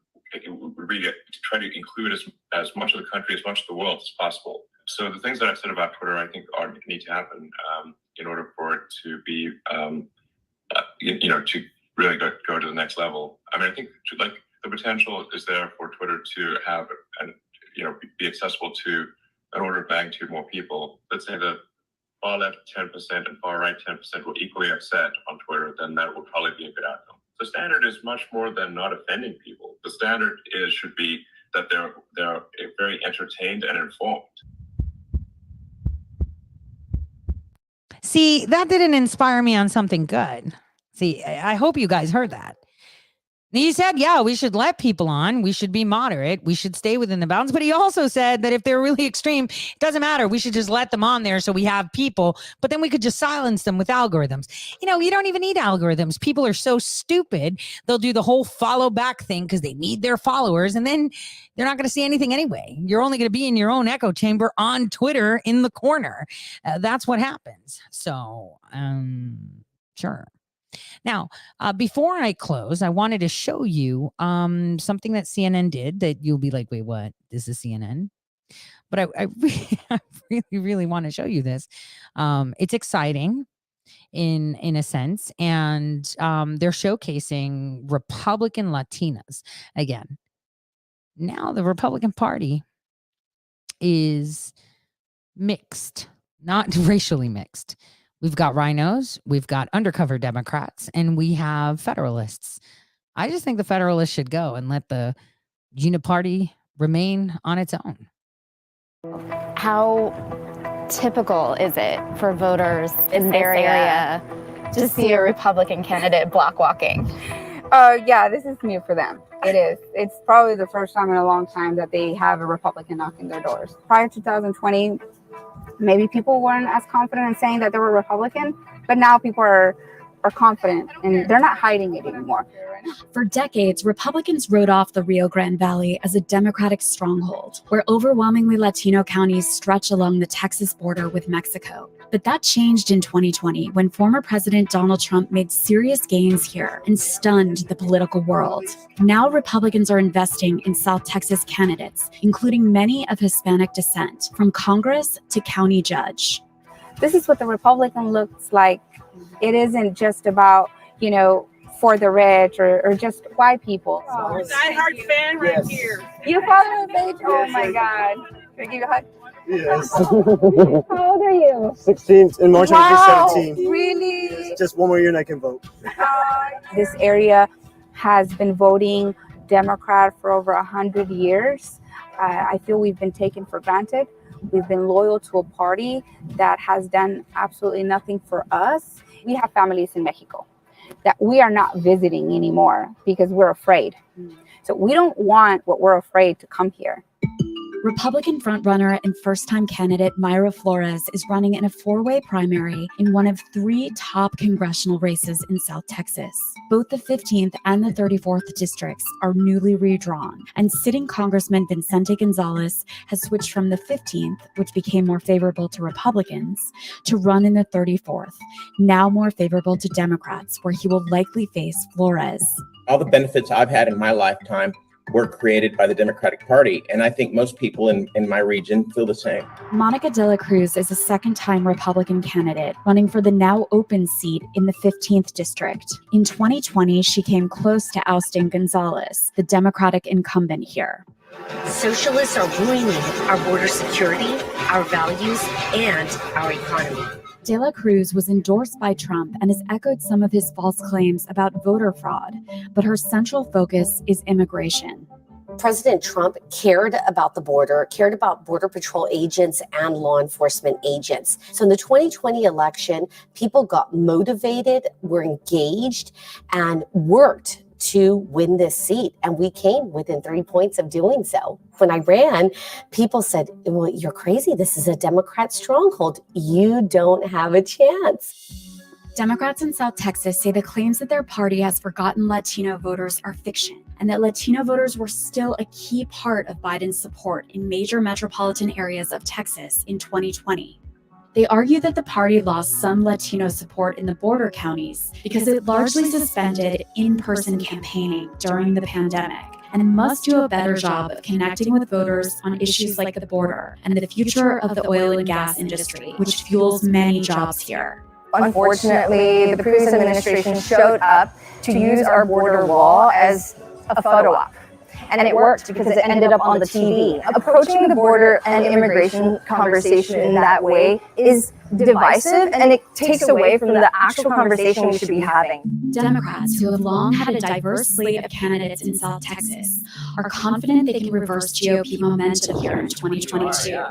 [SPEAKER 4] would be to try to include as much of the country, as much of the world as possible. So the things that I've said about Twitter, I think need to happen in order for it to be, to really go to the next level. I mean, I think the potential is there for Twitter to have and be accessible to an order of magnitude more people. Let's say the far left 10% and far right 10% were equally upset on Twitter, then that would probably be a good outcome. The standard is much more than not offending people. The standard should be that they're very entertained and informed.
[SPEAKER 9] See, that didn't inspire me on something good. See, I hope you guys heard that. He said, yeah, we should let people on. We should be moderate. We should stay within the bounds. But he also said that if they're really extreme, it doesn't matter. We should just let them on there so we have people. But then we could just silence them with algorithms. You know, you don't even need algorithms. People are so stupid. They'll do the whole follow back thing because they need their followers. And then they're not going to see anything anyway. You're only going to be in your own echo chamber on Twitter in the corner. That's what happens. So, sure. Now, before I close, I wanted to show you something that CNN did that you'll be like, wait, what? This is CNN? But I really want to show you this. It's exciting in a sense, and they're showcasing Republican Latinas again. Now the Republican Party is mixed, not racially mixed. We've got rhinos, we've got undercover Democrats, and we have Federalists. I just think the Federalists should go and let the Uniparty remain on its own.
[SPEAKER 5] How typical is it for voters in this area to see a Republican candidate block walking?
[SPEAKER 14] Yeah, this is new for them. It is. It's probably the first time in a long time that they have a Republican knocking their doors. Prior to 2020, maybe people weren't as confident in saying that they were Republican, but now people are confident and they're not hiding it anymore.
[SPEAKER 15] For decades, Republicans wrote off the Rio Grande Valley as a Democratic stronghold, where overwhelmingly Latino counties stretch along the Texas border with Mexico. But that changed in 2020 when former President Donald Trump made serious gains here and stunned the political world. Now Republicans are investing in South Texas candidates, including many of Hispanic descent, from Congress to county judge.
[SPEAKER 14] This is what the Republican looks like. It isn't just about, you know, for the rich or just white people.
[SPEAKER 6] Oh, diehard fan right here.
[SPEAKER 14] You follow the page? Oh my God. Can I give you a hug?
[SPEAKER 24] Yes.
[SPEAKER 14] How old are you?
[SPEAKER 24] 16. In March,
[SPEAKER 14] Wow,
[SPEAKER 24] I'll be 17.
[SPEAKER 14] really?
[SPEAKER 24] Just one more year and I can vote.
[SPEAKER 14] This area has been voting Democrat for over 100 years. I feel we've been taken for granted. We've been loyal to a party that has done absolutely nothing for us. We have families in Mexico that we are not visiting anymore because we're afraid. So we don't want what we're afraid to come here.
[SPEAKER 15] Republican frontrunner and first-time candidate Mayra Flores is running in a four-way primary in one of three top congressional races in South Texas. Both the 15th and the 34th districts are newly redrawn, and sitting Congressman Vicente Gonzalez has switched from the 15th, which became more favorable to Republicans, to run in the 34th, now more favorable to Democrats, where he will likely face Flores.
[SPEAKER 25] All the benefits I've had in my lifetime were created by the Democratic Party, and I think most people in my region feel the same.
[SPEAKER 15] Monica De La Cruz is a second-time Republican candidate running for the now open seat in the 15th district. In 2020, she came close to ousting Gonzalez, the Democratic incumbent here.
[SPEAKER 26] Socialists are ruining our border security, our values, and our economy.
[SPEAKER 15] De La Cruz was endorsed by Trump and has echoed some of his false claims about voter fraud, but her central focus is immigration.
[SPEAKER 26] President Trump cared about the border, cared about Border Patrol agents and law enforcement agents. So in the 2020 election, people got motivated, were engaged, and worked to win this seat. And we came within 3 points of doing so. When I ran, people said, well, you're crazy. This is a Democrat stronghold. You don't have a chance.
[SPEAKER 15] Democrats in South Texas say the claims that their party has forgotten Latino voters are fiction, and that Latino voters were still a key part of Biden's support in major metropolitan areas of Texas in 2020. They argue that the party lost some Latino support in the border counties because it largely suspended in-person campaigning during the pandemic and must do a better job of connecting with voters on issues like the border and the future of the oil and gas industry, which fuels many jobs here.
[SPEAKER 14] Unfortunately, the previous administration showed up to use our border wall as a photo op.
[SPEAKER 5] and it worked because it ended up on the TV. Approaching the border and immigration conversation in that way is divisive, and it takes away from the actual conversation we should be having.
[SPEAKER 15] Democrats, who have long had a diverse slate of candidates in South Texas, are confident they can reverse GOP momentum here in 2022,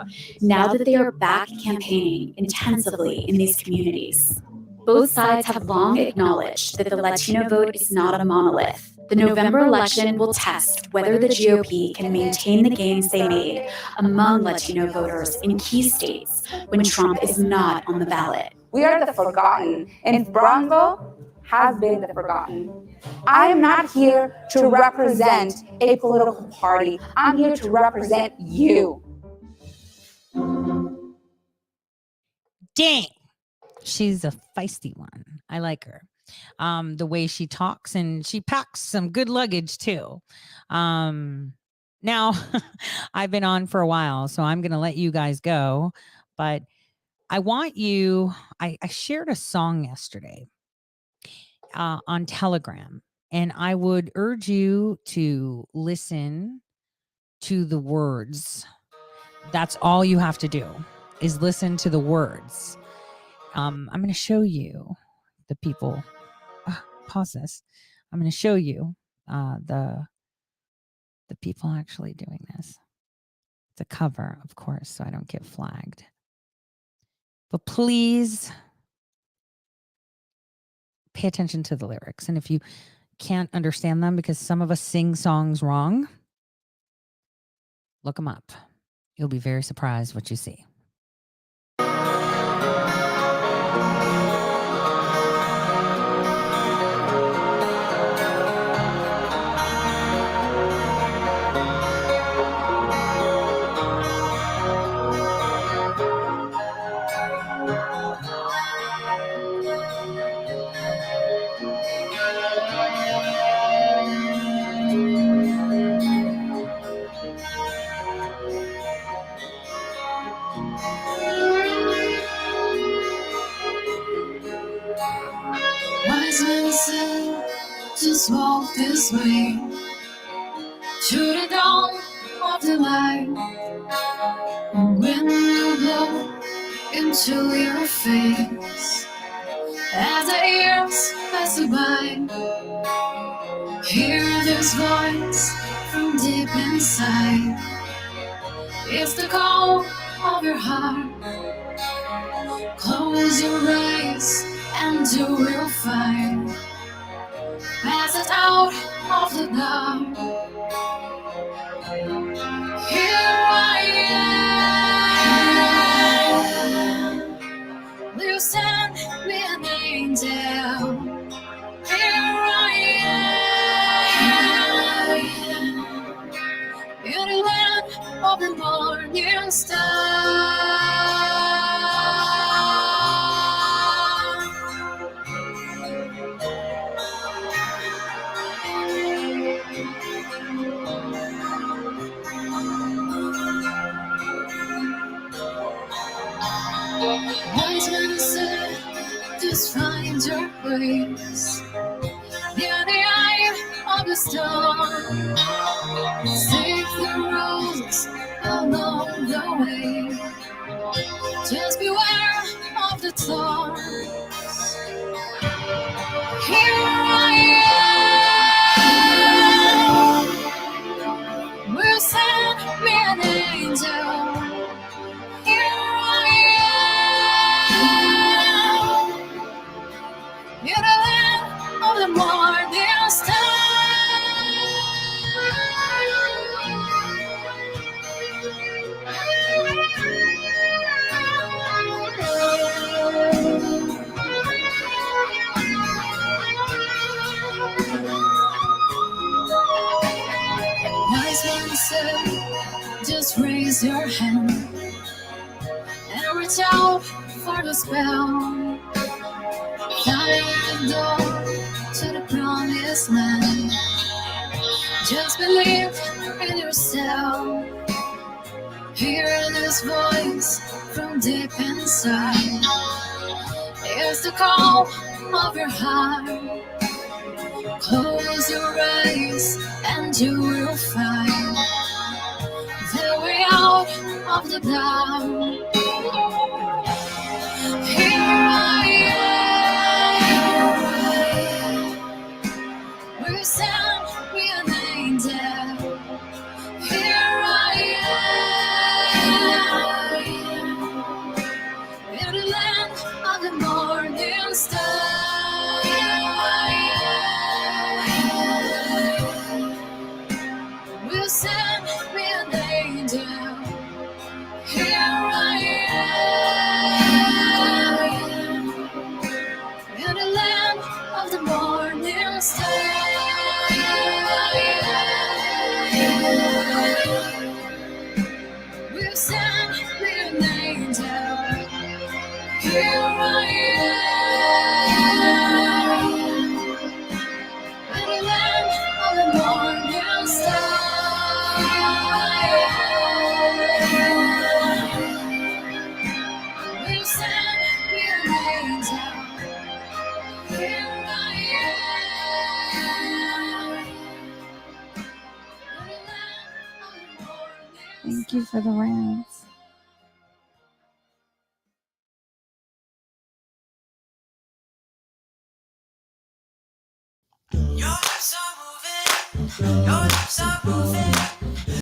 [SPEAKER 15] now that they are back campaigning intensively in these communities. Both sides have long acknowledged that the Latino vote is not a monolith. The November election will test whether the GOP can maintain the gains they made among Latino voters in key states when Trump is not on the ballot.
[SPEAKER 14] We are the forgotten, and Brownsville has been the forgotten. I am not here to represent a political party. I'm here to represent you.
[SPEAKER 9] Dang. She's a feisty one. I like her. The way she talks, and she packs some good luggage too. Now I've been on for a while, so I'm going to let you guys go, but I want you, I shared a song yesterday on Telegram, and I would urge you to listen to the words. That's all you have to do is listen to the words. I'm going to show you the people. Pause this. I'm going to show you the people actually doing this. It's a cover, of course, so I don't get flagged. But please pay attention to the lyrics. And if you can't understand them, because some of us sing songs wrong, look them up. You'll be very surprised what you see.
[SPEAKER 6] Wise men said, just walk this way to the dawn of the light. And when you blow into your face, as the years pass you by, hear this voice from deep inside. It's the call of your heart. Close your eyes and you will find, pass it out of the dark. Here I am. Will you send me an angel? Here I am. In the land of the morning star. Wise men said, just find your place near the eye of the storm. Save the roses along the way. Just beware of the thorns. Here I am. Will send me an angel. You're the land of the morning star. Wise men said, just raise your hand and reach out for the spell. Find the door to the promised land. Just believe in yourself. Hear this voice from deep inside. It's the call of your heart. Close your eyes and you will find. multiply. Here I am. We're sound, we are angel. Here I am. In the land of the morning star. Here I am. We'll send me an angel. Here I am. In the land of the morning star. We'll send me an angel. Here I am. In the land of the morning star. We'll send me an angel. Here I am.
[SPEAKER 14] Thank you for the rants.
[SPEAKER 6] Your lips are moving, your lips are moving.